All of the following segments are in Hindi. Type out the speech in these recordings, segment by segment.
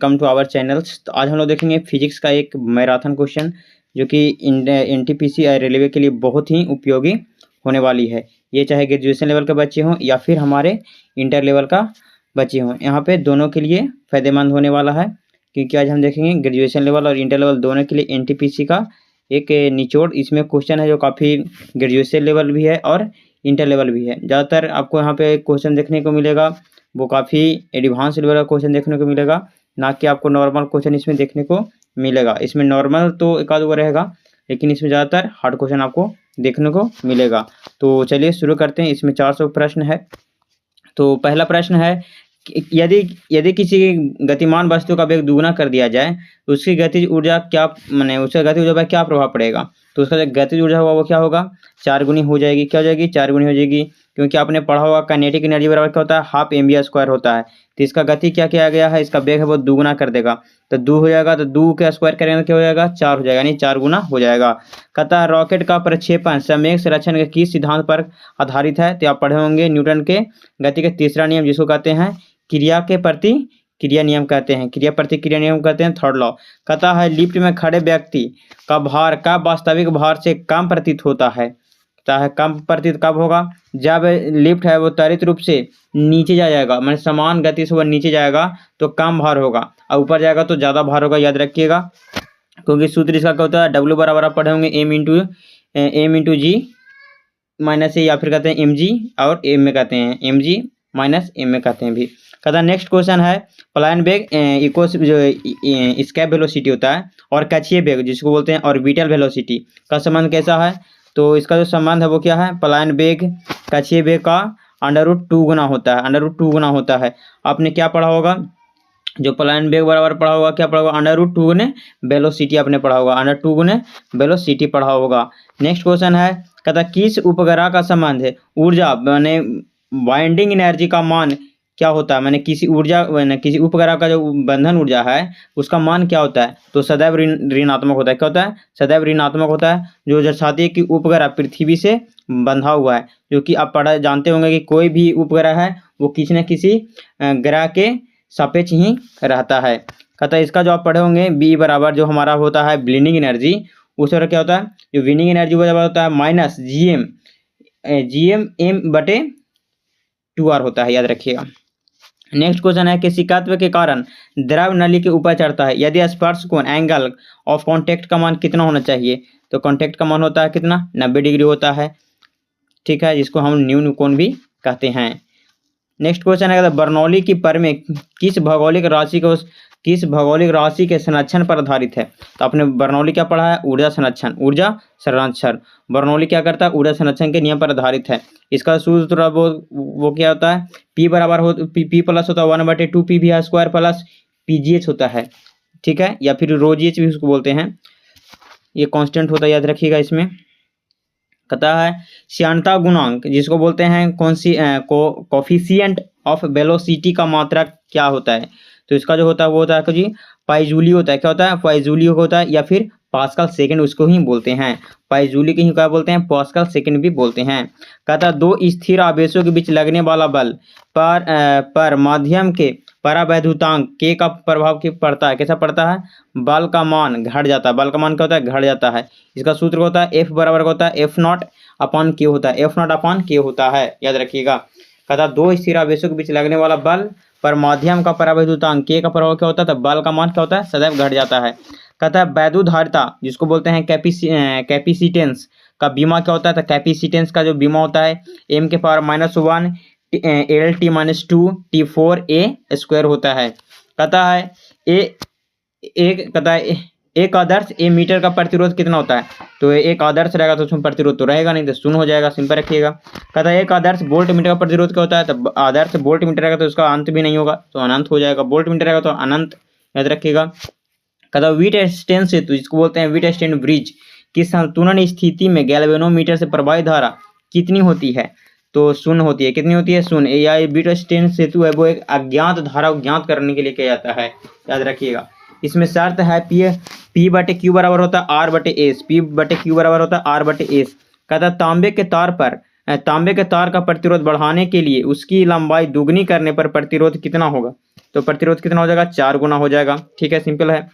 Welcome to our channels. तो आज हम लोग देखेंगे फिजिक्स का एक मैराथन क्वेश्चन जो कि एनटीपीसी रेलवे के लिए बहुत ही उपयोगी होने वाली है। ये चाहे ग्रेजुएशन लेवल के बच्चे हों या फिर हमारे इंटर लेवल का बच्चे हों, यहाँ पे दोनों के लिए फ़ायदेमंद होने वाला है, क्योंकि आज हम देखेंगे ग्रेजुएशन लेवल और इंटर लेवल दोनों के लिए एनटीपीसी का एक निचोड़ इसमें क्वेश्चन है जो काफ़ी ग्रेजुएशन लेवल भी है और इंटर लेवल भी है। ज़्यादातर आपको यहाँ पे क्वेश्चन देखने को मिलेगा वो काफ़ी एडवांस लेवल का क्वेश्चन देखने को मिलेगा, ना कि आपको नॉर्मल क्वेश्चन इसमें देखने को मिलेगा। इसमें नॉर्मल तो एक आध वो रहेगा, लेकिन इसमें ज़्यादातर हार्ड क्वेश्चन आपको देखने को मिलेगा। तो चलिए शुरू करते हैं। इसमें 400 प्रश्न है। तो पहला प्रश्न है यदि किसी गतिमान वस्तु का वेग दुगुना कर दिया जाए तो उसकी गतिज ऊर्जा क्या उसका गतिज ऊर्जा पर क्या प्रभाव पड़ेगा। तो उसका जो गतिज ऊर्जा होगा वो क्या होगा, 4 गुनी हो जाएगी। क्या हो जाएगी, 4 गुनी हो जाएगी, क्योंकि आपने पढ़ा होगा काइनेटिक एनर्जी बराबर क्या होता है, हाफ mv² होता है। तो इसका गति क्या किया गया है, इसका वेग है वो दुगुना कर देगा। तो 2 हो जाएगा, तो 2 का स्क्वायर करेंगे तो क्या हो जाएगा, 4 हो जाएगा, यानी 4 गुना हो जाएगा। कहता है रॉकेट का प्रक्षेपण समय संरक्षण के किस सिद्धांत पर आधारित है। तो आप पढ़े होंगे न्यूटन के गति के तीसरा नियम, जिसको कहते हैं क्रिया के प्रति क्रिया नियम कहते हैं, क्रिया प्रतिक्रिया नियम कहते हैं, थर्ड लॉ। कहता है लिफ्ट में खड़े व्यक्ति का भार का वास्तविक भार से कम प्रतीत होता है। कहता है कम प्रतीत कब होगा, जब लिफ्ट है वो त्वरित रूप से नीचे जाएगा, मतलब समान गति से वो नीचे जाएगा तो कम भार होगा, और ऊपर जाएगा तो ज़्यादा भार होगा। याद रखिएगा, क्योंकि सूत्र इसका क्या होता है, W बराबर आप पढ़े होंगे एम इंटू जी माइनस ए, या फिर कहते हैं एम जी, और एम में कहते हैं एम जी माइनस एम में कहते हैं भी। कहता है नेक्स्ट क्वेश्चन है प्लान वेग इको जो स्केप वेलोसिटी होता है और कक्षीय वेग जिसको बोलते हैं ऑर्बिटल वेलोसिटी का संबंध कैसा है। तो इसका जो संबंध है वो क्या है, प्लान वेग कक्षीय वेग का √2 गुना होता है, √2 गुना होता है। आपने क्या पढ़ा होगा, जो प्लान वेग बराबर पढ़ा होगा, क्या पढ़ा होगा, √2 गुने वेलोसिटी आपने पढ़ा होगा, √2 गुने वेलोसिटी पढ़ा होगा। नेक्स्ट क्वेश्चन है कहता किस उपग्रह का संबंध है ऊर्जा माने बाइंडिंग एनर्जी का मान क्या होता है, मैंने किसी उपग्रह का जो बंधन ऊर्जा है उसका मान क्या होता है। तो सदैव ऋणात्मक होता है। क्या होता है, सदैव ऋणात्मक होता है। जो दर्शाती है कि उपग्रह पृथ्वी से बंधा हुआ है, जो कि आप जानते होंगे कि कोई भी उपग्रह है वो किसी न किसी ग्रह के सापेक्ष ही रहता है। कहता है इसका जो आप पढ़े होंगे बी बराबर जो हमारा होता है ब्लीडिंग एनर्जी, उस क्या होता है, जो विनिंग एनर्जी वो होता है माइनस GM M/2R होता है, याद रखिएगा। नेक्स्ट क्वेश्चन है किसी तत्व के कारण द्रव नली के ऊपर चढ़ता है, यदि स्पर्श कोण एंगल ऑफ कांटेक्ट का मान कितना होना चाहिए। तो कांटेक्ट का मान होता है कितना, 90 डिग्री होता है, ठीक है, जिसको हम न्यून कोण भी कहते हैं। नेक्स्ट क्वेश्चन है बर्नौली की परिमेय किस भौगोलिक राशि के संरक्षण पर आधारित है। तो आपने बर्नौली क्या पढ़ा है, ऊर्जा संरक्षण। बर्नौली क्या करता है, ऊर्जा संरक्षण के नियम पर आधारित है। इसका सूत्र वो क्या होता है, P बराबर हो P प्लस होता है 1/2 PV² प्लस PGH होता है, ठीक है, या फिर ρgh भी उसको बोलते हैं। ये कांस्टेंट होता है, याद रखिएगा। इसमें कहता है श्यानता गुणांक जिसको बोलते हैं कोफिशिएंट ऑफ वेलोसिटी का मात्रा क्या होता है। तो इसका जो होता है वो होता है जी पाई-जूली होता है। क्या होता है, पाई-जूली होता है, या फिर पास्कल सेकंड उसको ही बोलते हैं। पाई-जूली के ही क्या बोलते हैं, पास्कल सेकंड भी बोलते हैं। कहता है दो स्थिर आवेशों के बीच लगने वाला बल पर माध्यम के परावैद्युतांक के का प्रभाव क्या पड़ता है, कैसा पड़ता है, बल का मान घट जाता है। बल का मान क्या होता है, घट जाता है। इसका सूत्र होता है F बराबर होता है F0/K होता है, F0/K होता है, याद रखिएगा। कहता दो स्थिर आवेशों के बीच लगने वाला बल पर माध्यम का परावैद्युतांक के का प्रभाव क्या होता है, तो बल का मान क्या होता है, सदैव घट जाता है। कहता है वैद्युधारिता जिसको बोलते हैं कैपेसिटेंस का बीमा क्या होता है। तो कैपेसिटेंस का जो बीमा होता है m⁻⁻1 LT-2 T4A² होता है। कहता है एक आदर्श ए मीटर का प्रतिरोध कितना होता है। तो एक आदर्श रहेगा तो उसमें प्रतिरोध तो रहेगा नहीं, तो शून्य हो जाएगा, सिंपल रखिएगा। कहता है एक आदर्श वोल्ट मीटर का प्रतिरोध क्या होता है। तो आदर्श वोल्ट मीटर रहेगा तो उसका अंत भी नहीं होगा, तो अनंत हो जाएगा। वोल्ट मीटर रहेगा तो अनंत, याद रखिएगा। कहता है व्हीटस्टेन सेतु जिसको बोलते हैं व्हीटस्टेन ब्रिज की संतुलन स्थिति में गैल्वेनोमीटर से प्रवाहित धारा कितनी होती है। तो शून्य होती है। कितनी होती है, शून्य। या व्हीटस्टेन सेतु है वो एक अज्ञात धारा को ज्ञात करने के लिए किया जाता है, याद रखिएगा। इसमें शर्त है P/Q बराबर होता है R/S, P/Q बराबर होता है R/S। कहता है तांबे के तार का प्रतिरोध बढ़ाने के लिए उसकी लंबाई दुगनी करने पर प्रतिरोध कितना होगा। तो प्रतिरोध कितना हो जाएगा, 4 गुना हो जाएगा। ठीक है, सिंपल है।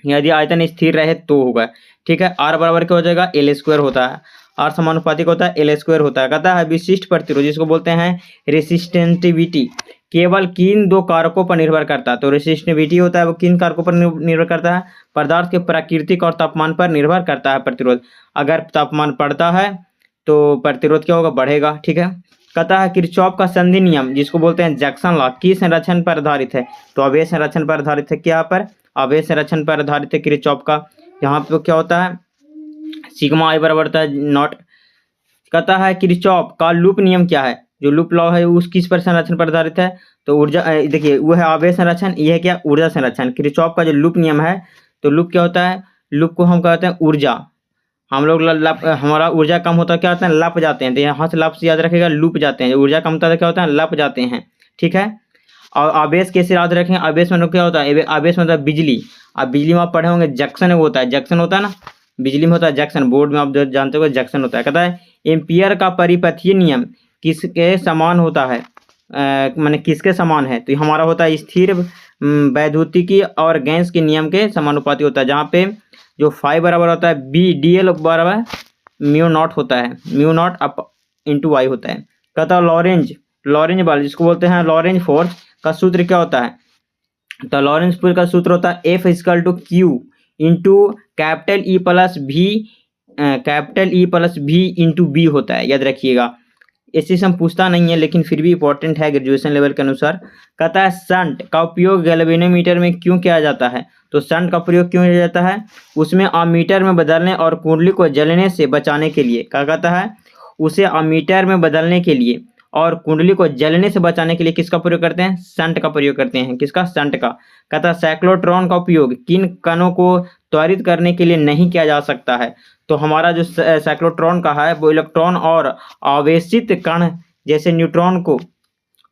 यदि आयतन स्थिर रहे तो होगा। ठीक है, आर बराबर क्या हो जाएगा, एल स्क्वायर होता है। आर समानुपातिक होता है एल स्क्वायर होता है। कहता है विशिष्ट प्रतिरोध जिसको बोलते हैं रेसिस्टिविटी केवल किन दो कारकों पर निर्भर करता है। तो रेसिस्टिविटी होता है वो किन कारकों पर निर्भर करता है, पदार्थ के प्राकृतिक और तापमान पर निर्भर करता है प्रतिरोध। अगर तापमान बढ़ता है तो प्रतिरोध क्या होगा, बढ़ेगा। ठीक है, कहता है किरचॉफ का संधि नियम जिसको बोलते हैं जैक्सन लॉ किस संरचना पर आधारित है। तो आवेश संरचना पर आधारित है। क्या पर, आवेश संरचना पर आधारित है किरचॉफ का। यहाँ पे क्या होता है, सिग्मा आई बराबर होता है नॉट। कहता है किरचॉफ का लूप नियम क्या है, जो लूप लॉ है उस किस पर संरचना पर आधारित है। तो ऊर्जा, देखिए वो है आवेश संरक्षण, ये है क्या, ऊर्जा संरक्षण। किरचॉफ का जो लूप नियम है, तो लूप क्या होता है, लूप को हम कहते हैं ऊर्जा। हम लोग हमारा ऊर्जा कम होता है क्या होता है, लप जाते हैं। तो यहाँ से लप से याद रखेगा, लूप जाते हैं। ऊर्जा कम होता है क्या होता है, लप जाते हैं। ठीक है, और आवेश कैसे याद रखें, आवेश मतलब क्या होता है, आवेश मतलब बिजली। आप बिजली में आप पढ़े होंगे जंक्शन होता है, जंक्शन होता है ना, बिजली में होता है जंक्शन, बोर्ड में आप जो जानते हो जंक्शन होता है। कहता है एम्पियर का परिपथीय नियम किसके समान होता है, माने किसके समान है। तो हमारा होता है स्थिर वैद्युतिकी और गैस के नियम के समानुपाती होता है, जहाँ पे जो फाई बराबर होता है बी डी एल बराबर म्यू नॉट होता है, mu nought up into Y होता है। कहता है लॉरेंज बल जिसको बोलते हैं लॉरेंज फोर्स का सूत्र क्या होता है। तो लॉरेंज फोर्स का सूत्र होता है F equal to Q into capital E plus भी इंटू बी होता है, याद रखिएगा। ऐसे से हम पूछता नहीं है लेकिन फिर भी इंपॉर्टेंट है ग्रेजुएशन लेवल के अनुसार। कहता है शंट का उपयोग गैल्वेनोमीटर में क्यों किया जाता है। तो शंट का प्रयोग क्यों किया जाता है, उसमें अमीटर में बदलने और कुंडली को जलने से बचाने के लिए। क्या कहता है, उसे अमीटर में बदलने के लिए और कुंडली को जलने से बचाने के लिए किसका प्रयोग करते हैं, शंट का प्रयोग करते हैं। किसका, शंट का। कहता है साइक्लोट्रॉन का उपयोग किन कणों को त्वरित करने के लिए नहीं किया जा सकता है। तो हमारा जो साइक्लोट्रॉन का है वो इलेक्ट्रॉन और आवेशित कण जैसे न्यूट्रॉन को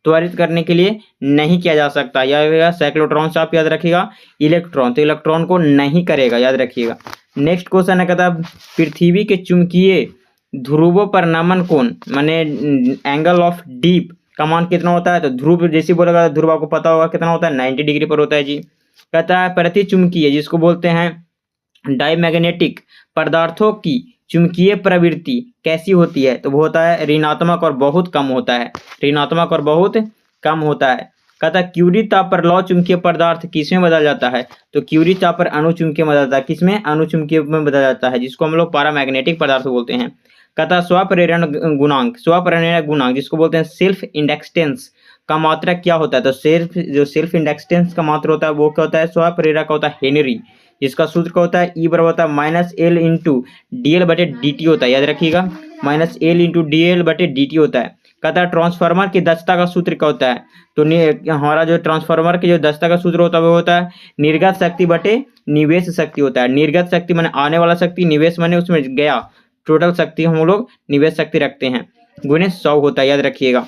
त्वरित करने के लिए नहीं किया जा सकता। याद रखिएगा, साइक्लोट्रॉन से आप याद रखिएगा इलेक्ट्रॉन, तो इलेक्ट्रॉन को नहीं करेगा, याद रखिएगा। नेक्स्ट क्वेश्चन है, कहता है पृथ्वी के चुंबकीय ध्रुवों पर नमन कोण माने एंगल ऑफ डीप का मान कितना होता है। तो ध्रुव जैसे बोलेगा, ध्रुव आपको पता होगा कितना होता है, 90 डिग्री पर होता है जी। कहता है प्रति चुंबकीय जिसको बोलते हैं डायमैग्नेटिक पदार्थों की चुंबकीय प्रवृत्ति कैसी होती है। तो वो होता है ऋणात्मक और बहुत कम होता है, ऋणात्मक और बहुत कम होता है। कहता है क्यूरी ताप पर लौह चुंबकीय पदार्थ किसमें बदल जाता है। तो क्यूरी ताप पर अणुचुंबकीय बदल जाता है, किसमें, अणुचुंबकीय में बदल जाता है, जिसको हम लोग पैरामैग्नेटिक पदार्थ बोलते हैं। कहता है स्वप्रेरण गुणांक जिसको बोलते हैं सेल्फ इंडक्टेंस का मात्रक क्या होता है। तो सेल्फ इंडक्टेंस का मात्रक होता है वो क्या होता है, स्वप्रेरक होता है हेनरी, जिसका सूत्र क्या होता है, ई बराबर होता है minus L into D L बटे डी टी होता है, याद रखिएगा, minus L into D L बटे डी टी होता है। कहता है ट्रांसफार्मर की दक्षता का सूत्र क्या होता है। तो हमारा जो ट्रांसफार्मर की जो दक्षता का सूत्र होता है वो होता है निर्गत शक्ति बटे निवेश शक्ति होता है। निर्गत शक्ति माने आने वाला शक्ति, निवेश माने उसमें गया टोटल शक्ति, हम लोग निवेश शक्ति रखते हैं, गुणे 100 होता है, याद रखिएगा।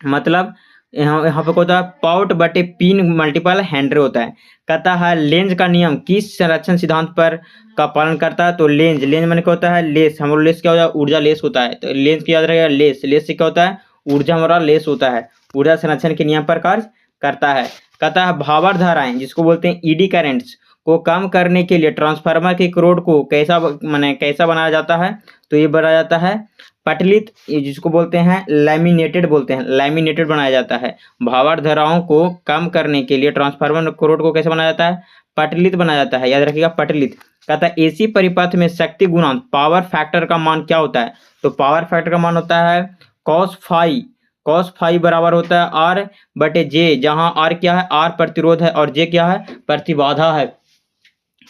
मतलब यहाँ पे होता है पाउट बटे पिन मल्टीपल हेनरी होता है। कहता है लेंज का नियम किस संरक्षण सिद्धांत पर का पालन करता है। तो लेंज मैंने क्या होता है, लेस, हम लोग लेस क्या होता है, ऊर्जा लेस होता है। तो लेंज की याद रहेगा, लेस से क्या होता है, ऊर्जा हमारा लेस होता है, ऊर्जा संरक्षण के नियम पर कार्य करता है। कहता है भावर धाराएं जिसको बोलते हैं ईडी करेंट्स को कम करने के लिए ट्रांसफार्मर के क्रोड को कैसा बनाया जाता है। तो ये बनाया जाता है पटलित, जिसको बोलते हैं लैमिनेटेड बोलते हैं, लैमिनेटेड बनाया जाता है। भावार्थ धाराओं को कम करने के लिए ट्रांसफार्मर क्रोड को कैसे बनाया जाता है, पटलित बनाया जाता है, याद रखिएगा पटलित। कहता है एसी परिपथ में शक्ति गुणांक पावर फैक्टर का मान क्या होता है। तो पावर फैक्टर का मान होता है कॉस फाई बराबर होता है आर बटे जे, जहां आर क्या है, आर प्रतिरोध है और जे क्या है, प्रतिबाधा है,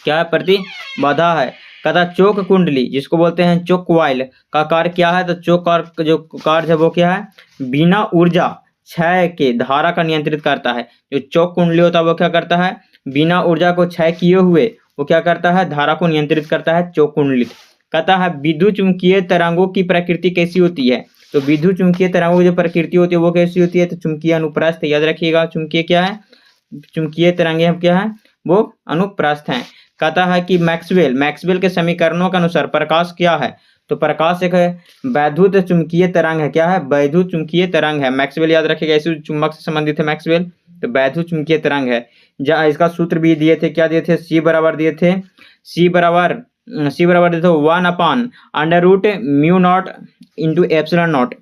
क्या है, प्रतिबाधा है। कहता चोक कुंडली जिसको बोलते हैं चोक कॉइल का कार्य क्या है। तो चोक जो कार्य है वो क्या है, बिना ऊर्जा क्षय के धारा का नियंत्रित करता है। जो चोक कुंडली होता है वो क्या करता है, बिना ऊर्जा को क्षय किए हुए वो क्या करता है, धारा को नियंत्रित करता है, चोक कुंडली। कहता है विद्युत चुंबकीय तरंगों की प्रकृति कैसी होती है। तो विद्युत चुंबकीय तरंगों की जो प्रकृति होती है वो कैसी होती है। तो चुंबकीय अनुप्रस्थ, याद रखिएगा चुंबकीय क्या है, चुंबकीय तरंगे क्या है, वो अनुप्रस्थ हैं। कहता है कि मैक्सवेल के समीकरणों के अनुसार प्रकाश क्या है। तो प्रकाश एक वैद्युत चुंबकीय तरंग है, क्या है, वैद्युत चुंबकीय तरंग है। मैक्सवेल याद रखिएगा, इसी चुंबक से संबंधित है मैक्सवेल, तो वैद्युत चुंबकीय तरंग है। जहाँ इसका सूत्र भी दिए थे, क्या दिए थे, C बराबर दिए थे, C बराबर दिए थे 1/√μ0 इंटू एप्सिलॉन नॉट।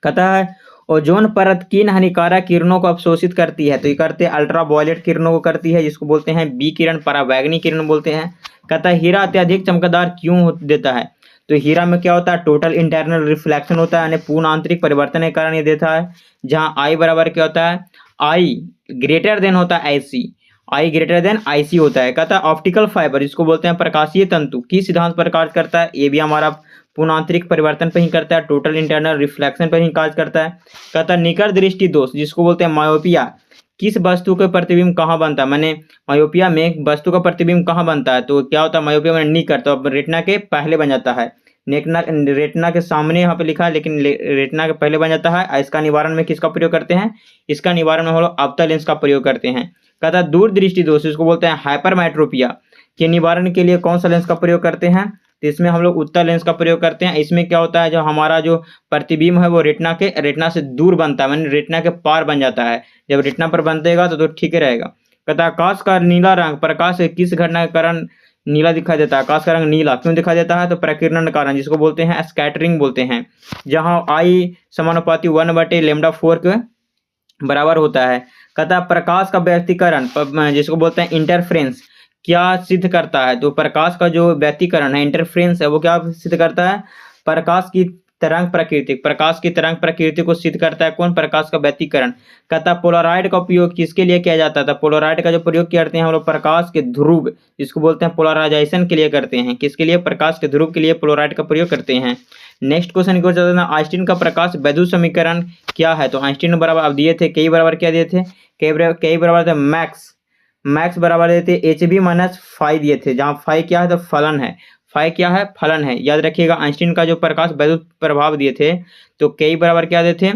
कहता है ओजोन परत किन हानिकारक किरणों को अवशोषित करती है, तो ये करते हैं अल्ट्रावायलेट किरणों को करती है, जिसको बोलते हैं बी किरण, परावैंगनी किरण बोलते हैं। कहता है हीरा अत्यधिक चमकदार क्यों देता है, तो हीरा में क्या होता है, टोटल इंटरनल रिफ्लेक्शन होता है, यानी पूर्ण आंतरिक परिवर्तन के कारण ये देता है। जहाँ आई बराबर क्या होता है, आई ग्रेटर देन होता है IC, आई ग्रेटर देन IC होता है। कहता है ऑप्टिकल फाइबर, जिसको बोलते हैं प्रकाशीय तंतु, किस सिद्धांत पर कार्य करता है, ये भी हमारा पूर्ण आंतरिक परिवर्तन पर ही करता है, टोटल इंटरनल रिफ्लेक्शन पर ही कार्य करता है। कहता है निकट दृष्टि दोष, जिसको बोलते हैं मायोपिया, किस वस्तु का प्रतिबिंब कहाँ बनता है, माने मायोपिया में वस्तु का प्रतिबिंब कहाँ बनता है, तो क्या होता है मायोपिया में निकट, तो रेटिना के पहले बन जाता है, रेटिना के सामने यहाँ पे लिखा है लेकिन रेटिना के पहले बन जाता है। इसका निवारण में किसका प्रयोग करते हैं, इसका निवारण में हम लोग अवतल लेंस का प्रयोग करते हैं। कहता है दूरदृष्टि दोष, इसको बोलते हैं हाइपरमेट्रोपिया, के निवारण के लिए कौन सा लेंस का प्रयोग करते हैं, तो इसमें हम लोग उत्तल लेंस का प्रयोग करते हैं। इसमें क्या होता है, जो हमारा जो प्रतिबिंब है वो रेटिना से दूर बनता है, माने रेटिना के पार बन जाता है। जब रेटिना पर बनतेगा तो ठीक रहेगा। कहता है आकाश का नीला रंग प्रकाश से किस घटना के कारण नीला दिखाई देता है, आकाश का रंग नीला क्यों दिखाई देता है, तो प्रकीर्णन के कारण, जिसको बोलते हैं स्कैटरिंग बोलते हैं। जहाँ आई समानुपाती 1/λ4 के बराबर होता है। कहता है प्रकाश का व्यक्तीकरण, जिसको बोलते हैं इंटरफ्रेंस, क्या सिद्ध करता है, तो प्रकाश का जो व्यक्तीकरण है, इंटरफ्रेंस है, वो क्या सिद्ध करता है, प्रकाश की तरंग प्रकृति को सिद्ध करता है। कौन, प्रकाश का व्यक्तीकरण। कहता पोलराइड का उपयोग किसके लिए किया जाता था, पोलराइड का जो प्रयोग करते हैं हम लोग प्रकाश के ध्रुव, जिसको बोलते हैं पोलराइजेशन के लिए करते हैं। किसके लिए, प्रकाश के ध्रुव के लिए पोलराइड का प्रयोग करते हैं। नेक्स्ट क्वेश्चन की ओर चलते हैं। आइंस्टीन का प्रकाश वैद्युत समीकरण क्या है, तो आइंस्टीन बराबर अब दिए थे के बराबर क्या दिए थे, के बराबर थे मैक्स बराबर दिए थे HB-φ दिए थे, जहाँ फाई क्या है, तो फलन है, फाई क्या है, फलन है। याद रखिएगा आइंस्टीन का जो प्रकाश वैद्युत प्रभाव दिए थे, तो के बराबर क्या दिए थे,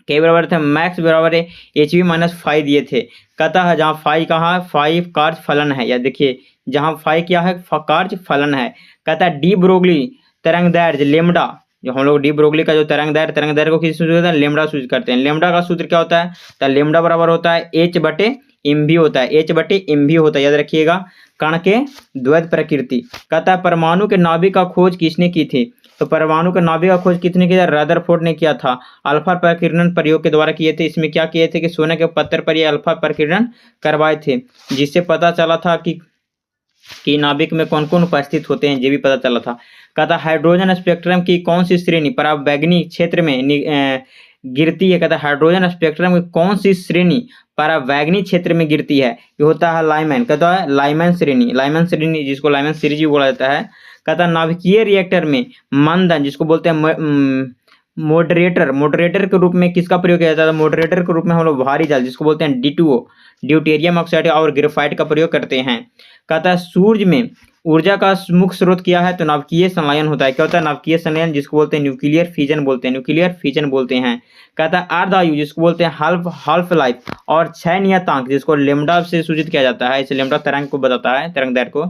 के बराबर थे मैक्स बराबर HB-φ दिए थे। कहता है जहाँ फाई कहाँ, फाई कार्य फलन है, या देखिए जहाँ फाई क्या है, कार्य फलन है। कहता है डी ब्रोगली तरंगदैर्घ्य लेमडा, जो हम लोग डी ब्रोगली का जो तरंगदैर्घ्य को किस सूचित करते हैं, लेमडा सूचित करते हैं। लेमडा का सूत्र क्या होता है, तो लेमडा बराबर होता है H/mv होता है, H/mv होता है, याद रखिएगा। कण के द्वैत प्रकृति। कहता है परमाणु के नाभिक का खोज किसने की थी, तो परमाणु के नाभिक का खोज किसने किया, रदरफोर्ड ने किया था। अल्फा प्रकीर्णन प्रयोग के द्वारा किए थे। इसमें क्या किए थे कि सोने के पत्थर पर ये अल्फा प्रकीर्णन करवाए थे, जिससे पता चला था कि नाभिक में कौन कौन उपस्थित होते हैं, ये भी पता चला था। कहता हाइड्रोजन स्पेक्ट्रम की कौन सी श्रेणी परावैंगनी क्षेत्र में गिरती है। कहता है हाइड्रोजन स्पेक्ट्रम की कौन सी श्रेणी परावैंगनी क्षेत्र में गिरती है, ये होता है लाइमैन। कहता है लाइमैन श्रेणी, जिसको लाइमैन सीरीज भी बोला जाता है। कहता है नाभिकीय रिएक्टर में मंदन, जिसको बोलते हैं मॉडरेटर के रूप में किसका प्रयोग किया जाता है, मॉडरेटर के रूप में हम लोग भारी जल, जिसको बोलते हैं D2O, ड्यूटेरियम ऑक्साइड और ग्रेफाइट का प्रयोग करते हैं। कहता है सूर्य में ऊर्जा का मुख्य स्रोत क्या है, तो नाभिकीय संलयन होता है। क्या होता है, नाभिकीय संलयन, जिसको बोलते हैं न्यूक्लियर फिजन बोलते हैं। कहता है अर्धायु, जिसको बोलते हैं हाल्फ लाइफ, और क्षय नियतांक, जिसको लेमडा से सूचित किया जाता है, इसे लेमडा तरंग को बताता है, तरंगदैर्घ्य को।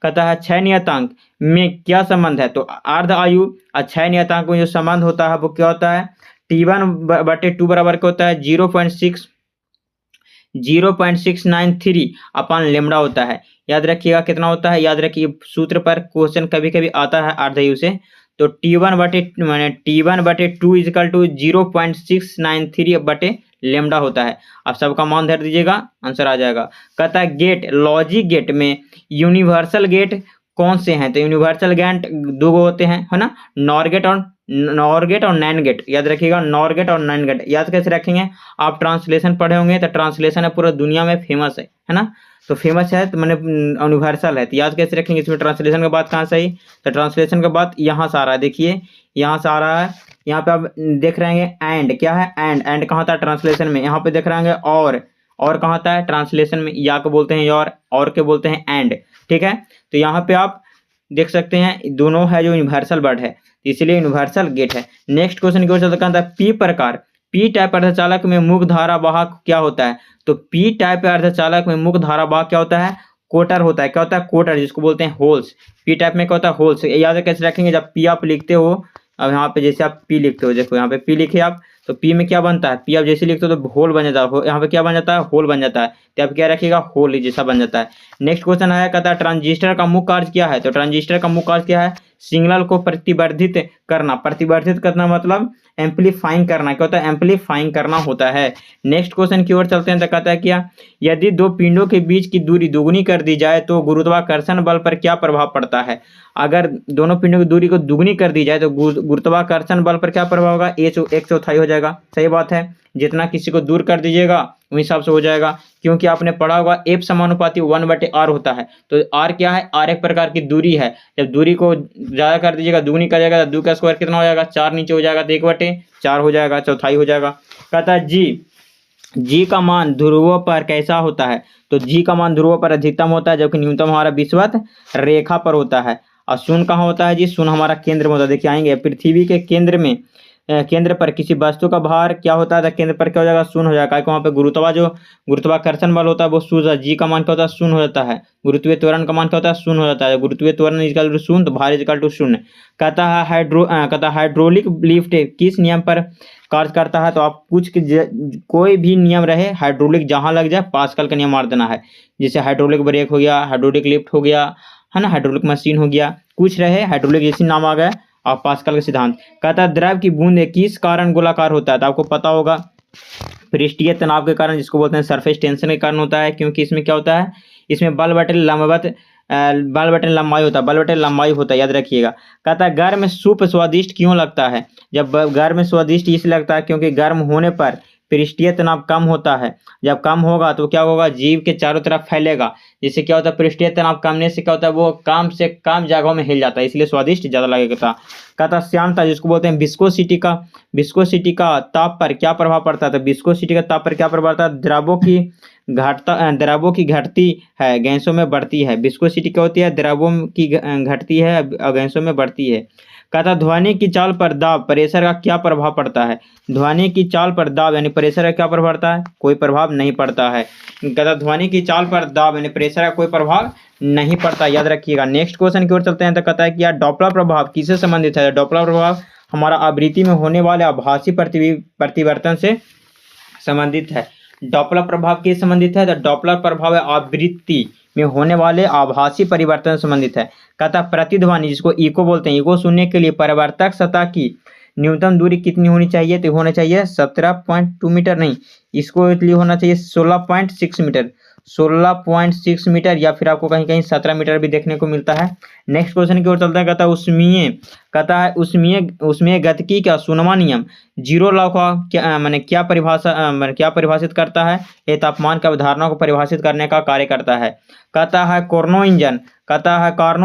कहता है क्षय नियतांक में क्या संबंध है, तो अर्ध आयु और क्षय नियतांक में जो संबंध होता है वो क्या होता है, T1/2 बराबर क्या होता है, 0.693 अपन लेमडा होता है। याद रखिएगा कितना होता है, याद रखिए सूत्र पर क्वेश्चन कभी कभी आता है अर्धायु से, तो T1/2 इजिकल टू 0.693 लेमडा होता है। अब सबका मान धर दीजिएगा, आंसर आ जाएगा। कहता है गेट, लॉजिक गेट में यूनिवर्सल गेट कौन से हैं, तो यूनिवर्सल गेट दो होते हैं, है ना, नॉर गेट और नैन गेट। याद रखिएगा नॉर गेट और नैन गेट। याद कैसे रखेंगे, आप ट्रांसलेशन पढ़े होंगे, तो ट्रांसलेशन है पूरा दुनिया में फेमस है ना, तो फेमस है तो मैंने यूनिवर्सल है, तो याद कैसे रखेंगे, इसमें ट्रांसलेशन के बाद कहाँ से आई, तो ट्रांसलेशन के बाद यहाँ से आ रहा है, देखिए यहाँ से आ रहा है, यहाँ पे आप देख रहे हैं एंड, क्या है एंड कहाँ था ट्रांसलेशन में, यहाँ पे देख रहे हैं और कहाँ था ट्रांसलेशन में, या को बोलते हैं और के बोलते हैं एंड, ठीक है। तो यहाँ पे आप देख सकते हैं दोनों है जो यूनिवर्सल वर्ड है, इसलिए यूनिवर्सल गेट है। नेक्स्ट क्वेश्चन की ओर चलते हैं। पी प्रकार, पी टाइप अर्धचालक में मुख्य धारा वाहक क्या होता है, तो पी टाइप अर्धचालक में मुख्य धारा वाहक क्या होता है, कोटर होता है। क्या होता है, कोटर, जिसको बोलते हैं होल्स। पी टाइप में क्या होता है, होल्स। याद कैसे रखेंगे, जब पी आप लिखते हो, अब यहाँ पे जैसे आप पी लिखते हो, देखो यहाँ पे पी लिखे आप, तो पी में क्या बनता है, पी आप जैसे लिखते हो तो होल बन जाता है, यहाँ पे क्या बन जाता है, होल बन जाता है, तो आप क्या रखिएगा, होल जैसा बन जाता है। नेक्स्ट क्वेश्चन है, कहता है ट्रांजिस्टर का मुख्य कार्य क्या है, तो ट्रांजिस्टर का मुख्य कार्य क्या है, सिग्नल को प्रतिवर्धित करना। प्रतिवर्धित करना मतलब एम्पलीफाइंग करना, क्या होता है, एम्पलीफाइंग करना होता है। नेक्स्ट क्वेश्चन की ओर चलते हैं, तो कहता है क्या, यदि दो पिंडों के बीच की दूरी दोगुनी कर दी जाए तो गुरुत्वाकर्षण बल पर क्या प्रभाव पड़ता है। अगर दोनों पिंडों की दूरी को दुगनी कर दी जाए तो गुरुत्वाकर्षण बल पर क्या प्रभाव होगा, एक चौथाई हो जाएगा। सही बात है, जितना किसी को दूर कर दीजिएगा उस हिसाब से हो जाएगा, क्योंकि आपने पढ़ा होगा एफ समानुपाती 1/r होता है। तो आर क्या है, आर एक प्रकार की दूरी है। जब दूरी को ज़्यादा कर दीजिएगा, दुगनी कर जाएगा, तो 2 का स्क्वायर कितना हो जाएगा, 4 नीचे हो जाएगा, तो 1/4 हो जाएगा, चौथाई हो जाएगा। कहता है जी का मान ध्रुवों पर कैसा होता है, तो जी का मान ध्रुवों पर अधिकतम होता है, जबकि न्यूनतम हमारा विषुवत रेखा पर होता है। और शून्य कहाँ होता है जी, शून्य हमारा केंद्र में होता है। देखिए आएंगे, पृथ्वी के केंद्र में केंद्र पर किसी वस्तु का भार क्या होता है, तो केंद्र पर क्या हो जाएगा, शून्य हो जाएगा, क्योंकि वहाँ पे गुरुत्वाकर्षण बल होता है वो शून्य, जी का मान क्या होता है, शून्य हो जाता है। गुरुत्वीय त्वरण का मान क्या होता है, शून्य हो जाता है। गुरुत्वीय त्वरण इक्वल टू शून्य, तो भार इक्वल टू शून्य। कहता है हाइड्रोलिक लिफ्ट किस नियम पर कार्य करता है, तो आप कोई भी नियम रहे, हाइड्रोलिक जहाँ लग जाए पास्कल का नियम मार देना है। जैसे हाइड्रोलिक ब्रेक हो गया, हाइड्रोलिक लिफ्ट हो गया, है ना, हाइड्रोलिक मशीन हो गया, कुछ रहे हाइड्रोलिक जैसे नाम आ गया और पास्कल का सिद्धांत। कहता है द्रव की बूंद किस कारण गोलाकार होता है, तो आपको पता होगा पृष्ठीय तनाव के कारण, जिसको बोलते हैं सरफेस टेंशन के कारण होता है, क्योंकि इसमें क्या होता है, इसमें बल बटे लंबवत बल बटे लंबाई होता है, बल बटे लंबाई होता है, याद रखिएगा। कहता है गर्म सूप स्वादिष्ट क्यों लगता है, जब गर्म स्वादिष्ट इसलिए लगता है क्योंकि गर्म होने पर पृष्ठीय तनाव कम होता है। जब कम होगा तो क्या होगा, जीव के चारों तरफ फैलेगा, जिससे क्या होता है, पृष्ठीय तनाव कमने से क्या होता है, वो काम से कम जगहों में हिल जाता है, इसलिए स्वादिष्ट ज़्यादा लगेगा। कहता श्यानता, जिसको बोलते हैं विस्कोसिटी का ताप पर क्या प्रभाव पड़ता है, तो विस्कोसिटी का ताप पर क्या प्रभाव पड़ता है, द्रवों की घटती है, गैसों में बढ़ती है। विस्कोसिटी क्या होती है, द्रवों की घटती है और गैसों में बढ़ती है। कहता ध्वनि की चाल पर दाब प्रेशर का क्या प्रभाव पड़ता है, ध्वनि की चाल पर दाब यानी प्रेशर का क्या प्रभाव पड़ता है, कोई प्रभाव नहीं पड़ता है। कहता ध्वनि की चाल पर दाब यानी प्रेशर का कोई प्रभाव नहीं पड़ता, याद रखिएगा। नेक्स्ट क्वेश्चन की ओर चलते हैं, तो कहता है कि यार डॉपलर प्रभाव किससे संबंधित है, डॉपलर प्रभाव हमारा आवृत्ति में होने वाले आभासी परिवर्तन से संबंधित है। डॉपलर प्रभाव किससे संबंधित है, तो डॉपलर प्रभाव आवृत्ति में होने वाले आभासी परिवर्तन संबंधित है। कहता प्रतिध्वनि, जिसको इको बोलते हैं, इको सुनने के लिए परावर्तक सतह की न्यूनतम दूरी कितनी होनी चाहिए, तो होना चाहिए 17.2 मीटर, नहीं, इसको लिए होना चाहिए 16.6 मीटर, 16.6 मीटर, या फिर आपको कहीं कहीं 17 मीटर भी देखने को मिलता है। नेक्स्ट क्वेश्चन की ओर चलता है, कहता है उसमें गतिकी का शून्यवा नियम, जीरो लॉ का क्या मैंने क्या परिभाषित करता है, ये तापमान की अवधारणा को परिभाषित करने का कार्य करता है। कहता है कार्नो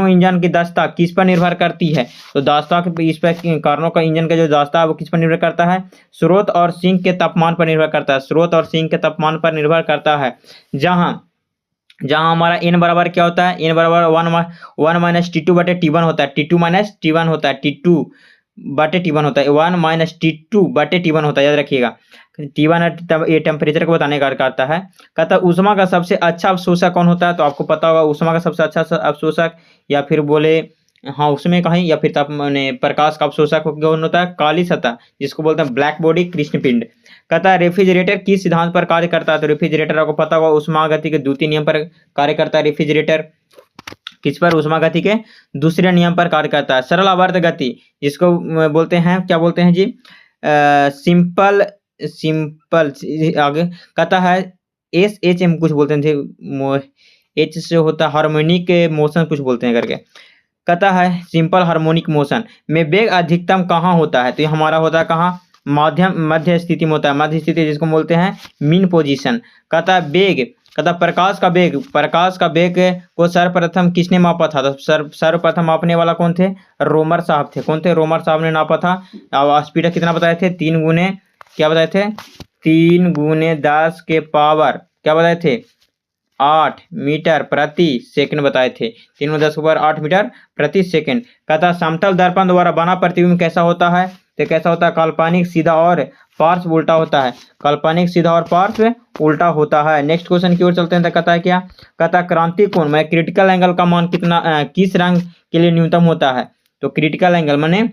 इंजन की दक्षता किस पर निर्भर करती है, तो दक्षता इस पर कार्नो का इंजन का जो दक्षता है वो किस पर निर्भर करता है, स्रोत और सिंक के तापमान पर निर्भर करता है, स्रोत और सिंक के तापमान पर निर्भर करता है। जहां हमारा n बराबर क्या होता है, n बराबर 1 - T2 बटे T1 होता है, T2 - T1 होता है, T2 बटे T1 होता है, 1 - T2 बटे T1 होता है, याद रखिएगा। T1 ये टेम्परेचर को बताने का करता है। कहता है ऊष्मा का सबसे अच्छा अवशोषक कौन होता है, तो आपको पता होगा ऊष्मा का सबसे अच्छा अवशोषक, या फिर बोले हाँ उसमें कहीं, या फिर प्रकाश का अवशोषक कौन होता है, काली सतह, जिसको बोलते हैं ब्लैक बॉडी कृष्णपिंड। कहता है रेफ्रिजरेटर किस सिद्धांत पर कार्य करता है, तो रेफ्रिजरेटर आपको पता होगा उष्मागति के द्वितीय नियम पर कार्य करता है। रेफ्रिजरेटर किस पर, उष्मागति के दूसरे नियम पर कार्य करता है। सरल आवर्त गति, जिसको बोलते हैं, क्या बोलते हैं जी, सिंपल आगे कहता है SHM कुछ बोलते थे, H से होता है हार्मोनिक मोशन कुछ बोलते हैं करके। कहता है सिंपल हार्मोनिक मोशन में वेग अधिकतम कहाँ होता है, तो ये हमारा होता है कहाँ, मध्य स्थिति में होता है, मध्य स्थिति जिसको बोलते हैं मीन पोजीशन। कहता है प्रकाश का वेग को सर्वप्रथम किसने मापा था, तो सर्वप्रथम मापने वाला कौन थे, रोमर साहब थे। कौन थे, रोमर साहब ने नापा था। और स्पीड कितना बताए थे, 3 गुने क्या बताए थे, 3 गुने 10 के पावर क्या बताए थे, 8 मीटर प्रति सेकंड बताए थे, 3 गुने 10 के पावर 8 मीटर प्रति सेकंड। कहता समतल दर्पण द्वारा बना प्रतिबिंब कैसा होता है, तो कैसा होता है, काल्पनिक सीधा और पार्श्व उल्टा होता है, काल्पनिक सीधा और पार्श्व उल्टा होता है। नेक्स्ट क्वेश्चन की ओर चलते हैं, तो कहता है क्या, कहता क्रांति कोण में क्रिटिकल एंगल का मान कितना किस रंग के लिए न्यूनतम होता है, तो क्रिटिकल एंगल माने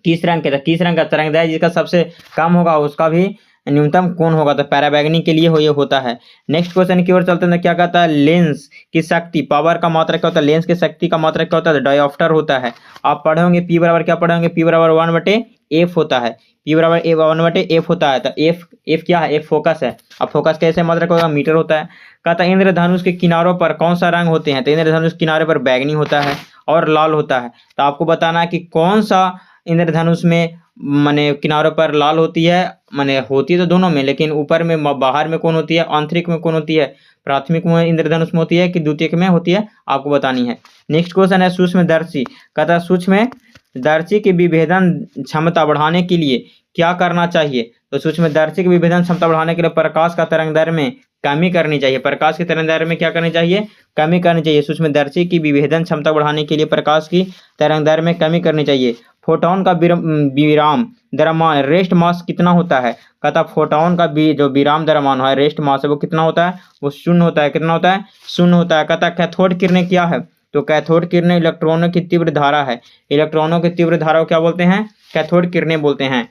किस रंग के, किस रंग का तरंगदैर्घ्य जिसका सबसे कम होगा उसका भी न्यूनतम कोण होगा, तो पैराबैंगनी के लिए ये होता है। नेक्स्ट क्वेश्चन की ओर चलते हैं। क्या कहता है, लेंस की शक्ति, पावर का मात्रक क्या होता है, लेंस की शक्ति का मात्रक क्या होता है, डायोप्टर होता है। आप पढ़े होंगे पी बराबर क्या पढ़े होंगे, पी बराबर 1/f होता है, पी बराबर 1/f होता है। तो एफ क्या है, एफ फोकस है। अब फोकस कैसे मात्रक होगा, मीटर होता है। कहता है इंद्रधनुष के किनारों पर कौन सा रंग होते हैं, तो इंद्रधनुष किनारे पर बैगनी होता है और लाल होता है। तो आपको बताना है कि कौन सा इंद्रधनुष में माने किनारों पर लाल होती है, माने होती है तो दोनों में, लेकिन ऊपर में बाहर में कौन होती है, आंतरिक में कौन होती है, प्राथमिक में इंद्रधनुष में होती है कि द्वितीयक में होती है, आपको बतानी है। नेक्स्ट क्वेश्चन है सूक्ष्मदर्शी। कहता है सूक्ष्मदर्शी की विभेदन क्षमता बढ़ाने के लिए क्या करना चाहिए, तो सूक्ष्मदर्शी की विभेदन क्षमता बढ़ाने के लिए प्रकाश का तरंगदैर्घ्य में कमी करनी चाहिए। प्रकाश की तरंगदैर्घ्य में क्या करनी चाहिए, कमी करनी चाहिए। सूक्ष्मदर्शी की विभेदन क्षमता बढ़ाने के लिए प्रकाश की तरंगदैर्घ्य में कमी करनी चाहिए। फोटोन का विराम द्रव्यमान रेस्ट मास कितना होता है, कहता फोटोन का जो विराम द्रव्यमान है, रेस्ट मास है, वो कितना होता है, वो शून्य होता है। कितना होता है, शून्य होता है। कहता कैथोड किरणें क्या है, तो कैथोड किरणें इलेक्ट्रॉनों की तीव्र धारा है। इलेक्ट्रॉनों की तीव्र धारा को क्या बोलते हैं, कैथोड किरणें बोलते हैं।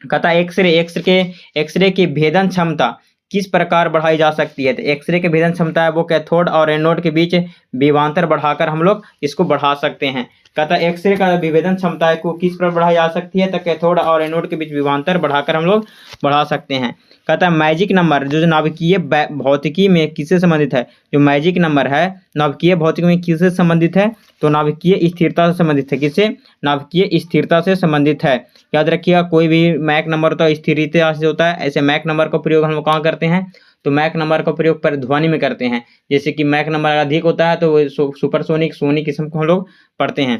कहता एक्सरे की भेदन क्षमता किस प्रकार बढ़ाई जा सकती है, तो एक्सरे की भेदन क्षमता है वो कैथोड और एनोड के बीच विभवांतर बढ़ाकर हम लोग इसको बढ़ा सकते हैं। कहता एक्सरे का विभेदन क्षमता को किस प्रकार बढ़ाई जा सकती है, तो कैथोड और एनोड के बीच विभवांतर बढ़ाकर हम लोग बढ़ा सकते हैं। कहता है मैजिक नंबर जो नाभिकीय भौतिकी में किससे संबंधित है, जो मैजिक नंबर है नाभिकीय भौतिकी में किससे संबंधित है, तो नाभिकीय स्थिरता से संबंधित है। किससे, नाभिकीय स्थिरता से संबंधित है। याद रखिएगा कोई भी मैक नंबर तो स्थिरता से होता है, ऐसे मैक नंबर का प्रयोग हम लोग कहाँ करते हैं, तो मैक नंबर का प्रयोग पर ध्वनि में करते हैं। जैसे कि मैक नंबर अधिक होता है तो सुपरसोनिक सोनिक किस्म को हम लोग पढ़ते हैं।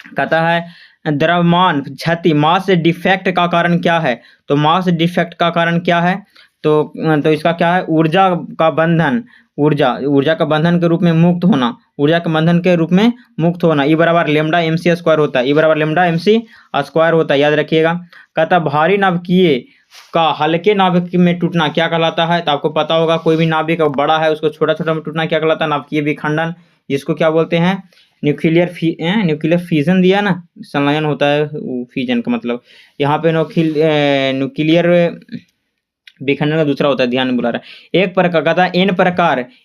कहता है द्रव्यमान क्षति मास डिफेक्ट का कारण क्या है, तो मास डिफेक्ट का कारण क्या है, तो इसका क्या है, ऊर्जा का बंधन, ऊर्जा का बंधन के रूप में मुक्त होना, ऊर्जा के बंधन के रूप में मुक्त होना। ई बराबर लेमडा एम सी स्क्वायर होता है, ई बराबर लेमडा एम सी स्क्वायर होता है, याद रखिएगा। कहता भारी नाभिकीय का हल्के नाभिक में टूटना क्या कहलाता है, तो आपको पता होगा कोई भी नाभिक बड़ा है उसको छोटा छोटा में टूटना क्या कहलाता है, नाभिकीय विखंडन, जिसको क्या बोलते हैं, न्यूक्लियर फिजन दिया ना, संलयन होता है फिजन का मतलब, यहाँ पे न्यूक्लियर विखंडन का दूसरा होता है, ध्यान बुला रहा है। एक प्रकार कहता है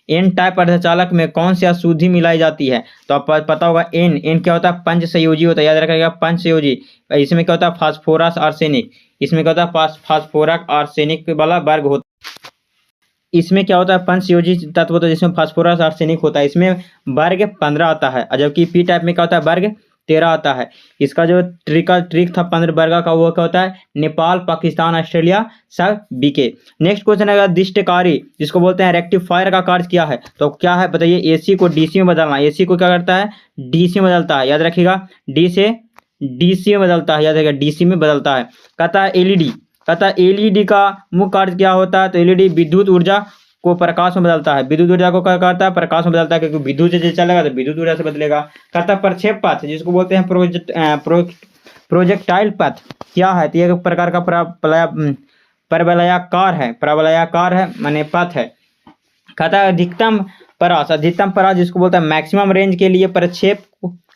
एन टाइप अर्धचालक में कौन सी अशुद्धि मिलाई जाती है, तो आप पता होगा एन क्या होता है, पंच संयोजी होता है, याद रखिएगा पंच संयोजी। इसमें क्या होता है, फास्फोरस आर्सेनिक, इसमें क्या होता है फास्फोरक आर्सेनिक वाला वर्ग होता है। इसमें क्या होता है, पंच संयोजी तत्व होता है जिसमें फास्फोरस आर्सेनिक होता है, इसमें वर्ग 15 आता है, जबकि पी टाइप में क्या होता है, वर्ग 13 आता है। इसका जो ट्रिक था 15 वर्ग का वो क्या होता है, नेपाल पाकिस्तान ऑस्ट्रेलिया सब बीके। नेक्स्ट क्वेश्चन है दिष्टकारी जिसको बोलते हैं रेक्टिफायर का कार्य क्या है, तो क्या है बताइए, एसी को डीसी में बदलना। एसी को क्या करता है, डीसी में बदलता है, याद रखिएगा डी से डीसी में बदलता है, याद रखिएगा डीसी में बदलता है। कहता है एलईडी, कहता है एलईडी का मुख्य कार्य क्या होता है, तो एलईडी विद्युत ऊर्जा को प्रकाश में बदलता है, विद्युत ऊर्जा को क्या करता है, प्रकाश में बदलता है, क्योंकि विद्युत से चलेगा तो विद्युत ऊर्जा से बदलेगा। कहता है प्रक्षेप पथ जिसको बोलते हैं प्रोजेक्टाइल पथ क्या है, तो एक प्रकार का परवलयाकार है माने पथ है। कहता है अधिकतम परास जिसको बोलता है मैक्सिमम रेंज के लिए प्रक्षेप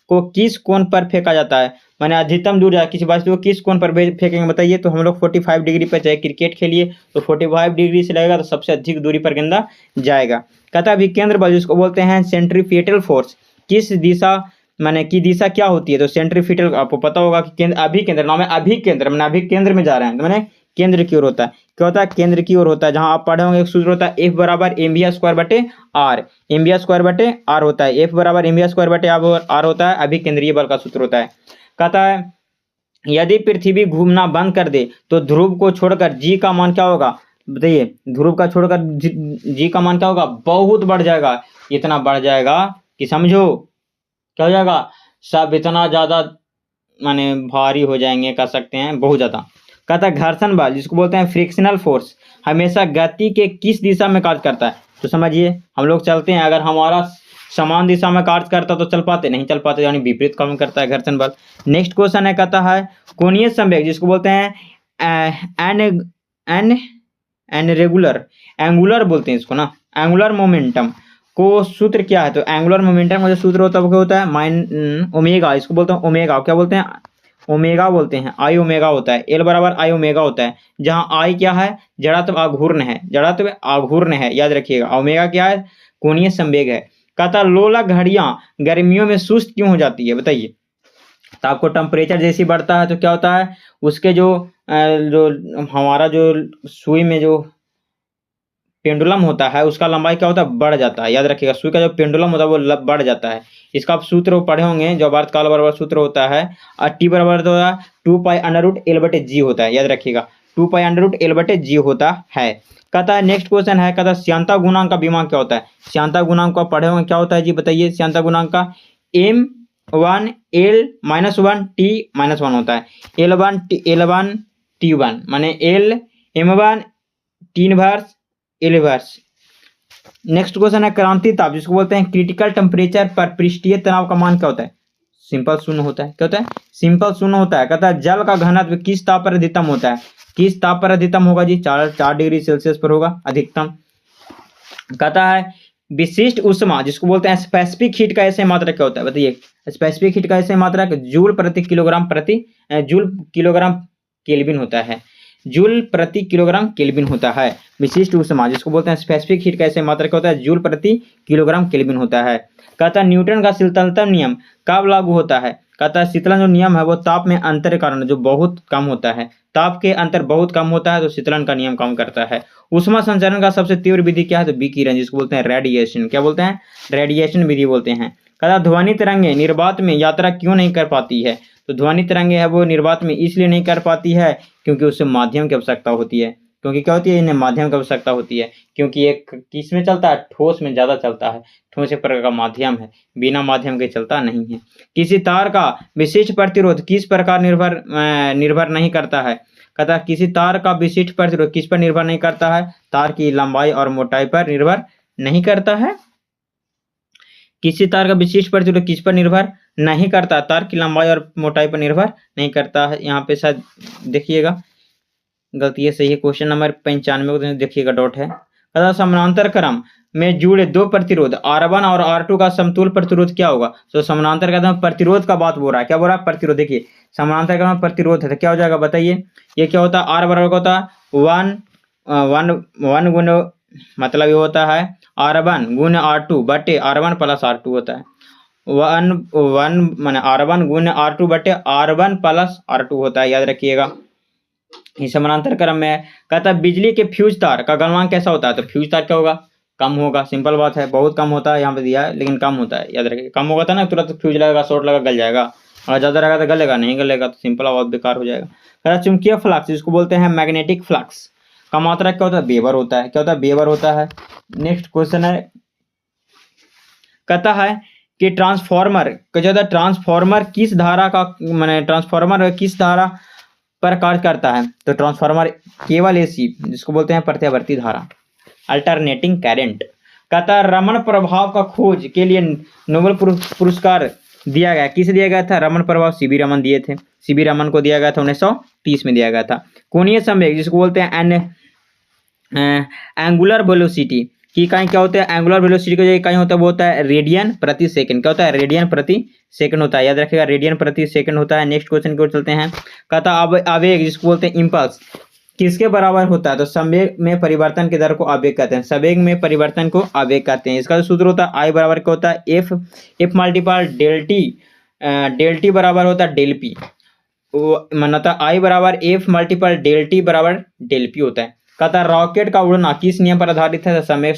को किस कोण पर फेंका जाता है, माने अधिकतम दूर किसी वस्तु को किस कोण पर फेंकेंगे बताइए, तो हम लोग 45 डिग्री पर, चाहे क्रिकेट खेलिए तो 45 डिग्री से लगेगा तो सबसे अधिक दूरी पर गेंदा जाएगा। कहता है अभिकेंद्र बल जिसको बोलते हैं सेंट्रीफ्यूगल फोर्स किस दिशा माने की दिशा क्या होती है, तो सेंट्रीफ्यूगल आपको पता होगा कि अभिकेंद्र नाम है, अभिकेंद्र माने अभिकेंद्र में जा रहे हैं, तो मैंने केंद्र की ओर होता है। क्या होता है, केंद्र की ओर होता है। जहां आप पढ़े होंगे एक सूत्र होता है एफ बराबर एमवी स्क्वायर बटे आर, एमवी स्क्वायर बटे आर होता है, एफ बराबर एमवी स्क्वायर बटे आर होता है, अभिकेंद्रीय बल का सूत्र होता है। कहता है यदि पृथ्वी घूमना बंद कर दे तो ध्रुव को छोड़कर जी का मान क्या होगा, बताइए ध्रुव का छोड़कर जी का मान क्या होगा, बहुत बढ़ जाएगा, इतना बढ़ जाएगा कि समझो क्या हो जाएगा, सब इतना ज्यादा माने भारी हो जाएंगे, कह सकते हैं बहुत ज्यादा। कहता है घर्षण बल जिसको बोलते हैं फ्रिक्शनल फोर्स हमेशा गति के किस दिशा में कार्य करता है, तो समझिए हम लोग चलते हैं, अगर हमारा समान दिशा में कार्य करता तो चल पाते, नहीं चल पाते, यानी विपरीत काम करता है घर्षण बल। नेक्स्ट क्वेश्चन है, कहता है कोणीय संवेग जिसको बोलते हैं एंगुलर बोलते हैं इसको ना, एंगुलर मोमेंटम को सूत्र क्या है, तो एंगुलर मोमेंटम का जो सूत्र होता है वो क्या होता है ओमेगा, इसको बोलते हैं ओमेगा, क्या बोलते हैं ओमेगा बोलते हैं, आई ओमेगा होता है, एल बराबर आई ओमेगा होता है, जहाँ आई क्या है, जड़त्व आघूर्ण है, जड़त्व आघूर्ण है, याद रखिएगा। ओमेगा क्या है, कोणीय संवेग है। कहता लोलक घड़ियां गर्मियों में सुस्त क्यों हो जाती है, बताइए। तो आपको टेम्परेचर जैसे बढ़ता है तो क्या होता है, उसके जो हमारा जो सुई में जो पेंडुलम होता है उसका लंबाई क्या होता है, बढ़ जाता है। याद रखिएगा, सुई का जो पेंडुलम होता है वो बढ़ जाता है। इसका आप सूत्र पढ़े होंगे, जो आवर्तकाल बराबर सूत्र होता है, टी बराबर तो 2π√L/g होता है। याद रखिएगा, 2π√L/g होता है। कहता है नेक्स्ट क्वेश्चन है, कहता है श्यानता गुणांक का विमाक क्या होता है। श्यानता गुणांक को आप पढ़े होंगे, क्या होता है जी, बताइए। श्यानता गुणांक का m1 l-1 t-1 होता है। L1 t1 माने l m1 t-1 l-1। Next question है क्रांति ताप, जिसको बोलते हैं क्रिटिकल टेम्परेचर पर पृष्ठीय तनाव का मान क्या होता है। सिंपल शून्य होता है। क्या होता है, सिंपल शून्य होता है। कहता है जल का घनत्व किस ताप पर अधिकतम होता है। किस ताप पर अधिकतम होगा जी, 4 डिग्री सेल्सियस पर होगा अधिकतम। कहता है विशिष्ट उष्मा, जिसको बोलते हैं स्पेसिफिक हीट का ऐसे मात्रक क्या होता है, बताइए। स्पेसिफिक हीट का ऐसे मात्रक जूल प्रति किलोग्राम केल्विन होता है। जूल प्रति किलोग्राम केल्विन होता है विशिष्ट उष्मा, जिसको बोलते हैं स्पेसिफिक हीट का ऐसे मात्रक होता है, जूल प्रति किलोग्राम केल्विन होता है। कहता है न्यूटन का शीतलता नियम कब लागू होता है। कहता है शीतलन जो नियम है वो ताप में अंतर के कारण जो बहुत कम होता है, ताप के अंतर बहुत कम होता है तो शीतलन का नियम काम करता है। उष्मा संचरण का सबसे तीव्र विधि क्या है, तो विकिरण, जिसको बोलते हैं रेडिएशन। क्या बोलते हैं, रेडिएशन विधि बोलते हैं। कहता ध्वनि तरंगे निर्वात में यात्रा क्यों नहीं कर पाती है। तो ध्वनि तरंगे है वो निर्वात में इसलिए नहीं कर पाती है क्योंकि उससे माध्यम की आवश्यकता होती है। क्योंकि क्या होती है, इन्हें माध्यम की आवश्यकता होती है, क्योंकि एक किस में चलता है, ठोस में ज्यादा चलता है। ठोस एक प्रकार का माध्यम है, बिना माध्यम के चलता नहीं है। किसी तार का विशिष्ट प्रतिरोध किस प्रकार निर्भर नहीं करता है। कहता है किसी तार का विशिष्ट प्रतिरोध किस पर निर्भर नहीं करता है, तार की लंबाई और मोटाई पर निर्भर नहीं करता है। किसी तार का विशिष्ट प्रतिरोध किस पर निर्भर नहीं करता, तार की लंबाई और मोटाई पर निर्भर नहीं करता है। यहाँ पे शायद देखिएगा गलती है, सही है। क्वेश्चन नंबर 95 को देखिएगा, डॉट है। कहता समानांतर क्रम में जुड़े दो प्रतिरोध R1 और R2 का समतुल्य प्रतिरोध क्या होगा। तो समानांतर क्रम में प्रतिरोध का बात बोल रहा है, क्या बोल रहा है, प्रतिरोध। देखिए समानांतर क्रम में प्रतिरोध है तो क्या हो जाएगा, बताइए। ये क्या होता है, R बराबर होता है 1 गुण, मतलब ये होता है R1 गुण R2 बटे R1 प्लस R2 होता है। 1 माने R1 गुण R2 बटे R1 प्लस R2 होता है, याद रखिएगा। इस समानांतर क्रम में कहता है बिजली के फ्यूज तार का गलनांक कैसा होता है। तो फ्यूज तार क्या होगा, कम होगा। सिंपल बात है, बहुत कम होता है यहाँ पे दिया है, लेकिन कम होता है, याद रखिए। कम होगा था ना, तुरंत फ्यूज लगेगा, शॉर्ट लगा, गल जाएगा। और ज्यादा रहेगा तो गलेगा नहीं, गलेगा तो सिंपल बहुत बेकार हो जाएगा। कहता चुंबकीय फ्लक्स, जिसको बोलते हैं मैग्नेटिक फ्लक्स का मात्रा क्या होता है, वेबर होता है। क्या होता है, वेबर होता है। नेक्स्ट क्वेश्चन है, कहता है कि ट्रांसफॉर्मर किस धारा का माने ट्रांसफॉर्मर किस धारा पर कार्य करता है। तो ट्रांसफार्मर केवल एसी, जिसको बोलते हैं प्रत्यावर्ती धारा, अल्टरनेटिंग करंट। कहता है रमन प्रभाव का खोज के लिए नोबेल पुरस्कार दिया गया, किसे दिया गया था, रमन प्रभाव सीवी रमन दिए थे। सीवी रमन को दिया गया था 1930 में दिया गया था। कोणीय संवेग, जिसको बोलते हैं एंगुलर वेलोसिटी की इकाई क्या होता है, एंगुलर वेलोसिटी का जो इकाई होता है वो होता है रेडियन प्रति सेकंड। क्या होता है, रेडियन प्रति सेकंड होता है, याद रखिएगा, रेडियन प्रति सेकंड होता है। नेक्स्ट क्वेश्चन की ओर चलते हैं। कहता आवेग, जिसको बोलते हैं इम्पल्स, किसके बराबर होता है। तो संवेग में परिवर्तन के दर को आवेग कहते हैं। संवेग में परिवर्तन को आवेग कहते हैं। इसका जो सूत्र होता है आई बराबर क्या होता है, एफ मल्टीपल डेल टी बराबर होता है डेल पी। मानता आई बराबर एफ मल्टीपल डेल टी बराबर डेल पी होता है। कहता है रॉकेट का उड़ना किस नियम पर आधारित है, संवेग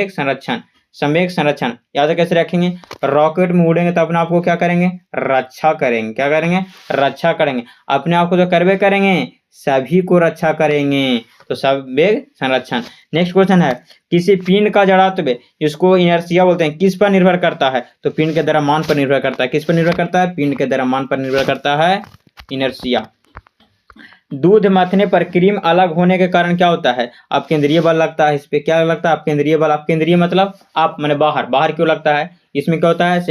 संरक्षण। याद कैसे रखेंगे, रॉकेट में उड़ेंगे तो अपने आप को क्या करेंगे, रक्षा करेंगे। क्या करेंगे, रक्षा करेंगे। अपने आप को तो करवे करेंगे, सभी को रक्षा करेंगे, तो संवेग संरक्षण। नेक्स्ट क्वेश्चन है, किसी पिंड का जड़त्व, जिसको इनर्शिया बोलते हैं, किस पर निर्भर करता है। तो पिंड के द्रव्यमान पर निर्भर करता है। किस पर निर्भर करता है, पिंड के द्रव्यमान पर निर्भर करता है इनर्शिया। दूध मथने पर क्रीम अलग होने के कारण क्या होता है, आप केंद्रीय बल लगता है। इस पे क्या लगता है, आप केंद्रीय बल। आप केंद्रीय मतलब आप मैंने बाहर क्यों लगता है, इसमें क्या होता है,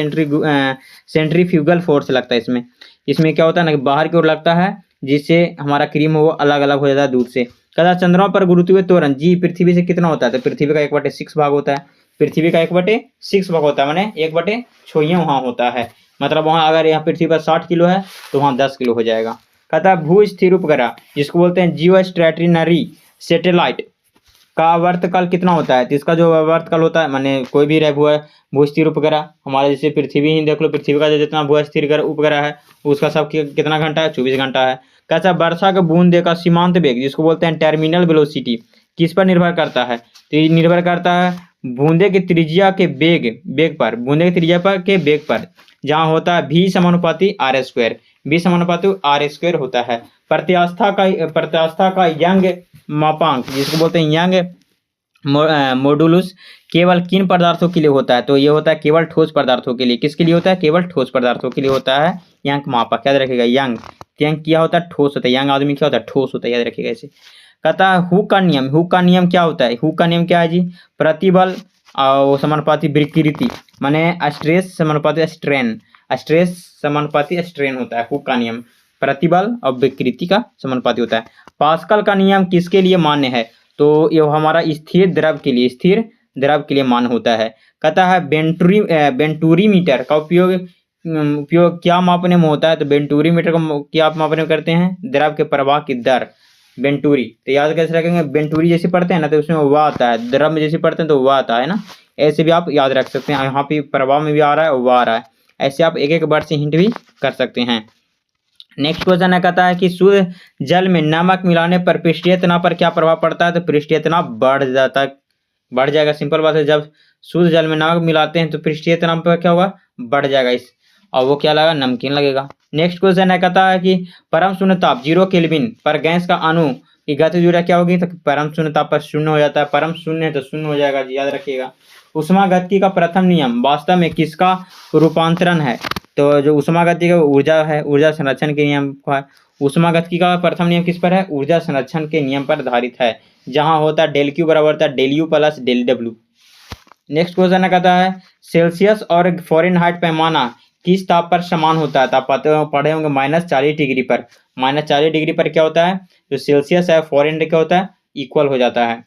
सेंट्रीफ्यूगल फोर्स लगता है इसमें। इसमें क्या होता है ना, बाहर की ओर लगता है, जिससे हमारा क्रीम वो अलग अलग हो जाता है दूध से। कहता चंद्रमा पर गुरुत्वीय त्वरण जी पृथ्वी से कितना होता है। तो पृथ्वी का 1/6 भाग होता है। पृथ्वी का 1/6 भाग होता है, माने 1/6 वहाँ होता है। मतलब वहाँ अगर यहाँ पृथ्वी पर 60 किलो है तो वहाँ 10 किलो हो जाएगा। कहता है भू स्थिर उपग्रह जिसको बोलते हैं जियो स्ट्रेटनरी सैटेलाइट का वर्तकाल कितना होता है? तो इसका जो वर्तकाल होता है, माने कोई भी रह भू स्थिर उपग्रह हमारे जैसे पृथ्वी ही देख लो, पृथ्वी का जो जितना भू स्थिर उपग्रह है उसका सब कितना घंटा है? 24 घंटा है। कैसा वर्षा के बूंदे का सीमांत वेग जिसको बोलते हैं टर्मिनल वेलोसिटी किस पर निर्भर करता है? तो ये निर्भर करता है बूंदे की त्रिज्या के वेग पर, बूंदे की त्रिज्या पर के वेग पर, जहाँ होता है v समानुपाती आर स्क्वायर, v समानुपाती आर स्क्वायर होता है। प्रत्यास्था का यंग मापांक जिसको बोलते हैं यंग मॉडुलस केवल किन पदार्थों के लिए होता है? तो ये होता है केवल ठोस पदार्थों के लिए। किसके लिए होता है? केवल ठोस पदार्थों के लिए होता है यंग मापक, याद रखिएगा। यंग क्या होता है? ठोस होता है। यंग आदमी क्या होता है? ठोस होता है, याद रखिएगा इसे। कहता है हुक का नियम, हुक का नियम क्या होता है? हुक का नियम क्या है जी? प्रतिबल और समानुपाती विकृति, माने स्ट्रेस समानुपाती स्ट्रेन, स्ट्रेस समानुपाती स्ट्रेन होता है हुक का नियम। प्रतिबल और विकृति का समानुपाती होता है। पास्कल का नियम किसके लिए मान्य है? तो ये हमारा स्थिर द्रव के लिए मान्य होता है। कहता है बेंटूरीमीटर का उपयोग क्या मापने में होता है? तो बेंटूरीमीटर को क्या मापने में करते हैं? द्रव के प्रवाह की दर, बेंटूरी। तो याद कैसे रखेंगे? बेंटूरी जैसे पढ़ते हैं ना तो उसमें वाह आता है, द्रव में जैसे पढ़ते हैं तो वाह आता है ना, ऐसे भी आप याद रख सकते हैं। यहाँ पे प्रवाह में भी आ रहा है और वाह आ रहा है, ऐसे आप एक एक वर्ड से हिंट भी कर सकते हैं। नेक्स्ट क्वेश्चन है, कहता है कि शुद्ध जल में नमक मिलाने पर पृष्ठीय तनाव पर क्या प्रभाव पड़ता है? तो पृष्ठीय तनाव बढ़ जाएगा। सिंपल बात है, जब शुद्ध जल में नमक मिलाते हैं तो पृष्ठीय तनाव पर क्या होगा? बढ़ जाएगा और वो क्या लगेगा? नमकीन लगेगा। नेक्स्ट क्वेश्चन है, कहता है कि परम शून्य ताप 0 केल्विन पर गैस का अणु की गतिज ऊर्जा क्या होगी? तो परम शून्य ताप पर शून्य हो जाता है, परम शून्य है तो शून्य हो जाएगा जी, याद रखिएगा। उष्मागतिकी का प्रथम नियम वास्तव में किसका रूपांतरण है? तो जो उष्मागतिकी का ऊर्जा है, ऊर्जा संरक्षण के नियम का, उष्मागतिकी का प्रथम नियम किस पर है? ऊर्जा संरक्षण के नियम पर आधारित है, जहां होता है डेल क्यू बराबर होता है del U plus del W. Next question कहता है सेल्सियस और फ़ारेनहाइट पैमाना किस ताप पर समान होता है? तो आप पढ़े होंगे -40 डिग्री पर। -40 डिग्री पर क्या होता है? जो सेल्सियस है फ़ारेनहाइट क्या होता है? इक्वल हो जाता है।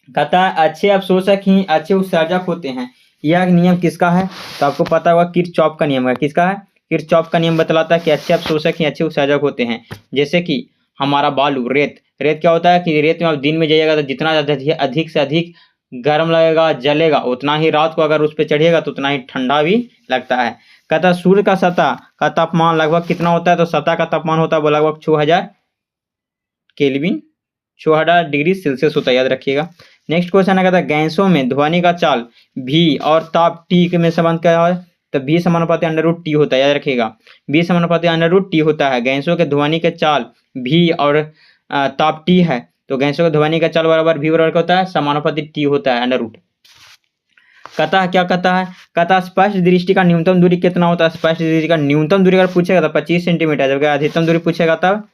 कहता है अच्छे अवशोषक ही अच्छे उत्सर्जक होते हैं, यह नियम किसका है? तो आपको पता होगा किरचॉफ का नियम है। किसका है? किरचॉफ का नियम बतलाता है कि अच्छे अवशोषक ही अच्छे उत्सर्जक होते हैं। जैसे कि हमारा बालू, रेत क्या होता है कि रेत में आप दिन में जाइएगा तो जितना अधिक से अधिक गर्म लगेगा, जलेगा, उतना ही रात को अगर उस पर चढ़िएगा तो उतना ही ठंडा भी लगता है। कहता है सूर्य का सतह का तापमान लगभग कितना होता है? तो सतह का तापमान होता है वो लगभग 6000 केल्विन, 6000 डिग्री सेल्सियस होता है, याद रखिएगा। नेक्स्ट क्वेश्चन है, कहता है गैसों में ध्वनि का चाल भी और ताप टी में संबंध क्या है? तो v समानुपाती √T होता है, याद रखिएगा। v समानुपाती √T होता है। गैसों के ध्वनि के चाल v और ताप T है, तो गैसों के ध्वनि का चाल बराबर v बराबर क्या होता है? समानुपाती T होता है, √। कहता है क्या कहता है? कहता है स्पष्ट दृष्टि का न्यूनतम दूरी कितना होता है? स्पष्ट दृष्टि का न्यूनतम दूरी अगर पूछेगा तो 25 सेंटीमीटर, जबकि अधिकतम दूरी पूछेगा तब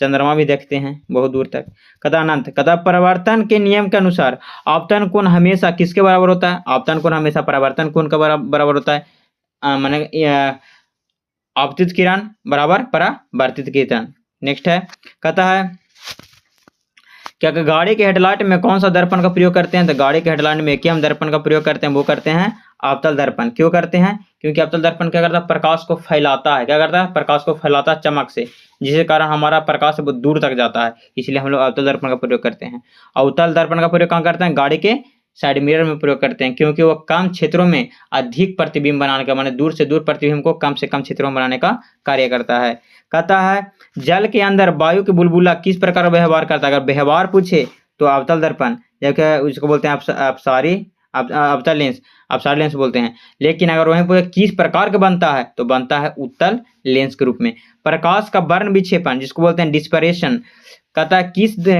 चंद्रमा भी देखते हैं बहुत दूर तक। कहता अनंत, कहता परिवर्तन के नियम के अनुसार आपतन कोण हमेशा किसके बराबर होता है? आपतन कोण हमेशा परिवर्तन कोण का बराबर होता है, माने आपतित किरण बराबर परावर्तित किरण। नेक्स्ट है, कहता है क्या गाड़ी के हेडलाइट में कौन सा दर्पण का प्रयोग करते हैं? तो गाड़ी के हेडलाइट में एक ही हम दर्पण का प्रयोग करते हैं, वो करते हैं अवतल दर्पण। क्यों करते हैं? क्योंकि अवतल दर्पण क्या करता है? प्रकाश को फैलाता है। क्या करता है? प्रकाश को फैलाता है चमक से, जिसके कारण हमारा प्रकाश बहुत दूर तक जाता है, इसलिए हम लोग अवतल दर्पण का प्रयोग करते हैं। अवतल दर्पण का प्रयोग कहाँ करते हैं? गाड़ी के साइड मिरर में प्रयोग करते हैं, क्योंकि वो कम क्षेत्रों में अधिक प्रतिबिंब बनाने का, माने दूर से दूर प्रतिबिंब को कम से कम क्षेत्रों में बनाने का कार्य करता है। कहता है जल के अंदर वायु की बुलबुला किस प्रकार व्यवहार करता है? अगर व्यवहार पूछे तो अवतल दर्पण, जबकि उसको बोलते हैं अपसारी लेंस बोलते हैं। लेकिन अगर वहीं पूछे किस प्रकार का बनता है, तो बनता है उत्तल लेंस के रूप में। प्रकाश का वर्ण विक्षेपण जिसको बोलते हैं डिस्परेशन, कहता है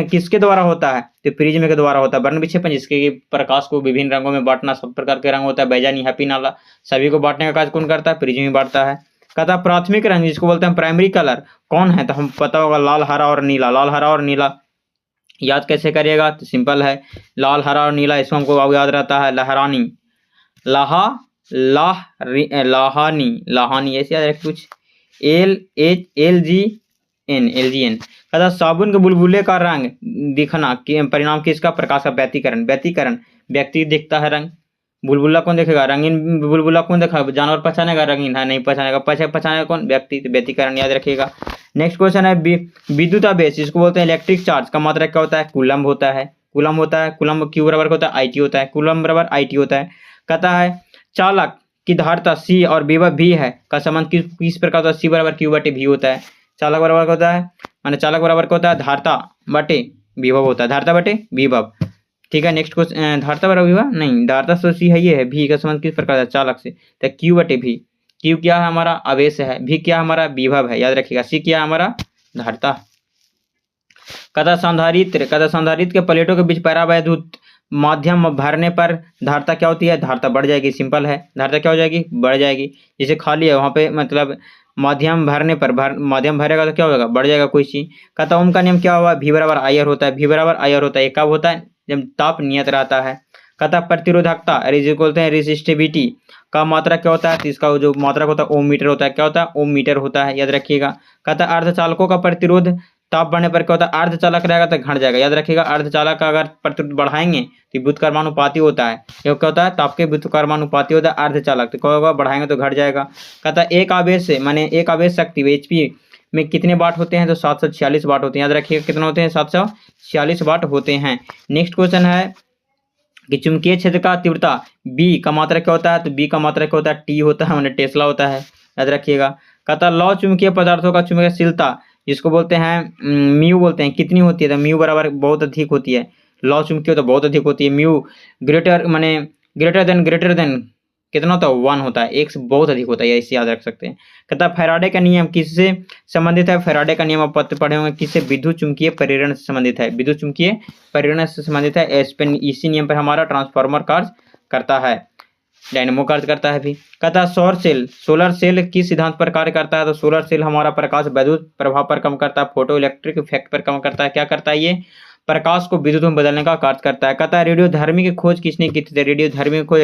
किसके द्वारा होता है? तो प्रिज्म के द्वारा होता है। वर्ण विक्षेपण जिसके प्रकाश को विभिन्न रंगों में बांटना, सब प्रकार के रंग होता है, बैजानी, हैप्पी, नाला, सभी को बांटने का कार्य कौन करता है? प्रिज्म ही बांटता है। कहता है प्राथमिक रंग जिसको बोलते हैं प्राइमरी कलर कौन है? तो हम पता होगा लाल, हरा और नीला। लाल, हरा और नीला याद कैसे करिएगा? तो सिंपल है, लाल, हरा और नीला इसको हमको याद रहता है लहरानी, लाहानी ऐसे याद रख कुछ, LGN। कहता साबुन के बुलबुले का रंग दिखना परिणाम किसका? प्रकाश का व्यतिकरण। व्यक्ति दिखता है रंग, बुलबुला कौन देखेगा? रंगीन बुलबुला कौन देखा? जानवर पहचानेगा रंगीन? है नहीं पहचानेगा। पहचानेगा कौन? व्यक्ति। तो व्यक्तिकरण याद रखिएगा। नेक्स्ट क्वेश्चन है विद्युत आवेश, जिसको बोलते हैं इलेक्ट्रिक चार्ज का मात्रक क्या होता है? कूलम्ब होता है। कूलम्ब होता है। कूलम्ब क्यू बराबर होता है आई टी होता है। कूलम्ब बराबर आई टी होता है। कहता है चालक की धारिता सी और विभव भी है का संबंध किस प्रकार होता है? सी बराबर क्यू बटे भी होता है। चालक बराबर होता है, माने चालक बराबर क्या होता है? धारिता बटे विभव होता है। धारिता बटे विभव। ठीक है। नेक्स्ट क्वेश्चन, धारिता बराबर विभव नहीं, धारिता तो सी है, ये है। भी का संबंध किस प्रकार है? चालक से। तो क्यू बटे भी। क्यू क्या है? हमारा आवेश है। भी क्या हमारा? विभव है। याद रखिएगा। सी क्या हमारा? धारिता। कदा संधारित्र के प्लेटों के बीच परावैद्युत माध्यम भरने पर धारिता क्या होती है? धारिता बढ़ जाएगी। सिंपल है। धारिता क्या हो जाएगी? बढ़ जाएगी। जैसे खाली है वहां पे, मतलब माध्यम भरने पर माध्यम भरेगा तो क्या होगा? बढ़ जाएगा कोई चीज। कहता ओम का नियम क्या हुआ? भी बराबर आई आर होता है। भी बराबर आई आर होता है। कब होता है? जब ताप नियत रहता है। कहता प्रतिरोधकता जिसको बोलते हैं रेजिस्टिविटी का मात्रा क्या होता है? तो इसका जो मात्रक होता है ओम मीटर होता है। क्या होता है? ओम मीटर होता है। याद रखिएगा। कहता अर्धचालकों का प्रतिरोध ताप बढ़ने पर क्या होता है? अर्धचालक रहेगा तो घट जाएगा। याद रखिएगा। अर्धचालक का अगर प्रतिरोध बढ़ाएंगे तो व्युत्क्रमानुपाती होता है। ये क्या होता है? ताप के व्युत्क्रमानुपाती होता है अर्धचालक। तो क्या होगा? बढ़ाएंगे तो घट जाएगा। कहता एक आवेश से माने एक आवेश शक्ति एचपी में कितने वाट होते हैं? तो 746 वाट होते हैं। याद रखिएगा कितना होते हैं? 746 वाट होते हैं। नेक्स्ट क्वेश्चन है कि चुंबकीय क्षेत्र का तीव्रता बी का मात्रक क्या होता है? तो बी का मात्रक क्या होता है? टी होता है, माने टेस्ला होता है। याद रखिएगा। कहता लौ चुंबकीय पदार्थों का चुंबकशीलता जिसको बोलते हैं म्यू बोलते हैं, कितनी होती है? तो म्यू बराबर बहुत अधिक होती है। लौ चुंबकीय तो बहुत अधिक होती है। म्यू ग्रेटर माने ग्रेटर देन कितना होता है? 1 होता है। एक से बहुत अधिक होता है। इसे याद रख सकते हैं। कहता फैराडे का नियम किससे संबंधित है? फैराडे का नियम आप पत्र पढ़े होंगे। किससे? विद्युत चुंबकीय प्रेरण से संबंधित है। विद्युत चुंबकीय प्रेरण से संबंधित है। इसी नियम पर हमारा ट्रांसफार्मर कार्य करता है, डायनेमो कार्य करता है भी। कहता सोलर सेल किस सिद्धांत पर कार्य करता है? तो सोलर सेल हमारा प्रकाश विद्युत प्रभाव पर कम करता है, फोटो इलेक्ट्रिक इफेक्ट पर कम करता है। क्या करता है? ये प्रकाश को विद्युत में बदलने का कार्य करता है। कहता है रेडियोधर्मी की खोज किसने की थी? रेडियोधर्मी की खोज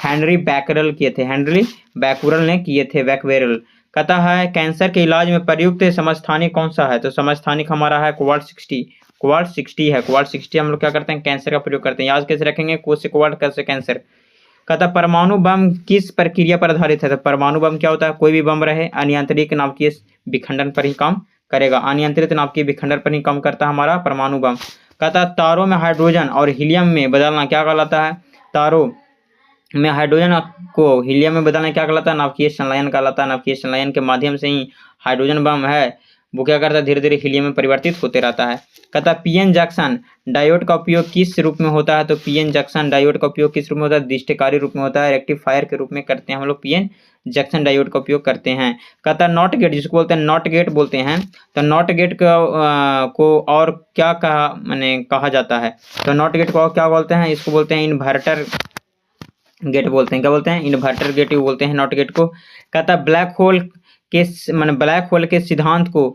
हेनरी बैकरल किए थे। हेनरी बैकरल ने किए थे। बैकवेरल। कहता है कैंसर के इलाज में प्रयुक्त समस्थानिक कौन सा है? तो समस्थानिक हमारा है क्वार्ट 60। क्वार्ट 60 है। क्वार्ट 60 हम लोग क्या करते हैं? कैंसर का प्रयोग करते हैं। याद कैसे रखेंगे? कोष से क्वार्ट, कैसे कैंसर। कहता परमाणु बम किस प्रक्रिया पर आधारित है? तो परमाणु बम क्या होता है? कोई भी बम रहे अनियंत्रित नाभिकीय विखंडन पर ही काम करेगा। अनियंत्रित नाभिकीय विखंडन पर ही काम करता है हमारा परमाणु बम। कहता तारों में हाइड्रोजन और हीलियम में बदलना क्या कहलाता है? तारों में हाइड्रोजन को हीलियम में बदलना क्या कहलाता है? नाभिकीय संलयन कहलाता है। नाभिकीय संलयन के माध्यम से ही हाइड्रोजन बम है वो क्या करता है? धीरे धीरे हीलियम में परिवर्तित होते रहता है। कहता पीएन जंक्शन डायोड का उपयोग किस रूप में होता है? तो पीएन जंक्शन डायोड का उपयोग किस रूप में होता है? दृष्टिकारी रूप में होता है। रेक्टिफायर के रूप में करते हैं हम लोग पीएन जंक्शन डायोड का उपयोग करते हैं। कहता नॉट गेट जिसको बोलते हैं नॉट गेट बोलते हैं। तो नॉट गेट को और क्या कहा मैंने कहा जाता है? तो नॉट गेट को क्या बोलते हैं? इसको बोलते हैं इन्वर्टर गेट बोलते हैं। क्या बोलते हैं? इन्वर्टर गेट बोलते हैं नॉट गेट को। कहता ब्लैक होल के माने ब्लैक होल के सिद्धांत को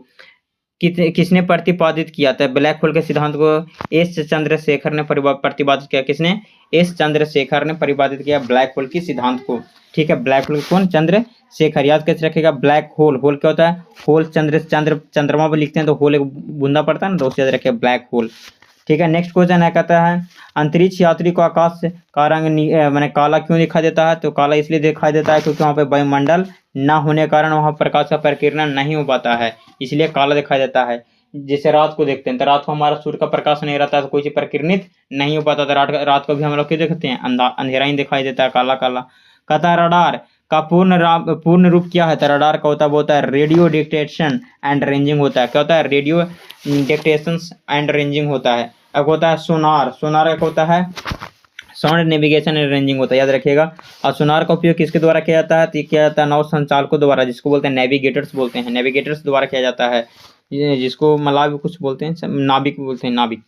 किसने प्रतिपादित किया था? ब्लैक होल के सिद्धांत को एस चंद्रशेखर ने प्रतिपादित किया। किसने? एस चंद्रशेखर ने प्रतिपादित किया ब्लैक होल के सिद्धांत को। ठीक है। ब्लैक होल कौन? चंद्रशेखर। याद कैसे रखेगा? ब्लैक होल, होल क्या होता है? होल चंद्रमा पर लिखते हैं तो होल एक बूंदा पड़ता है ना, तो उसे याद रखिए ब्लैक होल। ठीक है। नेक्स्ट क्वेश्चन है, कहता है अंतरिक्ष यात्री को आकाश का रंग मैंने काला क्यों दिखाई देता है? तो काला इसलिए दिखाई देता है क्योंकि वहाँ पे वायुमंडल ना होने के कारण वहाँ प्रकाश का परिकिरण नहीं हो पाता है, इसलिए काला दिखाई देता है। जैसे रात को देखते हैं तो रात को हमारा सूर्य का प्रकाश नहीं रहता है तो कोई चीज परिकिरणित नहीं हो पाता, तो रात को भी हम लोग क्यों देखते हैं? अंधेरा ही दिखाई देता है, काला काला। कहता है रडार का पूर्ण रूप क्या है? तो रडार का होता है रेडियो डिटेक्शन एंड रेंजिंग होता है। क्या होता है? रेडियो डिटेक्शन एंड रेंजिंग होता है। अब होता है सोनार। सोनार का होता है साउंड नेविगेशन एंड रेंजिंग होता है। याद रखिएगा। और सोनार का उपयोग किसके द्वारा किया जाता है? तो किया जाता है नौ संचालकों द्वारा, जिसको बोलते हैं नेविगेटर्स बोलते हैं। नेविगेटर्स द्वारा किया जाता है, जिसको मलावी कुछ बोलते हैं, नाविक बोलते हैं। नाविक,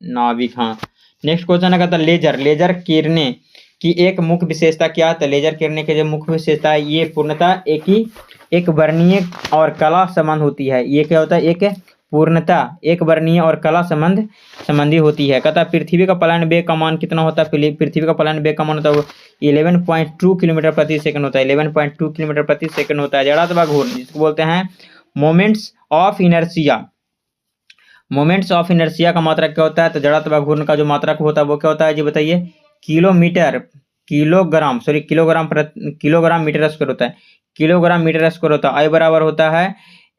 नाविक। हाँ। नेक्स्ट क्वेश्चन है, कहता है लेजर। लेजर किरणें की एक मुख्य विशेषता क्या है? तो लेजर किरणें की जो मुख्य विशेषता है ये पूर्णतः एक वर्णीय और कला संबंध होती है। ये क्या होता है? एक पूर्णता एक वर्णीय और कला संबंधी होती है। कहता है पृथ्वी का पलायन वेग का मान कितना होता है? पृथ्वी का पलायन वेग का मान होता है 11.2 किलोमीटर प्रति सेकंड होता है। 11.2 किलोमीटर प्रति सेकंड होता है। जड़त्व घूर्ण जिसको बोलते हैं moments of inertia. Moments of inertia का मात्रक क्या होता है? तो जड़त्व घूर्ण का जो मात्रक होता है वो क्या होता है जी बताइए? किलोग्राम मीटर स्क्वायर होता है, किलोग्राम मीटर स्क्वायर होता है। आई बराबर होता है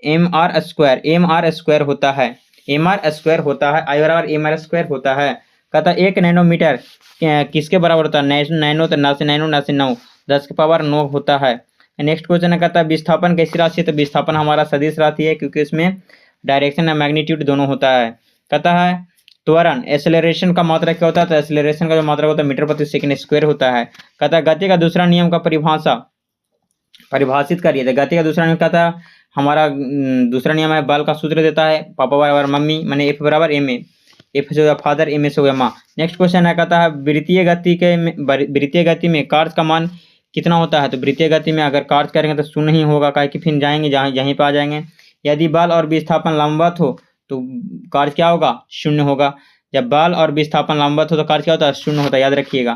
mr स्क्वायर, mr स्क्वायर होता है, mr स्क्वायर होता है, आई बराबर mr स्क्वायर होता है। कहता 1 नैनोमीटर किसके बराबर होता है? नैनो तो 9 से नैनो 9 से 9 10 की पावर 9 होता है। नेक्स्ट क्वेश्चन है, कहता है विस्थापन कैसी राशि है? तो विस्थापन हमारा सदिश राशि है, क्योंकि इसमें डायरेक्शन और मैग्नीट्यूड दोनों होता है। कहता है त्वरण एक्सेलरेशन का मात्रा क्या होता है? तो एक्सेलरेशन का जो मात्रा होता है मीटर प्रति सेकंड स्क्वायर होता है। कहता है गति का दूसरा नियम का परिभाषित करिए। तो गति का दूसरा नियम कहता है हमारा दूसरा नियम है बल का सूत्र देता है पापा बराबर मम्मी, माने एफ बराबर एम ए, एफ से हो गया फादर, एम ए से हो गया माँ। नेक्स्ट क्वेश्चन है, कहता है वृत्तीय गति में कार्य का मान कितना होता है? तो वृत्तीय गति में अगर कार्य करेंगे तो शून्य ही होगा, काहे कि फिर जाएंगे जहाँ यहीं पर आ जाएंगे। यदि बल और विस्थापन लंबवत हो तो कार्य क्या होगा? शून्य होगा। जब बल और विस्थापन लंबवत हो तो कार्य क्या होता है? शून्य होता है, याद रखिएगा।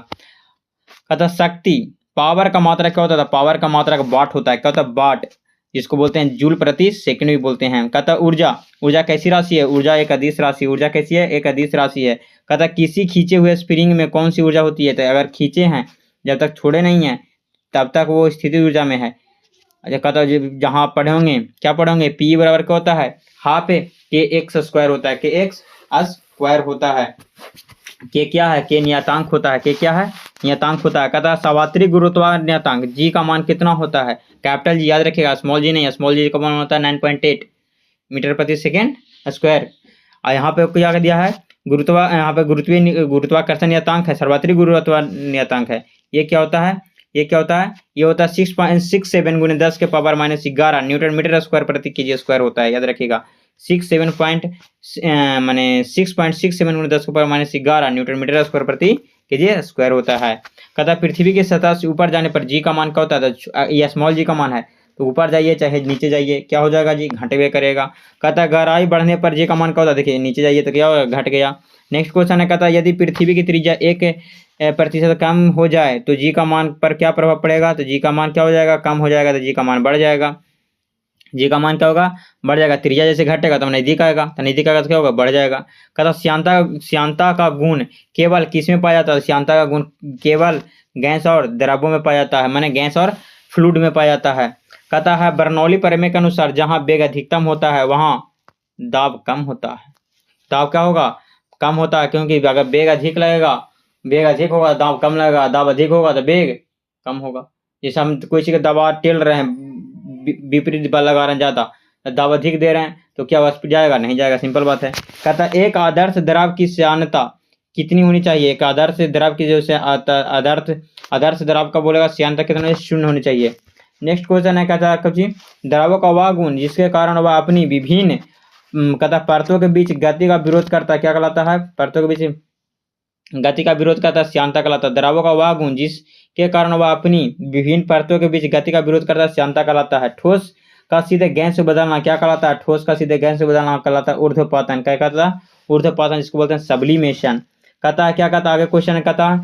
कहता शक्ति पावर का मात्रा क्या होता था? पावर का मात्रा का वाट होता है। क्या होता है? वाट, जिसको बोलते हैं जूल प्रति सेकंड भी बोलते हैं। कहता ऊर्जा कैसी राशि है? ऊर्जा एक अदिश राशि। ऊर्जा कैसी है? एक अदिश राशि है। कहता किसी खींचे हुए स्प्रिंग में कौन सी ऊर्जा होती है? तो अगर खींचे हैं जब तक छोड़े नहीं है तब तक वो स्थिति ऊर्जा में है। अच्छा, कहता जहाँ पढ़े होंगे क्या पढ़े होंगे? पी बराबर क्या होता है? हाफ के एक्स स्क्वायर होता है, के एक्स स्क्वायर होता है। के क्या है? के नियतांक होता है। के क्या है? नियतांक होता है। कहता है सार्वत्रिक गुरुत्वाकर्षण नियतांक जी का मान कितना होता है? कैपिटल जी, याद रखिएगा, स्मॉल जी नहीं है। स्मॉल जी का मान होता है 9.8 मीटर प्रति सेकेंड स्क्वायर। और यहाँ पे क्या दिया है? यहाँ पे गुरुत्वाकर्षण नियतांक है, सार्वत्रिक गुरुत्वाकर्षण नियतांक है। ये क्या होता है? ये होता है 6.67 गुने 10 के पावर -11 न्यूटन मीटर स्क्वायर प्रति केजी स्क्वायर होता है, याद रखिएगा। 6.67 गुने 10 के पावर -11 न्यूटन मीटर स्क्वायर प्रति केजी स्क्वायर होता है। कहता पृथ्वी की सतह से ऊपर जाने पर जी का मान क्या होता है? तो यह स्मॉल जी का मान है, तो ऊपर जाइए चाहे नीचे जाइए क्या हो जाएगा जी? घटवे करेगा। कहता गहराई बढ़ने पर जी का मान क्या होता है? देखिए नीचे जाइए तो क्या होगा? घट गया। नेक्स्ट क्वेश्चन है, कहता यदि पृथ्वी की त्रिज्या 1% कम हो जाए तो जी का मान पर क्या प्रभाव पड़ेगा? तो जी का मान क्या हो जाएगा? कम हो जाएगा, तो जी का मान बढ़ जाएगा। जी का मान क्या होगा? बढ़ जाएगा। त्रिज्या जैसे घटेगा तो नजदीक आएगा, तो नजदीक आएगा तो क्या होगा? बढ़ जाएगा। कहता श्यानता का गुण केवल किस में पाया जाता है? श्यानता का गुण केवल गैस और द्रवों में पाया जाता है, माने गैस और फ्लूइड में पाया जाता है। कहता है बर्नौली प्रमेय के अनुसार जहाँ वेग अधिकतम होता है वहाँ दाब कम होता है। दाब क्या होगा? कम होता है, क्योंकि अगर वेग अधिक होगा दाब कम लगेगा, दाब अधिक होगा तो वेग कम होगा। जैसे हम कोई चीज़ का दबाव टेल रहे हैं, विपरीत बल लगा रहे हैं ज़्यादा, दाब अधिक दे रहे हैं तो क्या वाष्प जाएगा? नहीं जाएगा, सिंपल बात है। कहता एक आदर्श द्रव की श्यानता कितनी होनी चाहिए? एक आदर्श द्रव की जो आदर्श द्रव का बोलेगा श्यानता कितना? 0 होनी चाहिए। नेक्स्ट क्वेश्चन है, कहता है द्रवों का वह गुण जिसके कारण वह अपनी विभिन्न कहता परतों के बीच गति का विरोध करता है, क्या कहलाता है? परतों के बीच गति का विरोध करता है, श्यानता कहलाता है। द्रवों का वह गुण जिसके कारण वह अपनी विभिन्न परतों के बीच गति का विरोध करता है, श्यानता कहलाता है। ठोस का सीधे गैस से बदलना क्या कहलाता है? ठोस का सीधे गैस से बदलना कहलाता है ऊर्ध्वपातन। क्या कहता है? ऊर्ध्वपातन, जिसको बोलते हैं सब्लिमेशन। कहता है क्या कहता है? आगे क्वेश्चन कहता है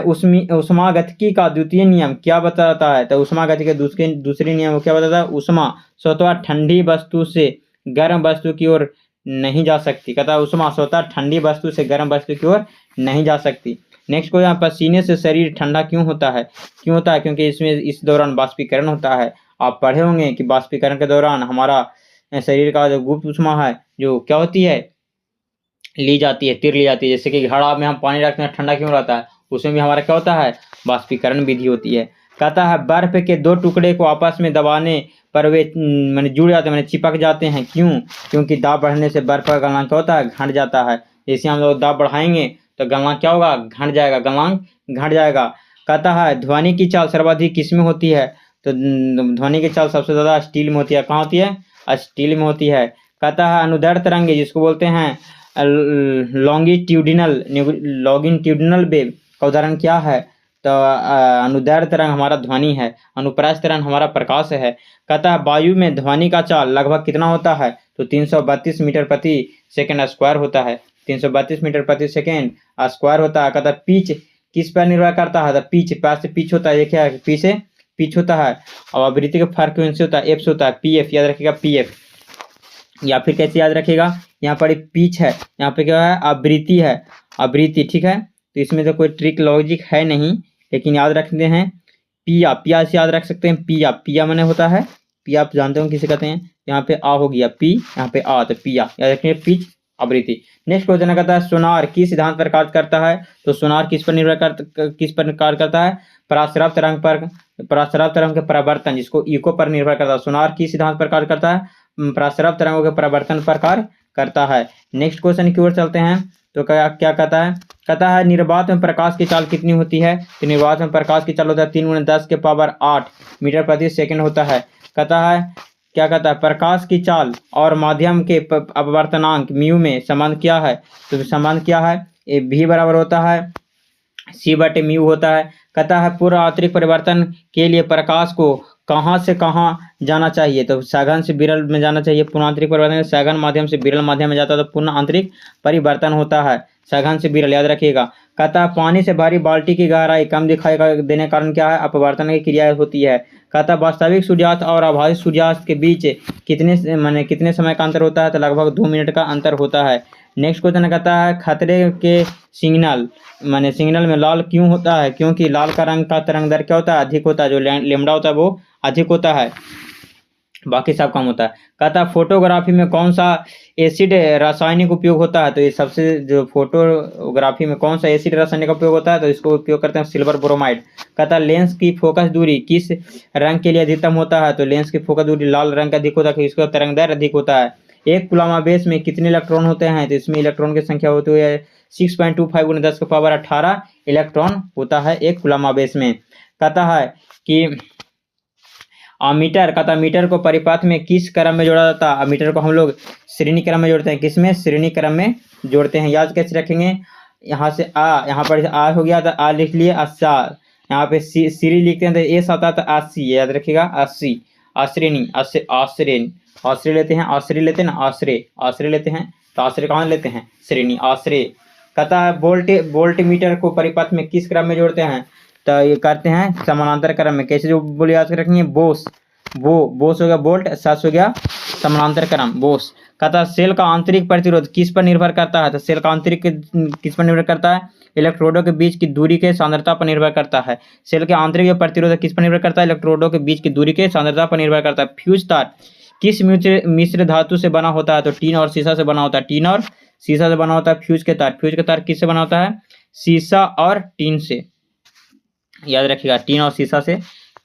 ऊष्मागतिकी का द्वितीय नियम क्या बताता है? तो ऊष्मागतिकी के दूसरे नियम क्या बताता है? ऊष्मा स्वतः ठंडी वस्तु से गर्म वस्तु की ओर नहीं जा सकती। कहता है ऊष्मा स्वतः ठंडी वस्तु से गर्म वस्तु की ओर नहीं जा सकती। नेक्स्ट को यहाँ पसीने से शरीर ठंडा क्यों होता है? क्योंकि इसमें इस दौरान बाष्पीकरण होता है। आप पढ़े होंगे कि बाष्पीकरण के दौरान हमारा शरीर का जो गुप्त ऊष्मा है जो क्या होती है? ली जाती है, तीर ली जाती है। जैसे कि घड़ा में हम पानी रखते हैं, ठंडा क्यों रहता है? उसमें भी हमारा क्या होता है? बाष्पीकरण विधि होती है। कहता है बर्फ के 2 टुकड़े को आपस में दबाने पर वे मैंने जुड़ जाते हैं, मैंने चिपक जाते हैं। क्यों? क्योंकि दाब बढ़ने से बर्फ का गलनांक क्या होता है? घट जाता है। जैसे हम लोग दाब बढ़ाएंगे तो गलनांक क्या होगा? घट जाएगा, गलनांक घट जाएगा। कहता है ध्वनि की चाल सर्वाधिक किस में होती है? तो ध्वनि की चाल सबसे ज़्यादा स्टील में होती है। कहाँ होती है? स्टील में होती है। कहता है अनुदैर्ध्य तरंगे जिसको बोलते हैं लॉन्गिट्यूडिनल वेव का उदाहरण क्या है? तो अनुदैर्ध्य तरंग हमारा ध्वनि है, अनुप्रास तरंग हमारा प्रकाश है। कहता है वायु में ध्वनि का चाल लगभग कितना होता है? तो 332 मीटर प्रति सेकेंड स्क्वायर होता है। 332 मीटर प्रति सेकेंड स्क्वायर होता है। कहता है पिच किस पर निर्भर करता है? तो पिच पैर से पिच होता है। ये क्या है? पी से पिच होता है। और आवृत्ति का फ्रीक्वेंसी होता है, एफ से होता है। पीएफ याद रखिएगा, पीएफ। या फिर कैसे याद रखिएगा? यहाँ पर पिच है, यहाँ पे क्या है? आवृत्ति है, आवृत्ति, ठीक है। तो इसमें तो कोई ट्रिक लॉजिक है नहीं, लेकिन याद रखते हैं पिया, पिया से याद रख सकते हैं पिया, पिया माने होता है, पिया आप जानते हो किसे कहते हैं, यहाँ पे आ हो गया पी, यहाँ पे आ तो पिया, याद रखिए पिच आवृत्ति। नेक्स्ट क्वेश्चन कहता है सोनार किस सिद्धांत पर कार्य करता है, तो सोनार किस पर निर्भर किस पर कार्य करता है, पराश्रव तरंग पर, पराश्रव तरंग के परिवर्तन जिसको इको पर निर्भर करता है। सोनार किस सिद्धांत पर कार्य करता है, पराश्रव तरंगों के परिवर्तन पर कार्य करता है। नेक्स्ट क्वेश्चन की ओर चलते हैं, तो क्या क्या कहता है निर्वात में प्रकाश की चाल कितनी होती है, तो निर्वात में प्रकाश की चाल होता है 3 × 10⁸ मीटर प्रति सेकंड होता है। कहता है क्या कहता है प्रकाश की चाल और माध्यम के अपवर्तनांक म्यू में संबंध क्या है, तो संबंध क्या है, ये भी बराबर होता है c/μ होता है। कहता है पूर्ण आंतरिक परिवर्तन के लिए प्रकाश को कहाँ से कहाँ जाना चाहिए, तो सघन से विरल में जाना चाहिए। पूर्ण आंतरिक परिवर्तन सघन माध्यम से विरल माध्यम में जाता है तो पूर्ण आंतरिक परिवर्तन होता है, सघन से विरल, याद रखिएगा। कहता है पानी से भरी बाल्टी की गहराई कम दिखाई देने के कारण क्या है, अपवर्तन की क्रिया होती है। कहता है वास्तविक सूर्यास्त और आभासी सूर्यास्त के बीच कितने समय का अंतर होता है, तो लगभग 2 मिनट का अंतर होता है। नेक्स्ट क्वेश्चन कहता है खतरे के सिग्नल में लाल क्यों होता है, क्योंकि लाल का रंग का तरंग दर क्या होता है, अधिक होता है, जो लैम्डा होता है वो अधिक होता है, बाकी सब कम होता है। कहता है फोटोग्राफी में कौन सा एसिड रासायनिक उपयोग होता है, तो ये सबसे जो फोटोग्राफी में कौन सा एसिड रासायनिक उपयोग होता है, तो इसको उपयोग करते हैं सिल्वर ब्रोमाइड। कहता है लेंस की फोकस दूरी किस रंग के लिए अधिकतम होता है, तो लेंस की फोकस दूरी लाल रंग का अधिक होता है, इसका तरंग दैर्घ्य अधिक होता है। एक कूलम आवेश में कितने इलेक्ट्रॉन होते हैं, तो इसमें इलेक्ट्रॉन की संख्या होती है 6.25 × 10⁸ इलेक्ट्रॉन होता है एक कूलम आवेश में। कहता है कि अमीटर, कहता मीटर को परिपाथ में किस क्रम में जोड़ा जाता है, अमीटर को हम लोग श्रेणी क्रम में जोड़ते हैं, किसमें, श्रेणी क्रम में जोड़ते हैं। याद कैसे रखेंगे, यहाँ से यहाँ पर आ हो गया तो आ लिख लिए, अस्सा, यहाँ पे सीरी लिखते हैं तो एस आता है तो 80, याद रखिएगा 80, आश्रेणी, आश्रय लेते हैं, आश्रय लेते हैं ना, आश्रय लेते हैं, तो आश्रय कहाँ लेते हैं, श्रेणी, आश्रय। कहता है वोल्ट मीटर को परिपथ में किस क्रम में जोड़ते हैं, तो ये करते हैं समानांतर क्रम में। कैसे जो बोले याद रखेंगे, बोस हो गया वोल्ट, सस हो गया समानांतर क्रम, बोस। कहता है सेल का आंतरिक प्रतिरोध किस पर निर्भर करता है, तो सेल का आंतरिक किस पर निर्भर करता है, इलेक्ट्रोडों के बीच की दूरी के सांद्रता पर निर्भर करता है। सेल के आंतरिक प्रतिरोध किस पर निर्भर करता है, इलेक्ट्रोडों के बीच की दूरी के सांद्रता पर निर्भर करता है। फ्यूज तार किस मिश्र धातु से बना होता है, तो टीन और सीसा से बना होता है, टीन और सीसा से बना होता है फ्यूज के तार किससे बना होता है, सीसा और टीन से, याद रखिएगा टीन और सीसा से।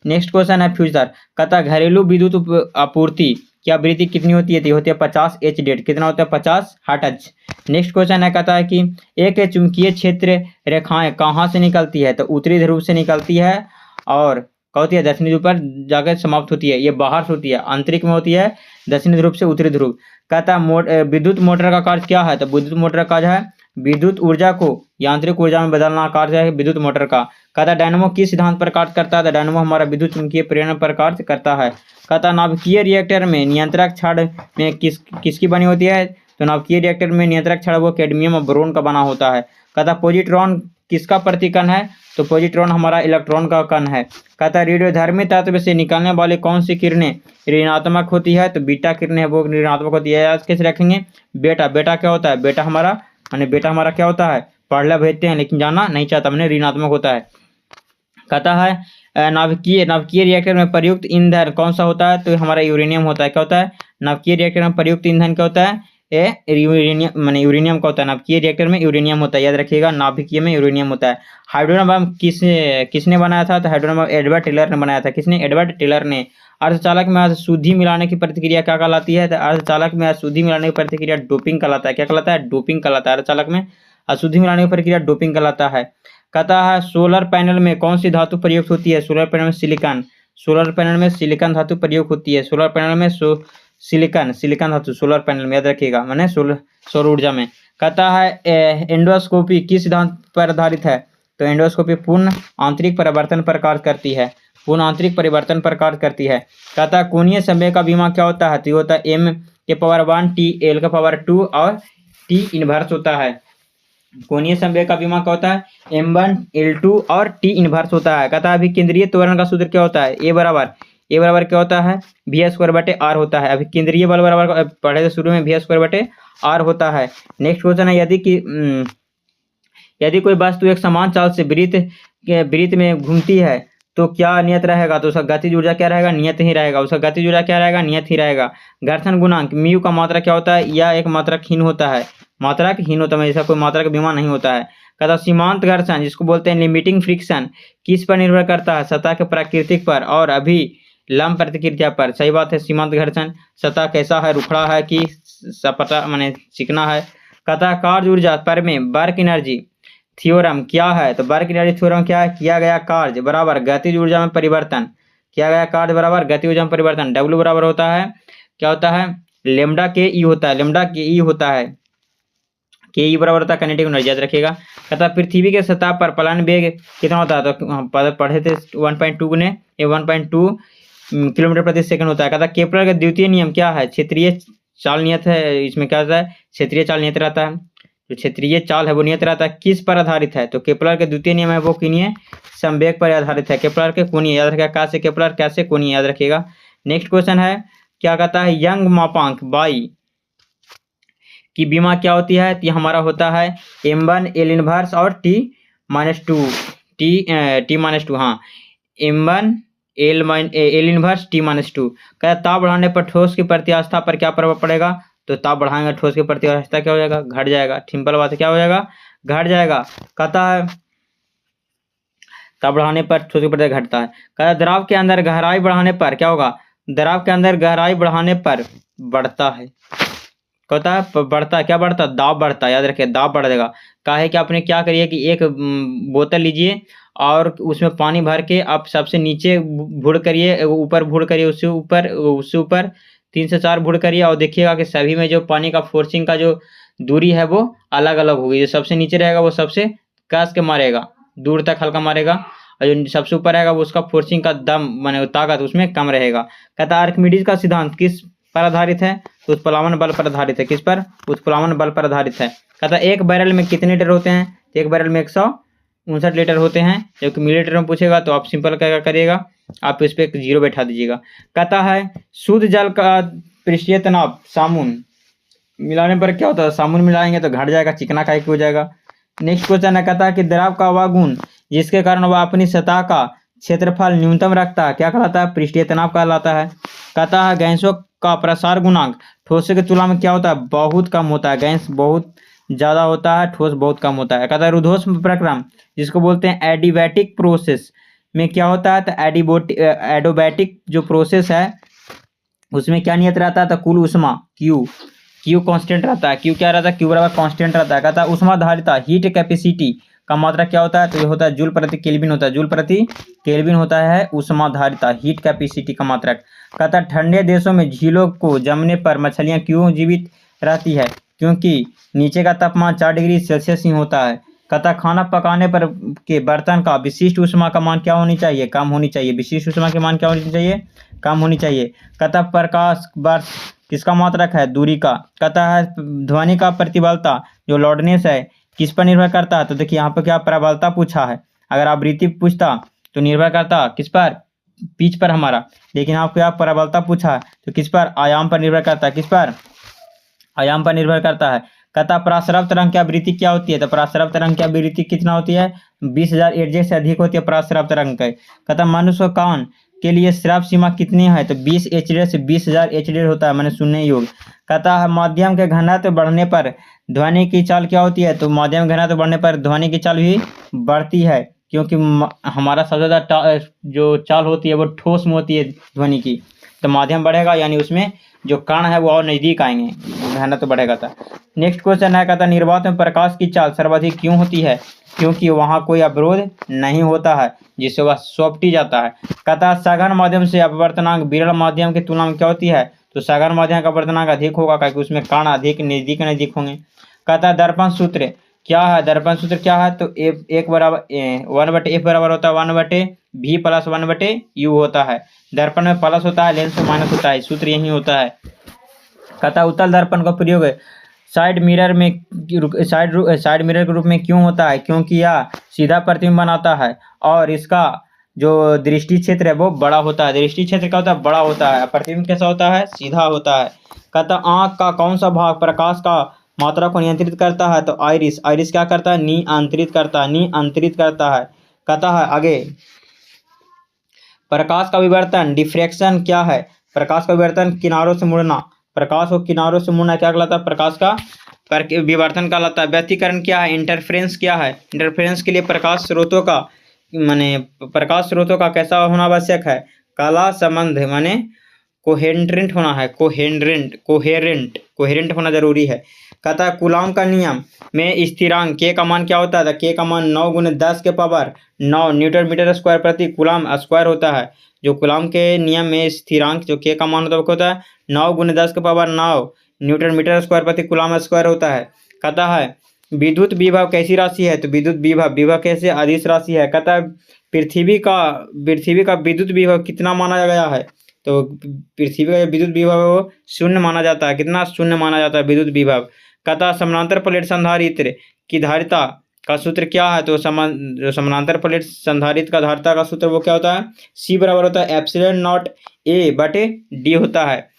नेक्स्ट क्वेश्चन है फ्यूज तार। कहता है घरेलू विद्युत आपूर्ति की आवृत्ति कितनी होती है, तो होती है 50 Hz, कितना होता है 50 हर्ट्ज। नेक्स्ट क्वेश्चन है, कहता है कि एक चुंबकीय क्षेत्र रेखाएं कहाँ से निकलती है, तो उत्तरी ध्रुव से निकलती है और क्या होती है, दक्षिणी ध्रुव पर जाकर समाप्त होती है, ये बाहर से होती है, आंतरिक में होती है दक्षिणी ध्रुव से उत्तरी ध्रुव। कहता है विद्युत मोटर का कार्य क्या है, तो विद्युत मोटर का कार्य है विद्युत ऊर्जा को यांत्रिक ऊर्जा में बदलना, कार्य है विद्युत मोटर का। कहता है डायनामो किस सिद्धांत पर कार्य करता है, तो डायनामो हमारा विद्युत चुंबकीय प्रेरण पर कार्य करता है। कहता है नाभिकीय रिएक्टर में नियंत्रक छड़ में किसकी बनी होती है, तो नाभिकीय रिएक्टर में नियंत्रक छड़ वो कैडमियम और बोरोन का बना होता है। कहता है पॉजिट्रॉन किसका प्रतिकण है, तो पॉजिट्रॉन हमारा इलेक्ट्रॉन का कण है। कहता है रेडियोधर्मी तत्व से निकलने वाली कौन सी किरणें ऋणात्मक होती है, तो बीटा किरणें वो ऋणात्मक होती है। याद कैसे रखेंगे, बेटा क्या होता है, बेटा हमारा क्या होता है, पढ़ला भेजते हैं लेकिन जाना नहीं चाहता, मैंने ऋणात्मक होता है। कहता है नाभिकीय रिएक्टर में प्रयुक्त ईंधन कौन सा होता है, तो हमारा यूरेनियम होता है। क्या होता है, नाभिकीय रिएक्टर में प्रयुक्त ईंधन क्या होता है, यूरेनियम का होता है। नाभिकीय रिएक्टर में यूरेनियम होता है, याद रखिएगा नाभिकीय में यूरेनियम होता है। हाइड्रोजन बम किसने बनाया था, तो हाइड्रोजन बम एडवर्ड टेलर ने बनाया था। किसने, एडवर्ड टेलर ने। अर्धचालक में अशुद्धि मिलाने की प्रतिक्रिया क्या कहलाती है, तो अर्धचालक में अशुद्धि मिलाने की प्रतिक्रिया डोपिंग कहलाता है। क्या कहलाता है, डोपिंग कहलाता है। अर्धचालक में अशुद्धि मिलाने की प्रक्रिया डोपिंग कहलाता है। कहता है सोलर पैनल में कौन सी धातु प्रयुक्त होती है, सोलर पैनल में सिलिकॉन धातु प्रयुक्त होती है। सोलर पैनल में सिलिकॉन धातु सोलर पैनल में, याद रखिएगा, मैंने सौर ऊर्जा में। कहता है एंडोस्कोपी किस सिद्धांत पर आधारित है, तो एंडोस्कोपी पूर्ण आंतरिक परिवर्तन पर कार्य करती है, पूर्ण आंतरिक परिवर्तन पर कार्य करती है। कहता है कोणीय संवेग का विमा क्या होता है, तो होता है m⁴ T L⁴ और T इनवर्स होता है। कोणीय संवेग का विमा क्या होता है, m1 L2 और T इनवर्स होता है। कहता है अभी केंद्रीय त्वरण का सूत्र क्या होता है, ए बराबर क्या होता है, v² होता है। अभी केंद्रीय बल बराबर पढ़े थे शुरू में v² होता है। नेक्स्ट क्वेश्चन है यदि कोई वस्तु एक समान चाल से वृत्त में घूमती है तो क्या नियत रहेगा? तो उसका गतिज ऊर्जा क्या रहेगा? नियत ही रहेगा। उसका गतिज ऊर्जा क्या रहेगा? नियत ही रहेगा। घर्षण गुणांक म्यू का मात्रा क्या होता है? यह एक मात्रकहीन होता है, मात्रकहीन होता है, ऐसा कोई मात्रक बीमा नहीं होता है। कहता सीमांत घर्षण जिसको बोलते हैं लिमिटिंग फ्रिक्शन किस पर निर्भर करता है? सतह के प्राकृतिक पर और अभी लंब प्रतिक्रिया पर। सही बात है। सीमांत घर्षण सतह कैसा है, रुखड़ा है कि सपाटा माने चिकना है। कहता कार्य ऊर्जा पर में वर्क एनर्जी थ्योरम क्या है? तो वर्क एनर्जी थ्योरम क्या है? किया गया कार्य बराबर गतिज ऊर्जा में परिवर्तन, किया गया कार्य बराबर गतिज ऊर्जा में परिवर्तन। डब्ल्यू बराबर होता है क्या होता है? लेमडा के ई होता है, लेमडा के ई होता है, के ई बराबर होता है काइनेटिक एनर्जी, याद रखिएगा। कहता पृथ्वी के सतह पर पलायन वेग कितना होता है? तो पढ़े थे 1.2 गुने 1.2 किलोमीटर प्रति सेकंड होता है। कहता केपलर का द्वितीय नियम क्या है? क्षेत्रीय चाल नियत है। इसमें क्या होता है? क्षेत्रीय चाल नियत रहता है। जो क्षेत्रीय चाल है वो नियत रहता है। किस पर आधारित है? तो केपलर के द्वितीय नियम है वो कोणीय संवेग पर आधारित है। केपलर के कोणीय याद रखिएगा, कैसे केपलर कैसे कोणीय याद रखिएगा। नेक्स्ट क्वेश्चन है क्या कहता है? यंग मापांक बाई की बीमा क्या होती है? तो हमारा होता है m1 L इनवर्स और t-2 t-2 हाँ m1 L इनवर्स t-2। क्या ताप बढ़ाने पर ठोस की प्रत्यास्थता पर क्या प्रभाव पड़ेगा? तो ताप बढ़ाएंगे ठोस की प्रत्यास्थता क्या हो जाएगा? घट जाएगा। सिंपल बात है, क्या हो जाएगा? घट जाएगा। कहता है ताप बढ़ाने पर ठोस की प्रत्यास्थता घटता है। कहता द्रव के अंदर गहराई बढ़ाने पर क्या होगा? द्रव के अंदर गहराई बढ़ाने पर बढ़ता है, कहता है बढ़ता है, क्या बढ़ता? दाब बढ़ता है। याद रखिए दाब बढ़ जाएगा। काहे कि आपने क्या करिए कि एक बोतल लीजिए और उसमें पानी भर के आप सबसे नीचे भुड़ करिए, ऊपर भुड़ करिए, उससे ऊपर 3 से 4 भुड़ करिए और देखिएगा कि सभी में जो पानी का फोर्सिंग का जो दूरी है वो अलग अलग होगी। जो सबसे नीचे रहेगा वो सबसे कस के मारेगा, दूर तक हल्का मारेगा, और जो सबसे ऊपर रहेगा वो उसका फोर्सिंग का दम माने ताकत उसमें कम रहेगा। कहता आर्किमिडीज का सिद्धांत किस पर आधारित है? तो उत्प्लावन बल पर आधारित है। किस पर? उत्प्लावन बल पर आधारित है। कहता एक बैरल में कितने लीटर होते हैं? तो एक बैरल में 159 लीटर होते हैं। जबकि मिलीलीटर में पूछेगा तो आप सिंपल क्या करिएगा, आप इस पर एक 0 बैठा दीजिएगा। कहता है शुद्ध जल का पृष्ठीय तनाव सामुन मिलाने पर क्या होता है? सामुन मिलाएंगे तो घट जाएगा, चिकना का हो जाएगा। नेक्स्ट क्वेश्चन है कहता है कि द्रव का वह गुण जिसके कारण वह अपनी सतह का क्षेत्रफल न्यूनतम रखता है क्या कहलाता है? पृष्ठीय तनाव कहलाता है। कहता है गैसों का प्रसार गुणांक ठोस की तुलना में क्या होता है? बहुत कम होता है। गैस बहुत ज्यादा होता है, ठोस बहुत कम होता है। कहता है रुद्धोष्म प्रक्रम जिसको बोलते हैं एडिबैटिक प्रोसेस में क्या होता है? तो एडोबैटिक जो प्रोसेस है उसमें क्या नियत रहता है? तो कुल ऊष्मा क्यू कांस्टेंट रहता है। क्यू क्या रहता है? क्यू बराबर कांस्टेंट रहता है। कहता है ऊष्मा धारिता हीट कैपेसिटी का मात्रा क्या होता है? तो ये होता है जूल प्रति केल्विन होता है। जूल प्रति केल्विन होता है ऊष्मा धारिता, हीट कैपेसिटी का मात्रक। कहता है ठंडे देशों में झीलों को जमने पर मछलियां क्यों जीवित रहती है? क्योंकि नीचे का तापमान 4 डिग्री सेल्सियस ही होता है। कहता खाना पकाने पर के बर्तन का विशिष्ट ऊष्मा का मान क्या होनी चाहिए? कम होनी चाहिए। विशिष्ट ऊष्मा के मान क्या होनी चाहिए? कम होनी चाहिए। कहता प्रकाश वर्ष किसका मात्रक है? दूरी का। कहता है ध्वनि का प्रतिबलता जो लाउडनेस है किस पर निर्भर करता है? तो देखिए यहाँ पर क्या प्रबलता पूछा है। अगर आवृत्ति पूछता तो निर्भर करता किस पर? पिच पर हमारा। लेकिन आपको यहाँ प्रबलता पूछा है तो किस पर? आयाम पर निर्भर करता है। किस पर? आयाम पर निर्भर करता है। कहता पराश्रव तरंग की आवृत्ति क्या होती है? तो पराश्रव तरंग की आवृत्ति कितना होती है? 20,000 एडजे से अधिक होती है पराश्रव तरंग की। कहता मनुष्य कान के लिए श्राव सीमा कितनी है? तो 20 एचडी से 20,000 एचडी होता है, मैंने सुनने योग्य। कहता है माध्यम के घनत्व बढ़ने पर ध्वनि की चाल क्या होती है? तो माध्यम घनत्व बढ़ने पर ध्वनि की चाल भी बढ़ती है, क्योंकि हमारा सबसे ज़्यादा जो चाल होती है वो ठोस में होती है ध्वनि की। तो माध्यम बढ़ेगा यानी उसमें जो कण है वो और नज़दीक आएंगे, घनत्व बढ़ेगा था। नेक्स्ट क्वेश्चन है कहता निर्वात में प्रकाश की चाल सर्वाधिक क्यों होती है? क्योंकि वहाँ कोई अवरोध नहीं होता है जिससे वह सौंपटी जाता है। कहता सघन माध्यम से अपवर्तनांक विरल माध्यम की तुलना में क्या होती है? तो सघन माध्यम का अपवर्तनांक अधिक होगा क्योंकि उसमें कण अधिक नज़दीक होंगे। कहता दर्पण सूत्र क्या है? दर्पण सूत्र क्या है? तो एक बराबर 1/f बराबर होता है 1/v प्लस 1/u होता है। दर्पण में प्लस होता है, लेंस में माइनस होता है, सूत्र यही होता है। कहता उत्तल दर्पण का प्रयोग साइड मिरर के रूप में क्यों होता है? क्योंकि यह सीधा प्रतिबिंब बनाता है और इसका जो दृष्टि क्षेत्र है वो बड़ा होता है। दृष्टि क्षेत्र क्या होता है? बड़ा होता है। प्रतिबिंब कैसा होता है? सीधा होता है। कहता आँख का कौन सा भाग प्रकाश का मात्रा को नियंत्रित करता है तो आइरिस, आइरिस क्या करता है, नियंत्रित करता है, नियंत्रित करता है। कहता है आगे प्रकाश का विवर्तन डिफ्रैक्शन क्या है, प्रकाश का विवर्तन किनारों से मुड़ना, प्रकाश को किनारों से मुड़ना क्या कहलाता है, प्रकाश का विवर्तन कहलाता है। व्यतिकरण क्या है, इंटरफेरेंस क्या है, इंटरफेरेंस के लिए प्रकाश स्रोतों का माने प्रकाश स्रोतों का कैसा होना आवश्यक है, काला संबंध माने कोहेरेंट होना है, कोहेरेंट होना जरूरी है। कहता है कूलाम का नियम में स्थिरांक के का मान क्या होता है, के का मान 9 × 10 के पावर 9 न्यूटन मीटर स्क्वायर प्रति कूलाम स्क्वायर होता है। जो कूलाम के नियम में स्थिरांक जो के का मान होता है वो होता है 9 × 10 के पावर 9 न्यूटन मीटर स्क्वायर प्रति कूलाम स्क्वायर होता है। कहता है विद्युत विभव कैसी राशि है, तो विद्युत विभव कैसे अदिश राशि है। कहता है पृथ्वी का विद्युत विभव कितना माना गया है, तो पृथ्वी का विद्युत विभव शून्य माना जाता है। कितना शून्य माना जाता है विद्युत विभव। कहता समानांतर प्लेट संधारित्र की धारिता का सूत्र क्या है, तो समानांतर प्लेट संधारित्र का धारिता का सूत्र वो क्या होता है, C बराबर होता है एप्सिलॉन नॉट A/D होता है।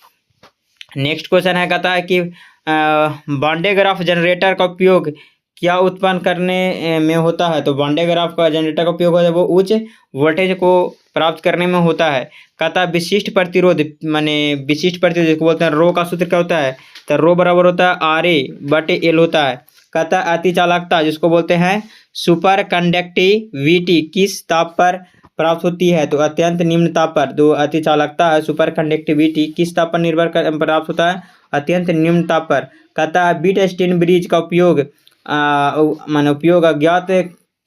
नेक्स्ट क्वेश्चन है, कहता है कि बांडे ग्राफ जनरेटर का उपयोग क्या उत्पन्न करने में होता है, तो बांडे ग्राफ का जनरेटर का उपयोग होता है वो उच्च वोल्टेज को प्राप्त करने में होता है। कहता है विशिष्ट प्रतिरोध माने विशिष्ट प्रतिरोध जिसको बोलते हैं रो का सूत्र क्या होता है, तो रो बराबर होता है RA/L होता है। कहता है अति चालकता जिसको बोलते हैं सुपर कंडक्टिविटी किस ताप पर प्राप्त होती है, तो अत्यंत निम्न ताप पर। जो अति चालकता है सुपर कंडक्टिविटी किस ताप पर निर्भर कर प्राप्त होता है, अत्यंत निम्न ताप पर। कहता है व्हीटस्टीन ब्रिज का उपयोग उपयोग अज्ञात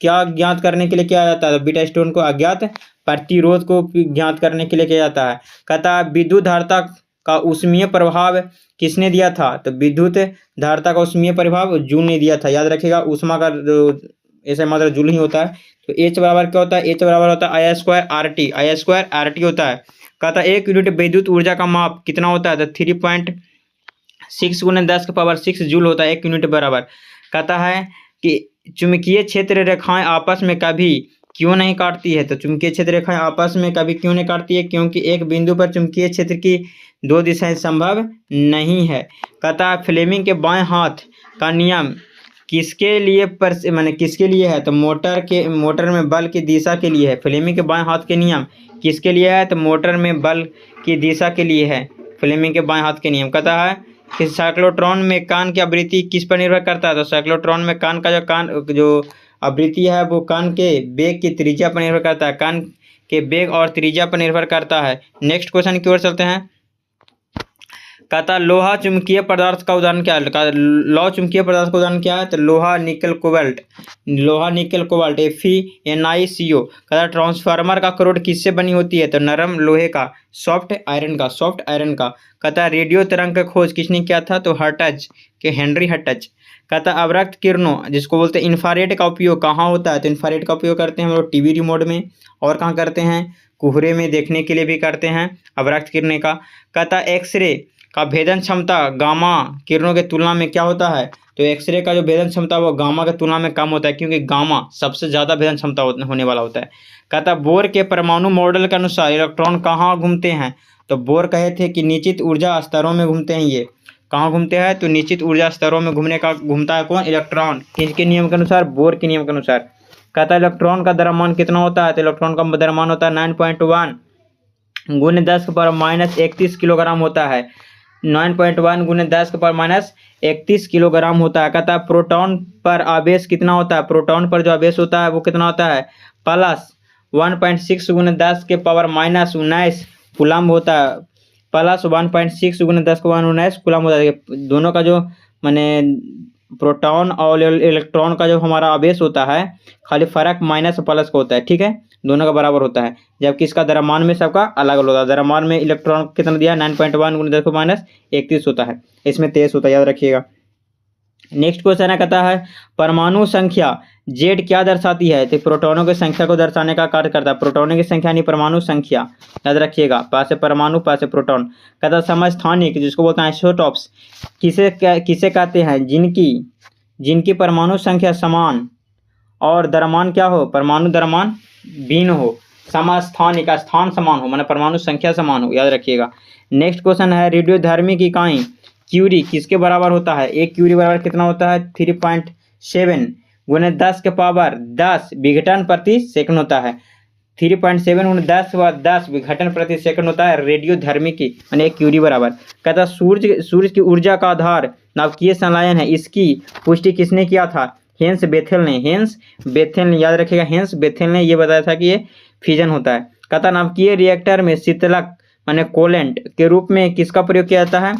क्या ज्ञात करने के लिए किया जाता है, तो व्हीटस्टोन को अज्ञात प्रतिरोध को ज्ञात करने के लिए किया जाता है। कहता है विद्युत धारिता का ऊष्मीय प्रभाव किसने दिया था, तो विद्युत धारिता का ऊष्मीय प्रभाव जूल ने दिया था। याद रखिएगा ऊष्मा का ऐसे मात्रा जूल ही होता है। तो H बराबर क्या होता है, H बराबर होता है I² होता है। कहता है 1 यूनिट विद्युत ऊर्जा का माप कितना होता है, तो 3.6 × 10⁻6 जूल होता है 1 यूनिट बराबर। कहता है कि चुंबकीय क्षेत्र रेखाएं आपस में कभी क्यों नहीं काटती है, तो चुंबकीय क्षेत्र रेखाएं आपस में कभी क्यों नहीं काटती है, क्योंकि एक बिंदु पर चुंबकीय क्षेत्र की 2 दिशाएं संभव नहीं है। कहता है फ्लेमिंग के बाएं हाथ का नियम किसके लिए है, तो मोटर में बल की दिशा के लिए है। फ्लेमिंग के बाएं हाथ के नियम किसके लिए है, तो मोटर में बल की दिशा के लिए है फ्लेमिंग के बाएं हाथ के नियम। कहता है कि साइक्लोट्रॉन में कान की आवृत्ति किस पर निर्भर करता है, तो साइक्लोट्रॉन में कान का जो आवृत्ति है वो कान के बेग की त्रिज्या पर निर्भर करता है, कान के बेग और त्रिज्या पर निर्भर करता है। नेक्स्ट क्वेश्चन की ओर चलते हैं। कहता लोहा चुंबकीय पदार्थ का उदाहरण क्या है, लौह चुंबकीय पदार्थ का उदाहरण क्या है, तो लोहा निकल कोबाल्ट FeNiCO। कहता ट्रांसफार्मर का करोड़ किससे बनी होती है, तो नरम लोहे का सॉफ्ट आयरन का। कहता रेडियो तरंग का खोज किसने किया था, तो हेनरी हर्ट्ज। कहता अवरक्त किरणों जिसको बोलते हैं इंफ्रारेड का उपयोग कहाँ होता है, तो इंफ्रारेड का उपयोग करते हैं हम लोग टीवी रिमोट में, और कहाँ करते हैं, कोहरे में देखने के लिए भी करते हैं अवरक्त किरणें का। कहता एक्सरे का भेदन क्षमता गामा किरणों के तुलना में क्या होता है, तो एक्सरे का जो भेदन क्षमता वो गामा के तुलना में कम होता है, क्योंकि गामा सबसे ज़्यादा भेदन क्षमता होने वाला होता है। कहता बोर के परमाणु मॉडल के अनुसार इलेक्ट्रॉन कहाँ घूमते हैं, तो बोर कहे थे कि निश्चित ऊर्जा स्तरों में घूमते हैं। ये कहाँ घूमते हैं, तो निश्चित ऊर्जा स्तरों में घूमता है कौन, इलेक्ट्रॉन। किसके नियम के अनुसार, बोर के नियम के अनुसार। कहता है इलेक्ट्रॉन का द्रव्यमान कितना होता है, तो इलेक्ट्रॉन का द्रव्यमान होता है 9.1 × 10⁻31 किलोग्राम होता है। 9.1 × 10⁻31 किलोग्राम होता है। कहता है प्रोटॉन पर आवेश कितना होता है, प्रोटॉन पर जो आवेश होता है वो कितना होता है, प्लस 1.6 × 10⁻19 कूलम होता है, प्लस 1.6 × 10⁻19 कूलम होता है। दोनों का जो माने प्रोटॉन और इलेक्ट्रॉन का जो हमारा आवेश होता है खाली फर्क माइनस प्लस का होता है, ठीक है, दोनों का बराबर होता है, जबकि इसका द्रव्यमान में सबका अलग अलग होता है। द्रव्यमान में इलेक्ट्रॉन कितना दिया 9.1 × 10⁻31 होता है, इसमें 23 होता है, याद रखिएगा। नेक्स्ट क्वेश्चन है, कहता है परमाणु संख्या Z क्या दर्शाती है, तो प्रोटॉनों की संख्या को दर्शाने का कार्य करता है। प्रोटॉनों की संख्या नहीं परमाणु संख्या, याद रखिएगा, पास से परमाणु पास से प्रोटॉन। कहता है समस्थानिक जिसको बोलते हैं आइसोटॉप्स किसे कहते हैं, जिनकी परमाणु संख्या समान और द्रव्यमान क्या हो, परमाणु द्रव्यमान भिन्न हो। समस्थानिक स्थान समान हो माने परमाणु संख्या समान हो, याद रखिएगा। नेक्स्ट क्वेश्चन है रेडियोधर्मी की इकाई क्यूरी किसके बराबर होता है? 1 क्यूरी बराबर कितना होता है? 3.7 गुने 10 के पावर 10 विघटन प्रति सेकंड होता है। 3.7 गुने 10 विघटन प्रति सेकंड होता है रेडियोधर्मी की, यानी 1 क्यूरी बराबर। कहता सूर्य की ऊर्जा का आधार नाभिकीय संलयन है, इसकी पुष्टि किसने किया था? हेंस बेथेल ने, याद रखिएगा, हेंस बेथेल ने ये बताया था कि ये फिजन होता है। कहता नाभिकीय रिएक्टर में शीतलक माने कोलेंट के रूप में किसका प्रयोग किया जाता है?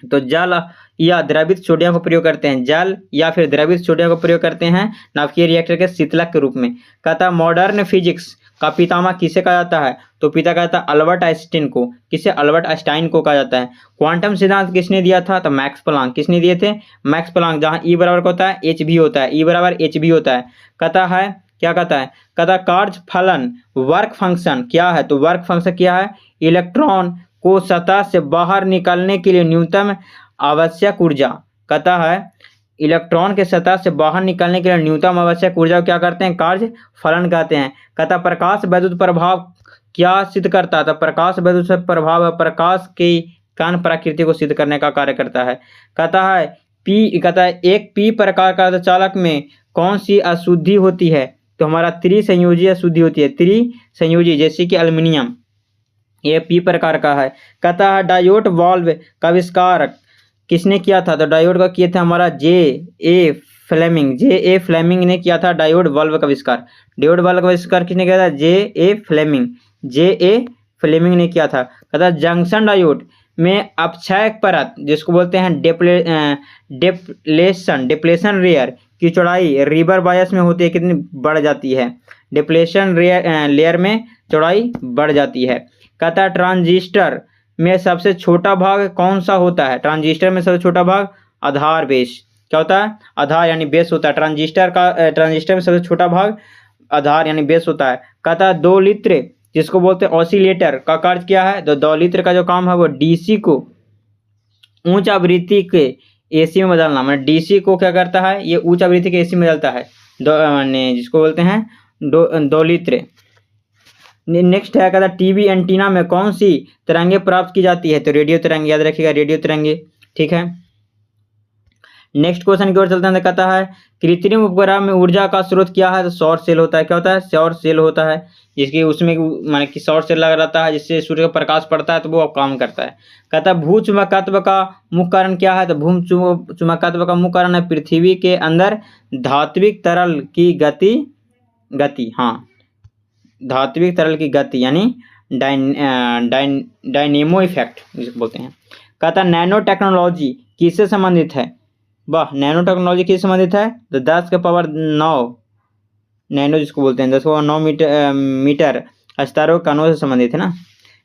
तो जल या द्रवित सोडियम का प्रयोग करते हैं, जल या फिर द्रवित सोडियम का प्रयोग करते हैं नाभिकीय रिएक्टर के शीतलक के रूप में। कहता मॉडर्न फिजिक्स का पितामह किसे कहा जाता है? तो पिता कहता है अल्बर्ट आइंस्टीन को। किसे? अल्बर्ट आइंस्टाइन को कहा जाता है। क्वांटम सिद्धांत किसने दिया था? तो मैक्स प्लांक। किसने दिए थे? Max Planck. जहां ई बराबर होता है एच भी होता है, ई बराबर एच भी होता है। कहता है क्या कहता है? कहता कार्य फलन वर्क फंक्शन क्या है? तो वर्क फंक्शन क्या है? इलेक्ट्रॉन को सतह से बाहर निकालने के लिए न्यूनतम आवश्यक ऊर्जा। कहता है इलेक्ट्रॉन के सतह से बाहर निकालने के लिए न्यूनतम आवश्यक ऊर्जा को क्या करते हैं? कार्य फलन कहते हैं। कहता प्रकाश वैद्युत प्रभाव क्या सिद्ध करता है? तो प्रकाश वैद्युत प्रभाव प्रकाश की कण प्रकृति को सिद्ध करने का कार्य करता है। कहता है एक पी प्रकार का अर्धचालक में कौन सी अशुद्धि होती है? तो हमारा त्रिसंयोजी अशुद्धि होती है, त्रिसंयोजी, जैसे कि एल्युमिनियम, ये पी प्रकार का है। कहता है डायोड वाल्व का आविष्कार किसने किया था? तो डायोड का किया था हमारा जे ए फ्लेमिंग ने किया था डायोड वाल्व का आविष्कार। डायोड वाल्व का आविष्कार किसने किया था? जे ए फ्लेमिंग ने किया था। कहता जंक्शन डायोड में अपक्षय परत जिसको बोलते हैं डिप्लेशन लेयर की चौड़ाई रिवर बायस में होती है, कितनी बढ़ जाती है? डिप्लेशन लेयर में चौड़ाई बढ़ जाती है। कहता है ट्रांजिस्टर में सबसे छोटा भाग कौन सा होता है? ट्रांजिस्टर में सबसे छोटा भाग आधार बेस। क्या होता है? आधार यानी बेस होता है। ट्रांजिस्टर में सबसे छोटा भाग आधार यानी बेस होता है। कहता है दोलित्र जिसको बोलते हैं ऑसिलेटर का कार्य क्या है? तो दोलित्र का जो काम है वो डीसी को उच्च आवृत्ति के एसी में बदलना, मतलब डीसी को क्या करता है? ये उच्च आवृत्ति के एसी में बदलता है, जिसको बोलते हैं दोलित्र। नेक्स्ट है कहता टीवी एंटीना में कौन सी तरंगे प्राप्त की जाती है? तो रेडियो तरंगे, याद रखिएगा रेडियो तरंगे, ठीक है। नेक्स्ट क्वेश्चन की ओर चलते हैं। कहता है कृत्रिम उपग्रह में ऊर्जा का स्रोत क्या है? तो सौर सेल होता है। क्या होता है? सौर सेल होता है, जिसकी उसमें माने कि सौर सेल लगा रहता है, जिससे सूर्य का प्रकाश पड़ता है तो वो काम करता है। कहता है भू चुंबकत्व का मुख्य कारण क्या है? तो भू चुंबकत्व का मुख्य कारण है पृथ्वी के अंदर धात्विक तरल की गति, हाँ, धात्विक तरल की गति यानी डायनेमो इफेक्ट जिसको बोलते हैं। कहता है नैनो टेक्नोलॉजी किससे संबंधित है? वाह, नैनो टेक्नोलॉजी किससे संबंधित है? तो 10 के पावर 9 नैनो जिसको बोलते हैं 10 के पावर 9 मीटर स्तरों कणों से संबंधित है ना।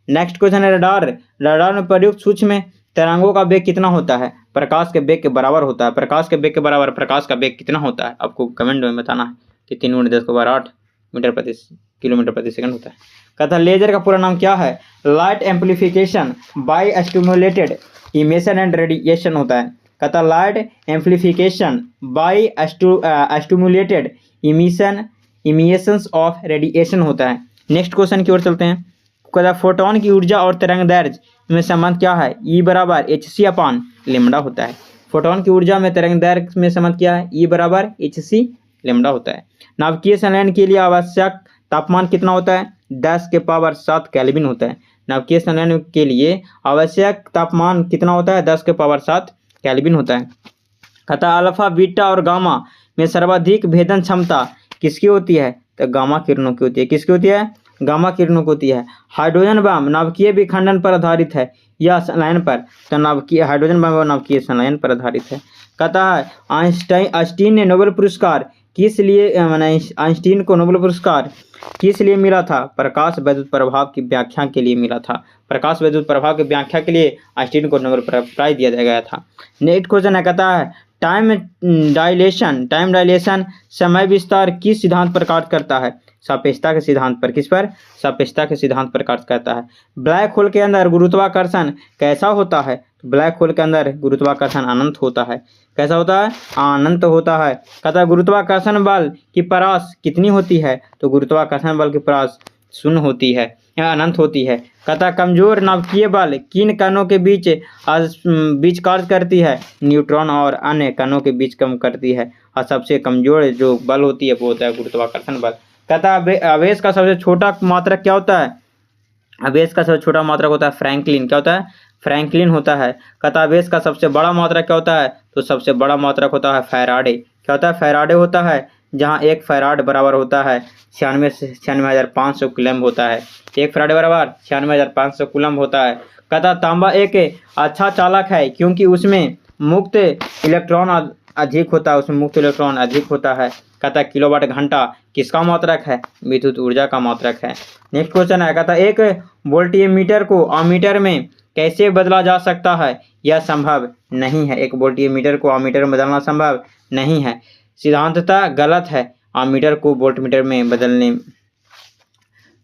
नेक्स्ट क्वेश्चन है रडार में प्रयुक्त सूक्ष्म तरंगों का वेग कितना होता है? प्रकाश के वेग के बराबर होता है। प्रकाश के वेग के बराबर प्रकाश का वेग कितना होता है? आपको कमेंट में बताना है कि 3 × 10 के पावर 8 किलोमीटर प्रति सेकंड होता है। कहता लेजर का पूरा नाम क्या है? Light amplification by stimulated emission and radiation होता है। कहता light amplification by stimulated emissions of radiation होता है। नेक्स्ट क्वेश्चन की ओर चलते हैं। कहता फोटोन की ऊर्जा और तरंग दैर्घ्य में संबंध क्या है? ई बराबर hc/λ होता है। फोटोन की ऊर्जा में तरंग दैर्घ्य में संबंध क्या है? ई बराबर hc/λ होता है। नाभिकीय संलयन के लिए आवश्यक तापमान कितना होता है? 10 के पावर 7 केल्विन होता है। नाभिकीय संलयन के लिए आवश्यक तापमान कितना होता है? 10 के पावर 7 केल्विन होता है। कहता अल्फा बीटा और गामा में सर्वाधिक भेदन क्षमता किसकी होती है? तो गामा किरणों की होती है। किसकी होती है? गामा किरणों की होती है। हाइड्रोजन बम नाभिकीय विखंडन पर आधारित है या संलयन पर? तो नाभिकीय हाइड्रोजन बम नाभिकीय संलयन पर आधारित है। कहता है आइंस्टीन ने नोबेल पुरस्कार किस लिए आइंस्टीन को नोबेल पुरस्कार किस लिए मिला था? प्रकाश वैद्युत प्रभाव की व्याख्या के लिए मिला था। प्रकाश वैद्युत प्रभाव की व्याख्या के लिए आइंस्टीन को नोबेल प्राइज दिया गया था। नेक्स्ट क्वेश्चन है कहता है टाइम डायलेशन समय विस्तार किस सिद्धांत पर कार्य करता है? सापेक्षता के सिद्धांत पर। किस पर? सापेक्षता के सिद्धांत पर कार्य करता है। ब्लैक होल के अंदर गुरुत्वाकर्षण कैसा होता है? ब्लैक होल के अंदर गुरुत्वाकर्षण अनंत होता है। कैसा होता है? अनंत होता है। कहता है गुरुत्वाकर्षण बल की परास कितनी होती है? तो गुरुत्वाकर्षण बल की परास 0 होती है। या अनंत होती है। कहता कमजोर नाभिकीय बल किन कणों के बीच कार्य करती है? न्यूट्रॉन और अन्य कणों के बीच कम करती है। और सबसे कमजोर जो बल होती है वो होता है गुरुत्वाकर्षण बल। कहता आवेश का सबसे छोटा मात्रक क्या होता है? आवेश का सबसे छोटा मात्रक होता है फ्रैंकलिन। क्या होता है? फ्रैंकलिन होता है। कहता आवेश का सबसे बड़ा मात्रक क्या होता है? तो सबसे बड़ा मात्रक होता है फैराडे। क्या होता है? फैराडे होता है, जहाँ 1 फैराड बराबर होता है 96,500 कूलम्ब होता है। 1 फैराडे बराबर 96,500 कूलम्ब होता है। कहता तांबा एक अच्छा चालक है क्योंकि उसमें मुक्त इलेक्ट्रॉन अधिक होता है, उसमें मुक्त इलेक्ट्रॉन अधिक होता है। कहता किलोवाट घंटा किसका मात्रक है? विद्युत ऊर्जा का मात्रक है। नेक्स्ट क्वेश्चन है, कहता एक वोल्टीमीटर को अमीटर में कैसे बदला जा सकता है? यह संभव नहीं है। एक वोल्टीमीटर को अमीटर में बदलना संभव नहीं है, सिद्धांततः गलत है। अमीटर को वोल्टमीटर में बदलने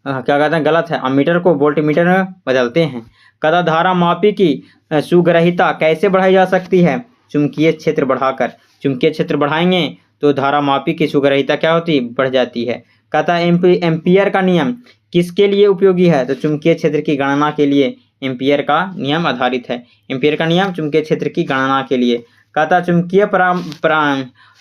क्या कहते हैं? गलत है। अमीटर को वोल्टमीटर में बदलते हैं। कहता धारा मापी की सुग्रहिता कैसे बढ़ाई जा सकती है? चुंबकीय क्षेत्र बढ़ाकर। चुंबकीय क्षेत्र बढ़ाएंगे तो धारा मापी की सुग्रहिता क्या होती है? बढ़ जाती है। कहता एम्पियर का नियम किसके लिए उपयोगी है? तो चुंबकीय क्षेत्र की गणना के लिए एम्पियर का नियम आधारित है। एम्पियर का नियम चुंबकीय क्षेत्र की गणना के लिए। कहता चुंबकीय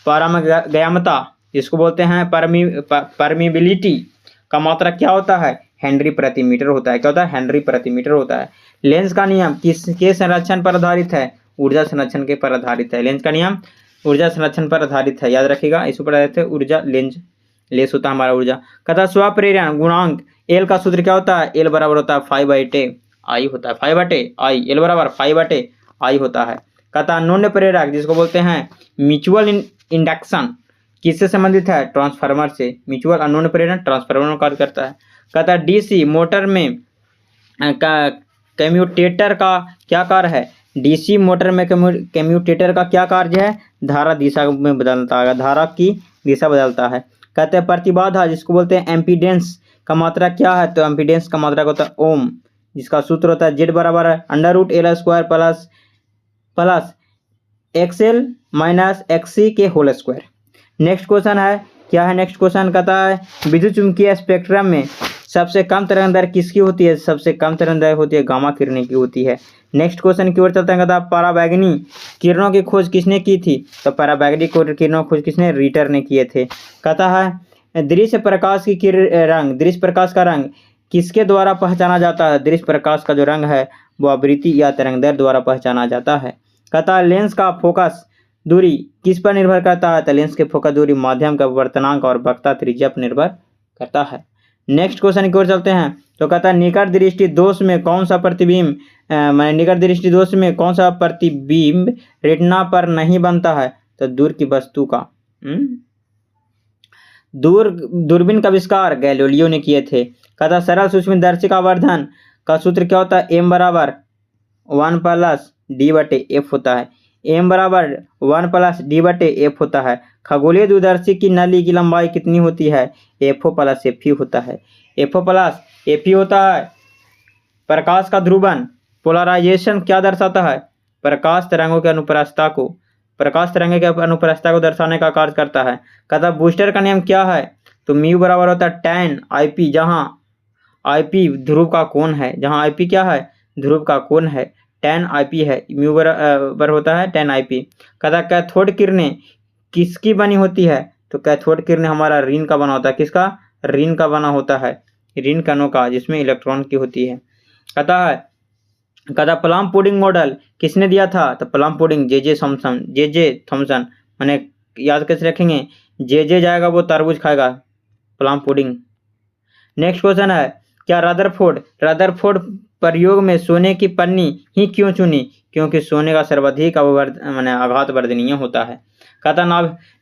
पारगम्यता जिसको बोलते हैं परमिबिलिटी का मात्रक क्या होता है? हेनरी प्रति मीटर होता है। क्या होता है? हेनरी प्रति मीटर होता है। लेंस का नियम किसके संरक्षण पर आधारित है? ऊर्जा संरक्षण के पर आधारित है। लेंस का नियम ऊर्जा संरक्षण पर आधारित है, याद रखिएगा। इस ऊपर आधारित है ऊर्जा। लेंस होता है हमारा ऊर्जा। कहता स्वप्रेरण गुणांक एल का सूत्र क्या होता है? एल बराबर होता है 5/I होता है। 5/I एल बराबर 5/I होता है। कहता नोन्य प्रेरक जिसको बोलते हैं म्यूचुअल इंडक्शन किससे संबंधित है? ट्रांसफार्मर से। म्यूचुअल अनोन प्रेरण ट्रांसफार्मर में कार्य करता है। कहता डीसी मोटर में कम्यूटेटर का क्या कार्य है? डीसी मोटर में कम्यूटेटर का क्या कार्य है? धारा दिशा में बदलता है, धारा की दिशा बदलता है। कहते हैं प्रतिबाधा जिसको बोलते हैं एम्पीडेंस का मात्रा क्या है? तो एम्पीडेंस का मात्रा होता है ओम, जिसका सूत्र होता है Z बराबर है √L² plus XL minus XC के होल स्क्वायर। नेक्स्ट क्वेश्चन है, क्या है नेक्स्ट क्वेश्चन? कहता है विद्युत चुम्बकीय स्पेक्ट्रम में सबसे कम तरंग दैर्घ्य किसकी होती है? सबसे कम तरंग दैर्घ्य होती है गामा किरणें की होती है। नेक्स्ट क्वेश्चन की ओर चलते हैं। कहता पराबैंगनी किरणों की खोज किसने की थी? तो पराबैंगनी किरणों की खोज किसने? रीटर ने किए थे। कहता है दृश्य प्रकाश की रंग, दृश्य प्रकाश का रंग किसके द्वारा पहचाना जाता है? दृश्य प्रकाश का जो रंग है वो आवृत्ति या तरंगदैर्घ्य द्वारा पहचाना जाता है। कहता है लेंस का फोकस दूरी किस पर निर्भर करता है? तो लेंस के फोकस दूरी माध्यम का वर्तनांक और वक्रता त्रिज्या पर निर्भर करता है। नेक्स्ट क्वेश्चन की ओर चलते हैं। तो कहता है निकट दृष्टि दोष में कौन सा प्रतिबिंब निकट दृष्टि दोष में कौन सा प्रतिबिंब रेटिना पर नहीं बनता है? तो दूर की वस्तु का दूरबीन का आविष्कार गैलीलियो ने किए थे। कहता सरल सूक्ष्मदर्शी का आवर्धन का सूत्र क्या होता है? m बराबर 1 + d/f होता है। m बराबर 1 + d/f होता है। खगोलीय दूरदर्शी की नली की लंबाई कितनी होती है? FO + FE होता है। FO + FE होता है। प्रकाश का ध्रुवन पोलराइजेशन क्या दर्शाता है? प्रकाश तरंगों के अनुप्रस्थता को, प्रकाश तरंगे के अनुप्रस्थता को दर्शाने का कार्य करता है। कहता बूस्टर का नियम क्या है? तो म्यू बराबर होता है tan IP, जहाँ IP ध्रुव का कोण है, जहाँ IP क्या है? ध्रुव का कोण है, tan IP है। म्यू बराबर होता है tan IP। कहता कैथोड किरणें किसकी बनी होती है? तो कैथोड किरणें हमारा ऋण का बना होता है। किसका? ऋण का बना होता है, ऋण कणों का, जिसमें इलेक्ट्रॉन की होती है। कहता प्लम पुडिंग मॉडल किसने दिया था? तो प्लम पुडिंग जे थॉमसन। मैंने याद कैसे रखेंगे? जे जाएगा वो तरबूज खाएगा, प्लम पुडिंग। नेक्स्ट क्वेश्चन है, क्या रदरफोर्ड प्रयोग में सोने की पन्नी ही क्यों चुनी? क्योंकि सोने का सर्वाधिक आघात वर्धनीय होता है। कहता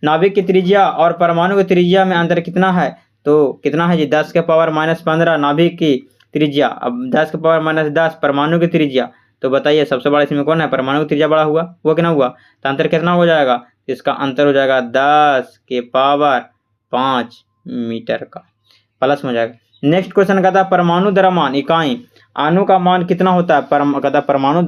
नाभिक की त्रिज्या और परमाणु की त्रिज्या में अंतर कितना है? तो कितना है जी? 10⁻⁻15 नाभिक की त्रिज्या, अब 10⁻⁻10 परमाणु की त्रिज्या। तो बताइए सबसे बड़ा इसमें कौन है? परमाणु की त्रिज्या बड़ा हुआ, वो कितना हुआ? तो अंतर कितना हो जाएगा? इसका अंतर हो जाएगा 10⁵ मीटर का, प्लस में हो जाएगा। नेक्स्ट क्वेश्चन कहता है परमाणु द्रव्यमान इकाई अणु का मान कितना होता है? कहता परमाणु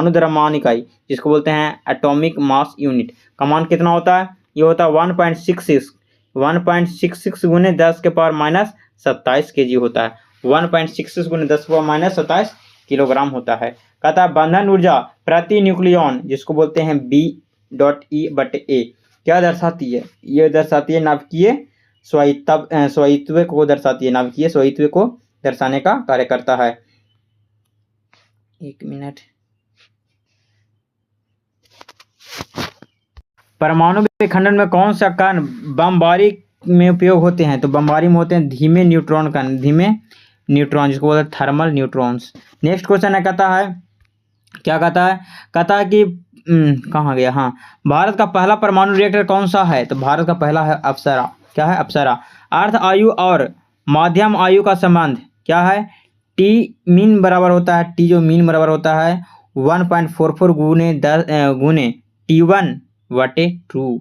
द्रव्यमान इकाई जिसको बोलते हैं एटॉमिक मास यूनिट का मान कितना होता है? ये होता है 1.66 × 10⁻⁻27 kg होता है। 1.66 गुने 10⁻⁻27 किलोग्राम होता है। कहता है बंधन ऊर्जा प्रति न्यूक्लियॉन जिसको बोलते हैं B.E/A क्या दर्शाती है? ये दर्शाती है नाभिकीय स्वायित्व को दर्शाती है, नाभिकीय स्वायित्व को दर्शाने का कार्य करता है। 1 मिनट। परमाणु विखंडन में कौन सा कण बमबारी में उपयोग होते हैं? तो बमबारी में होते हैं धीमे न्यूट्रॉन कण, धीमे न्यूट्रॉन जिसको बोलते हैं थर्मल न्यूट्रॉन्स। नेक्स्ट क्वेश्चन है, कहता है क्या कहता है? कहता है कि कहाँ गया, हाँ, भारत का पहला परमाणु रिएक्टर कौन सा है? तो भारत का पहला है अप्सरा। क्या है? अप्सरा। अर्ध आयु और माध्यम आयु का संबंध क्या है? टी मीन बराबर होता है, टी जो मीन बराबर होता है 1.44 गुने T1/2।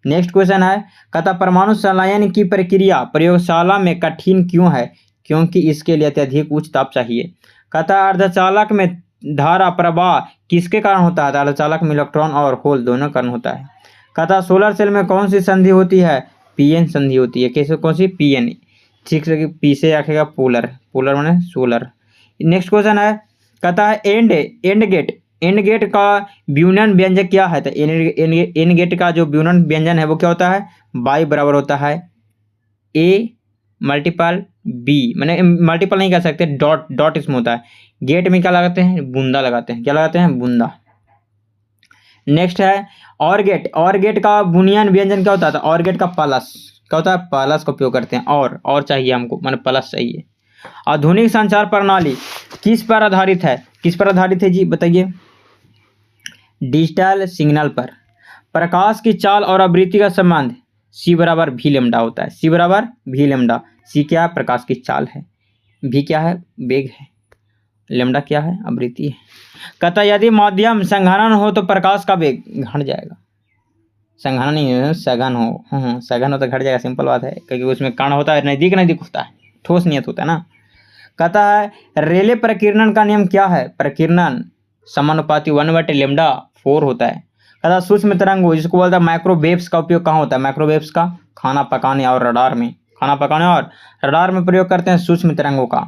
नेक्स्ट क्वेश्चन है, कहता परमाणु संलयन की प्रक्रिया प्रयोगशाला में कठिन क्यों है? क्योंकि इसके लिए अत्यधिक उच्च ताप चाहिए। कहता अर्धचालक में धारा प्रवाह किसके कारण होता है? अर्धचालक में इलेक्ट्रॉन और होल दोनों कारण होता है। कहता सोलर सेल में कौन सी संधि होती है? पीएन संधि होती है। कैसे? कौन सी? पीएन। ठीक से पी से रखेगा पोलर, पोलर माने सोलर। नेक्स्ट क्वेश्चन है, कहता है एंड गेट का व्युत्पन्न व्यंजक क्या है? तो एंड गेट का जो व्युत्पन्न व्यंजन है वो क्या होता है? बाई बराबर होता है A/B, मैंने मल्टीपल नहीं कर सकते, डॉट इसमें होता है। गेट में क्या लगाते हैं? बूंदा लगाते हैं। क्या लगाते हैं? बूंदा। नेक्स्ट है और गेट का बुनियान व्यंजन क्या होता है? और गेट का प्लस क्या होता है? प्लस का उपयोग करते हैं। और चाहिए हमको, माने प्लस चाहिए। आधुनिक संचार प्रणाली किस पर आधारित है? किस पर आधारित है जी बताइए? डिजिटल सिग्नल पर। प्रकाश की चाल और आवृत्ति का संबंध C/V होता है। C/V। C क्या है? प्रकाश की चाल है। V क्या है? वेग है। लैम्डा क्या है? आवृत्ति है। कहता यदि माध्यम संघनन हो तो प्रकाश का वेग घट जाएगा। संघनन नहीं है, सघन हो। सघन हो तो घट जाएगा, सिंपल बात है, क्योंकि उसमें कण होता है, नजदीक होता है, ठोस नियत होता है ना। कहता है रेले प्रकीर्णन का नियम क्या है? प्रकीर्णन समानुपाती 1/λ4 होता है। कहता सूक्ष्म तरंगों जिसको बोलता है माइक्रोवेव्स का उपयोग कहाँ होता है? माइक्रोवेव्स का खाना पकाने और रडार में प्रयोग करते हैं सूक्ष्म तरंगों का।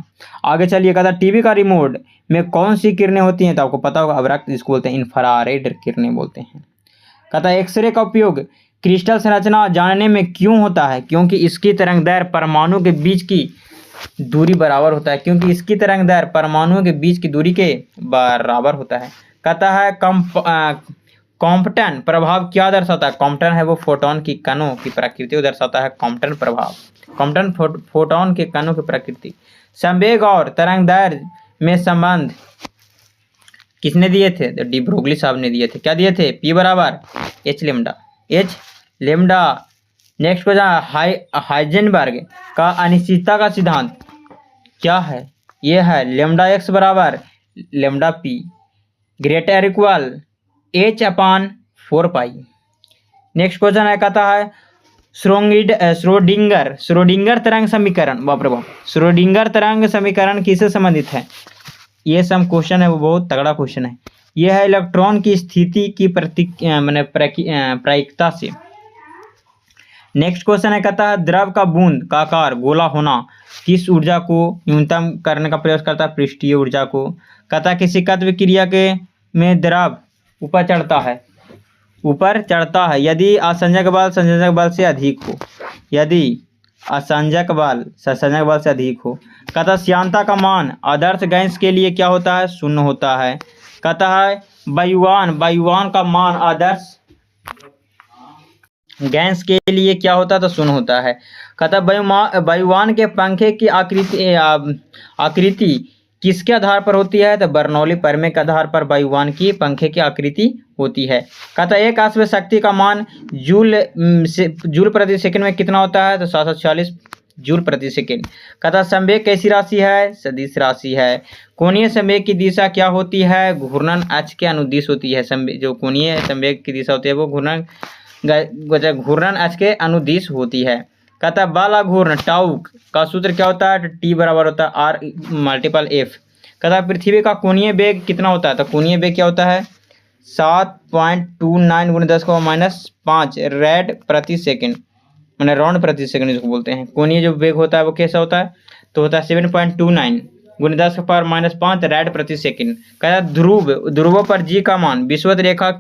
आगे चलिए, कहता टीवी का रिमोट में कौन सी किरणें होती हैं? तो आपको पता होगा, अवरक्त, जिसको बोलते हैं इंफ्रारेड किरणें बोलते हैं। कहता है एक्सरे का उपयोग क्रिस्टल संरचना जानने में क्यों होता है? क्योंकि इसकी तरंगदैर्घ्य परमाणु के बीच की दूरी बराबर होता है। क्योंकि इसकी तरंगदैर्घ्य परमाणुओं के बीच की दूरी के बराबर होता है। कहता है कॉम्पटन प्रभाव क्या दर्शाता है? कॉम्पटन है वो फोटोन की कणों की प्रकृति को दर्शाता है। कॉम्पटन प्रभाव, कॉम्पटन फोटोन के कणों की प्रकृति। संवेग और तरंगदैर्घ्य में संबंध किसने दिए थे? तो डी ब्रोगली साहब ने दिए थे। क्या दिए थे? P/H λ। नेक्स्ट क्वेश्चन, हाइजेनबर्ग का अनिश्चितता का सिद्धांत क्या है? ये है λx बराबर λp greater equal h/4π। Next question है, कहता है श्रोडिंगर तरंग समीकरण, बाप रे बाप, श्रोडिंगर तरंग समीकरण किससे संबंधित है? ये सब क्वेश्चन है, वो बहुत तगड़ा क्वेश्चन है। यह है इलेक्ट्रॉन की स्थिति की प्रायिकता से। नेक्स्ट क्वेश्चन है, कहता है द्रव का बूंद का आकार गोला होना किस ऊर्जा को न्यूनतम करने का प्रयास करता है? पृष्ठीय ऊर्जा को। कहता है किसी कत्व क्रिया के में द्रव ऊपर चढ़ता है यदि असंजक बल संयोजक बल से अधिक हो। यदि असंजक बल ससंजक बल से अधिक हो। कहता श्यानता का मान आदर्श गैस के लिए क्या होता है? 0 होता है। कहता है वायुवान का मान आदर्श गैस के लिए क्या होता है? तो 0 होता है। कहता वायुवान के पंखे की आकृति किसके आधार पर होती है? तो बर्नौली प्रमेय के आधार पर वायुवान की पंखे की आकृति होती है। कहता एक अश्व शक्ति का मान जूल प्रति सेकंड में कितना होता है? तो 746 जूल प्रति सेकंड। कहता संवेग कैसी राशि है? सदिश राशि है। कोणीय संवेग की दिशा क्या होती है? घूर्णन अक्ष के अनुदिश होती है। जो कोणीय संवेग की दिशा होती है वो घूर्णन अक्ष के अनुदिश होती है। कहता बल घूर्ण टाउ का सूत्र क्या होता है? T बराबर होता है R/F। कहता पृथ्वी का कोणीय वेग कितना होता है? तो कोणीय वेग क्या होता है? 7.29 × 10⁻⁵ रेड प्रति सेकंड, मैंने राउंड प्रति सेकंड इसको बोलते हैं। कोणीय जो वेग होता है वो कैसा होता है? तो होता है 7.29 गुने 10⁻⁵ रैड प्रति सेकंड। कहता है ध्रुवों पर जी का मान विषुवत रेखा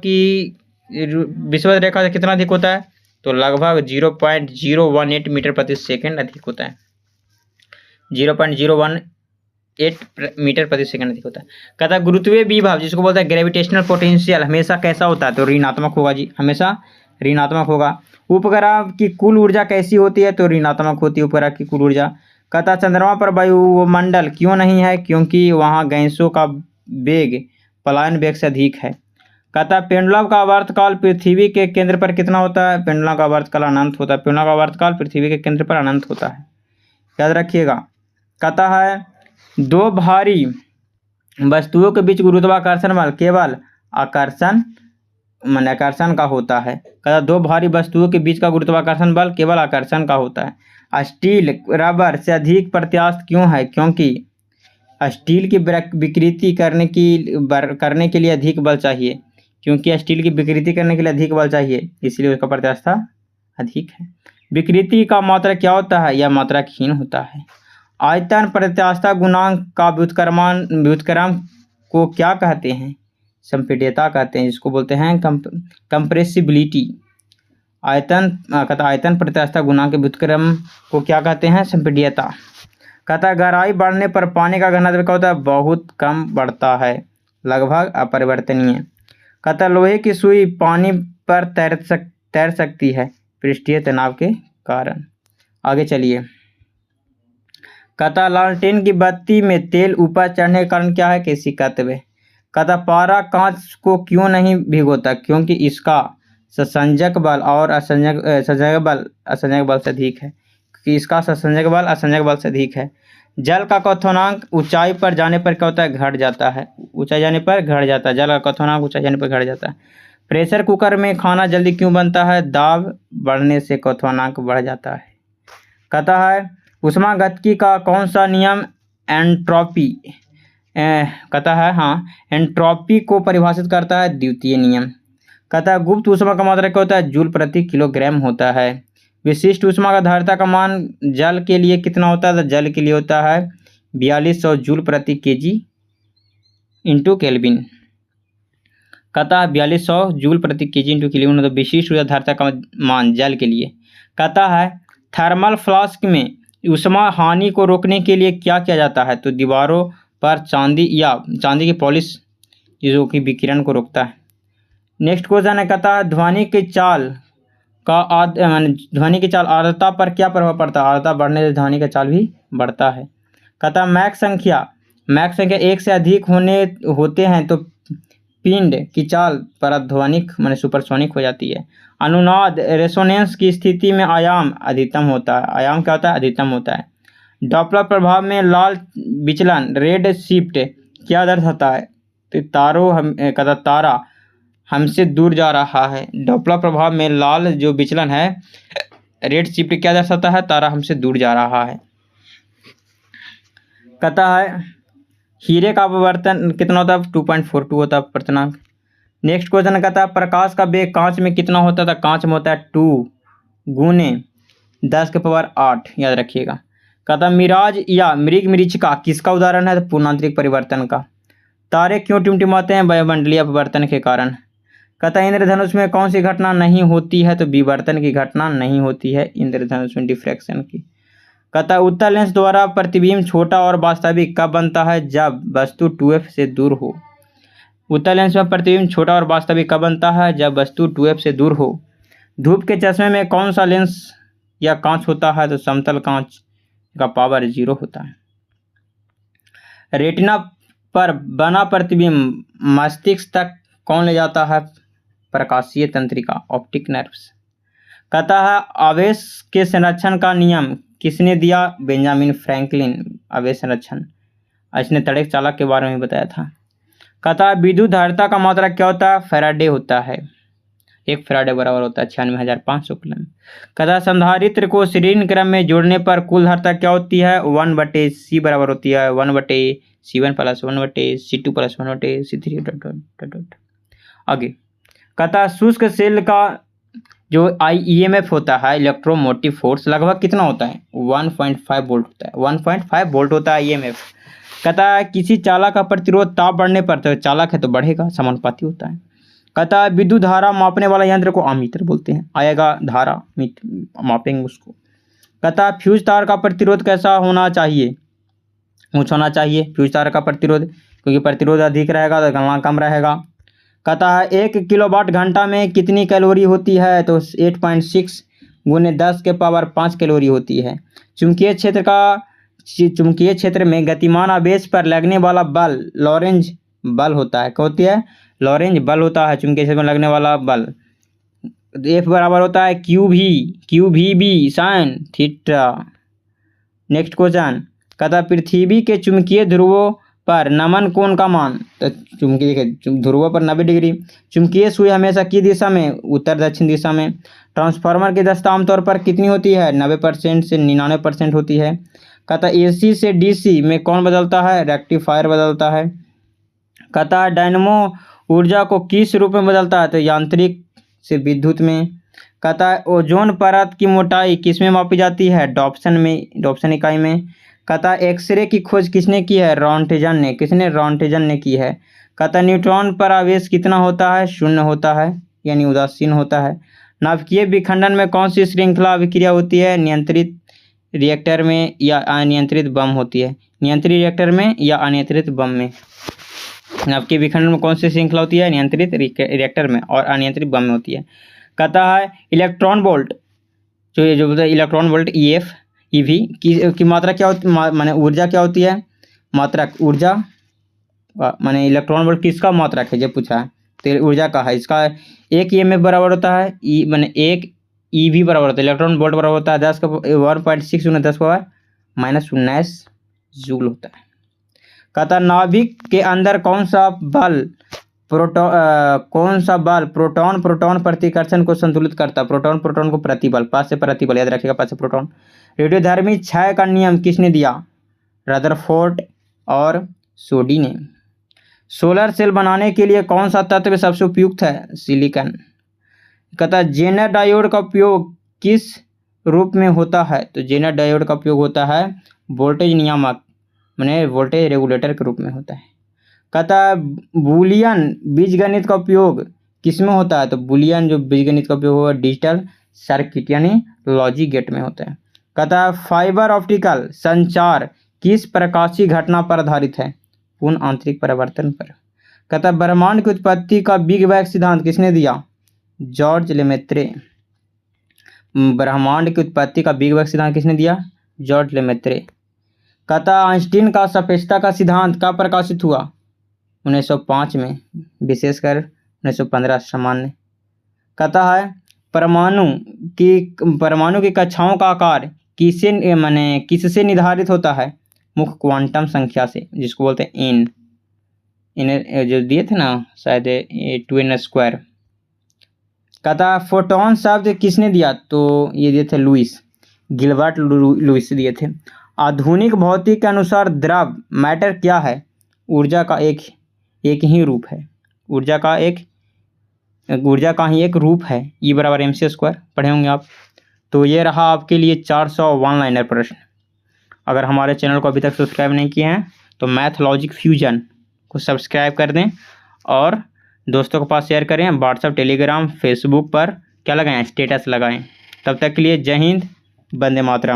से कितना अधिक होता है, तो लगभग 0.018 मीटर प्रति सेकंड अधिक होता है। 0.018 मीटर प्रति सेकंड अधिक होता है। कहता है गुरुत्वीय विभव जिसको बोलते हैं ग्रेविटेशनल पोटेंशियल हमेशा कैसा होता है, तो ऋणात्मक होगा जी, हमेशा ऋणात्मक होगा। उपग्रह की कुल ऊर्जा कैसी होती है, तो ऋणात्मक होती है उपग्रह की कुल ऊर्जा। कहता चंद्रमा पर वायुमंडल क्यों नहीं है, क्योंकि वहाँ गैसों का वेग पलायन वेग से अधिक है। कहता है पेंडुलम का आवर्तकाल पृथ्वी के केंद्र पर कितना होता है, पेंडुलम का आवर्तकाल अनंत होता है। पेंडुलम का आवर्तकाल पृथ्वी के केंद्र पर अनंत होता है, याद रखिएगा। कहता है दो भारी वस्तुओं के बीच गुरुत्वाकर्षण बल केवल आकर्षण का होता है। कहता दो भारी वस्तुओं के बीच का गुरुत्वाकर्षण बल केवल आकर्षण का होता है। स्टील रबर से अधिक प्रत्यास्थ क्यों है, क्योंकि स्टील की विकृति करने के लिए अधिक बल चाहिए, क्योंकि स्टील की विकृति करने के लिए अधिक बल चाहिए, इसलिए उसका प्रत्यास्थता अधिक है। विकृति का मात्रक क्या होता है, यह मात्रकहीन होता है। आयतन प्रत्यास्थता गुणांक का व्युत्क्रम को क्या कहते हैं, संपीड्यता कहते हैं, जिसको बोलते हैं कंप्रेसिबिलिटी। आयतन प्रत्यास्थता गुणांक के व्युत्क्रम को क्या कहते हैं, संपीड्यता। कहता गहराई बढ़ने पर पानी का घनत्व क्या होता है, बहुत कम बढ़ता है, लगभग अपरिवर्तनीय। कहता लोहे की सुई पानी पर तैर सकती है पृष्ठीय तनाव के कारण। आगे चलिए। कहता लालटेन की बत्ती में तेल ऊपर चढ़ने के कारण क्या है, केशिका तत्व। कहता पारा कांच को क्यों नहीं भिगोता, क्योंकि इसका ससंजक बल और असंजक बल से अधिक है, क्योंकि इसका ससंजक बल असंजक बल से अधिक है। जल का क्वथनांक ऊंचाई पर जाने पर क्या होता है, घट जाता है, ऊंचाई जाने पर घट जाता है। जल का क्वथनांक ऊंचाई जाने पर घट जाता है। प्रेशर कुकर में खाना जल्दी क्यों बनता है, दाब बढ़ने से क्वथनांक बढ़ जाता है। कहता है ऊष्मागतिकी का कौन सा नियम एंट्रोपी कहता है, हाँ एंट्रोपी को परिभाषित करता है, द्वितीय नियम। कहता है गुप्त ऊष्मा का मात्रक क्या होता है, जूल प्रति किलोग्राम होता है। विशिष्ट ऊष्मा का धारिता का मान जल के लिए कितना होता है, तो जल के लिए होता है 4200 जूल प्रति केजी इंटू केल्विन। कहता है 4200 जूल प्रति केजी इंटू केल्विन, तो विशिष्ट ऊर्जा धारिता का मान जल के लिए। कहता है थर्मल फ्लास्क में ऊष्मा हानि को रोकने के लिए क्या किया जाता है, तो दीवारों पर चांदी की पॉलिश जो कि विकिरण को रोकता है। नेक्स्ट क्वेश्चन है, कहता है ध्वनि की चाल आर्द्रता पर क्या प्रभाव पड़ता है, आर्द्रता बढ़ने से ध्वनि का चाल भी बढ़ता है। कहता है मैक संख्या 1 से अधिक होते हैं तो पिंड की चाल परध्वनिक सुपरसोनिक हो जाती है। अनुनाद रेसोनेंस की स्थिति में आयाम अधिकतम होता है, आयाम क्या होता है, अधिकतम होता है। डॉपलर प्रभाव में लाल विचलन रेड शिफ्ट क्या दर्शाता है, तो तारा हमसे दूर जा रहा है। डॉपलर प्रभाव में लाल जो विचलन है रेड शिफ्ट क्या दर्शाता है, तारा हमसे दूर जा रहा है। कहता है हीरे का अपवर्तन कितना होता है, 2.42 होता है अपवर्तनांक। नेक्स्ट क्वेश्चन कहता है प्रकाश का वेग कांच में कितना होता था, कांच में होता है 2 गुने 10⁸, याद रखिएगा। कहता मिराज या मृगमरीचिका किसका उदाहरण है, तो पूर्णांतरिक परिवर्तन का। तारे क्यों टिमटिमाते हैं, वायुमंडलीय अपवर्तन के कारण। कहता इंद्रधनुष में कौन सी घटना नहीं होती है, तो विवर्तन की घटना नहीं होती है इंद्रधनुष में, डिफ्रैक्शन की। कहता उत्तल लेंस द्वारा प्रतिबिंब छोटा और वास्तविक कब बनता है, जब वस्तु 2f से दूर हो। उत्तल लेंस में प्रतिबिंब छोटा और वास्तविक कब बनता है, जब वस्तु 2f से दूर हो। धूप के चश्मे में कौन सा लेंस या कांच होता है, तो समतल कांच का पावर 0 होता है। रेटिना पर बना प्रतिबिंब मस्तिष्क तक कौन ले जाता है, प्रकाशीय तंत्रिका ऑप्टिक नर्व्स। कहता है आवेश के संरक्षण का नियम किसने दिया, बेंजामिन फ्रैंकलिन। आवेश संरक्षण इसने तड़क चालक के बारे में बताया था। कहता है विद्युत धारिता का मात्रक क्या होता है, फैराडे होता है, 1 फैराडे बराबर होता है 96,500 कूलम। कहता है संधारित्र को श्रेणी क्रम में जोड़ने पर कुल धारिता क्या होती है, 1/c बराबर होती है 1/c1 + 1/c2 + 1/c3 आगे। कहता है शुष्क सेल का जो ईएमएफ होता है, इलेक्ट्रोमोटिव फोर्स, लगभग कितना होता है? 1.5 वोल्ट होता है। 1.5 वोल्ट होता है ईएमएफ। कहता है किसी चालक का प्रतिरोध ताप बढ़ने पर, तो चालक है तो बढ़ेगा, समानुपाती होता है। कहता है विद्युत धारा मापने वाला यंत्र को अमीटर बोलते हैं। आएगा धारा मापेंगे उसको। कहता है फ्यूज तार का प्रतिरोध कैसा होना चाहिए? ऊंचा होना चाहिए फ्यूज तार का प्रतिरोध, क्योंकि प्रतिरोध अधिक रहेगा तो गलना कम रहेगा। कहता है 1 किलोवाट घंटा में कितनी कैलोरी होती है? तो 8.6 गुने 10 के पावर 5 कैलोरी होती है। चुंबकीय क्षेत्र में गतिमान आवेश पर लगने वाला बल लॉरेंज बल होता है। क्या होती है? लॉरेंज बल होता है चुंबकीय क्षेत्र में लगने वाला बल। F बराबर होता है QV sine theta. Next question, कहता पृथ्वी के चुंबकीय ध्रुवों पर नमन कोण का मान? तो चुंबकीय ध्रुवों पर 90 डिग्री। चुंबकीय सुई हमेशा किस दिशा में? उत्तर दक्षिण दिशा में। ट्रांसफार्मर की दक्षता आमतौर पर कितनी होती है? 90% से 99% होती है। कहता AC से DC में कौन बदलता है? रेक्टिफायर बदलता है। कहता डायनेमो ऊर्जा को किस रूप में बदलता है? तो यांत्रिक से विद्युत में। कहता है ओजोन परत की मोटाई किस में मापी जाती है? डॉप्सन इकाई में। कहता एक्सरे की खोज किसने की है? रॉन्टेजन ने। किसने? रॉन्टेजन ने की है। कहता न्यूट्रॉन पर आवेश कितना होता है? शून्य होता है, यानी उदासीन होता है। नाभिकीय विखंडन में कौन सी श्रृंखला अभिक्रिया होती है? नियंत्रित रिएक्टर में या अनियंत्रित बम होती है? नियंत्रित रिएक्टर में या अनियंत्रित बम में? नाभिकीय विखंडन में कौन सी श्रृंखला होती है? नियंत्रित रिएक्टर में और अनियंत्रित बम में होती है। कहता है इलेक्ट्रॉन वोल्ट, जो बोलते हैं इलेक्ट्रॉन वोल्ट EF EV की मात्रा क्या होती, माने ऊर्जा क्या होती है? मात्रक ऊर्जा माने इलेक्ट्रॉन वोल्ट किसका मात्रक है? जब पूछा है तो ऊर्जा का है। इसका एक EMF बराबर होता है माने एक EV बराबर होता है, इलेक्ट्रॉन वोल्ट बराबर होता है 1.6 × 10⁻⁻⁰ जूल होता है। कहता नाभिक के अंदर कौन सा बल प्रोटॉन प्रतिकर्षण को संतुलित करता? प्रोटॉन को प्रतिबल, पास से प्रतिबल, याद रखिएगा, पास से प्रोटॉन। रेडियोधर्मी क्षय का नियम किसने दिया? रदरफोर्ड और सोडी ने। सोलर सेल बनाने के लिए कौन सा तत्व सबसे उपयुक्त है? सिलिकॉन। कहता जेनर डायोड का उपयोग किस रूप में होता है? तो जेनर डायोड का उपयोग होता है वोल्टेज नियामक माने वोल्टेज रेगुलेटर के रूप में होता है। कहता बूलियन बीजगणित का उपयोग किस में होता है? तो बूलियन जो बीजगणित का उपयोग होगा डिजिटल सर्किट यानी लॉजिक गेट में होता है। कहता फाइबर ऑप्टिकल संचार किस प्रकाशीय घटना पर आधारित है? पूर्ण आंतरिक परावर्तन पर। कहता ब्रह्मांड की उत्पत्ति का बिग बैंग सिद्धांत किसने दिया? George Lemaître. ब्रह्मांड की उत्पत्ति का बिग बैंग सिद्धांत किसने दिया? George Lemaître. कहता आइंस्टीन का सापेक्षता का सिद्धांत कब प्रकाशित हुआ? 1905 में, विशेषकर 1915 सामान्य। कहता है परमाणु की कक्षाओं का आकार किससे निर्धारित होता है? मुख्य क्वांटम संख्या से, जिसको बोलते हैं n जो दिए थे ना शायद 2n²। कहता फोटोन शब्द किसने दिया? तो ये दिए थे गिलबर्ट लुईस दिए थे। आधुनिक भौतिकी के अनुसार द्रव मैटर क्या है? ऊर्जा का एक ही रूप है। ऊर्जा का ही एक रूप है। E बराबर mc² पढ़े होंगे आप। तो ये रहा आपके लिए 400 वन लाइनर प्रश्न। अगर हमारे चैनल को अभी तक सब्सक्राइब नहीं किए हैं तो मैथ लॉजिक फ्यूजन को सब्सक्राइब कर दें और दोस्तों के पास शेयर करें। व्हाट्सएप, टेलीग्राम, फेसबुक पर क्या लगाएं? स्टेटस लगाएं। तब तक के लिए जय हिंद, वंदे मातरम।